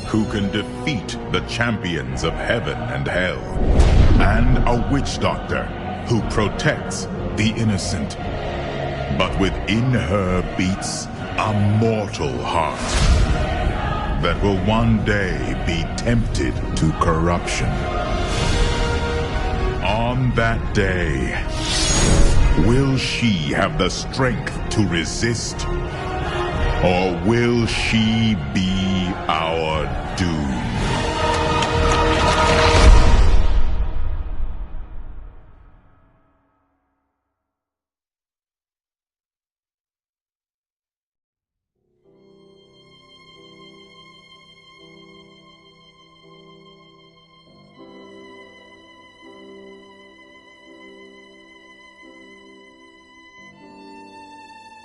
who can defeat the champions of heaven and hell, and a witch doctor who protects the innocent. But within her beats a mortal heart that will one day be tempted to corruption. On that day, will she have the strength to resist, or will she be our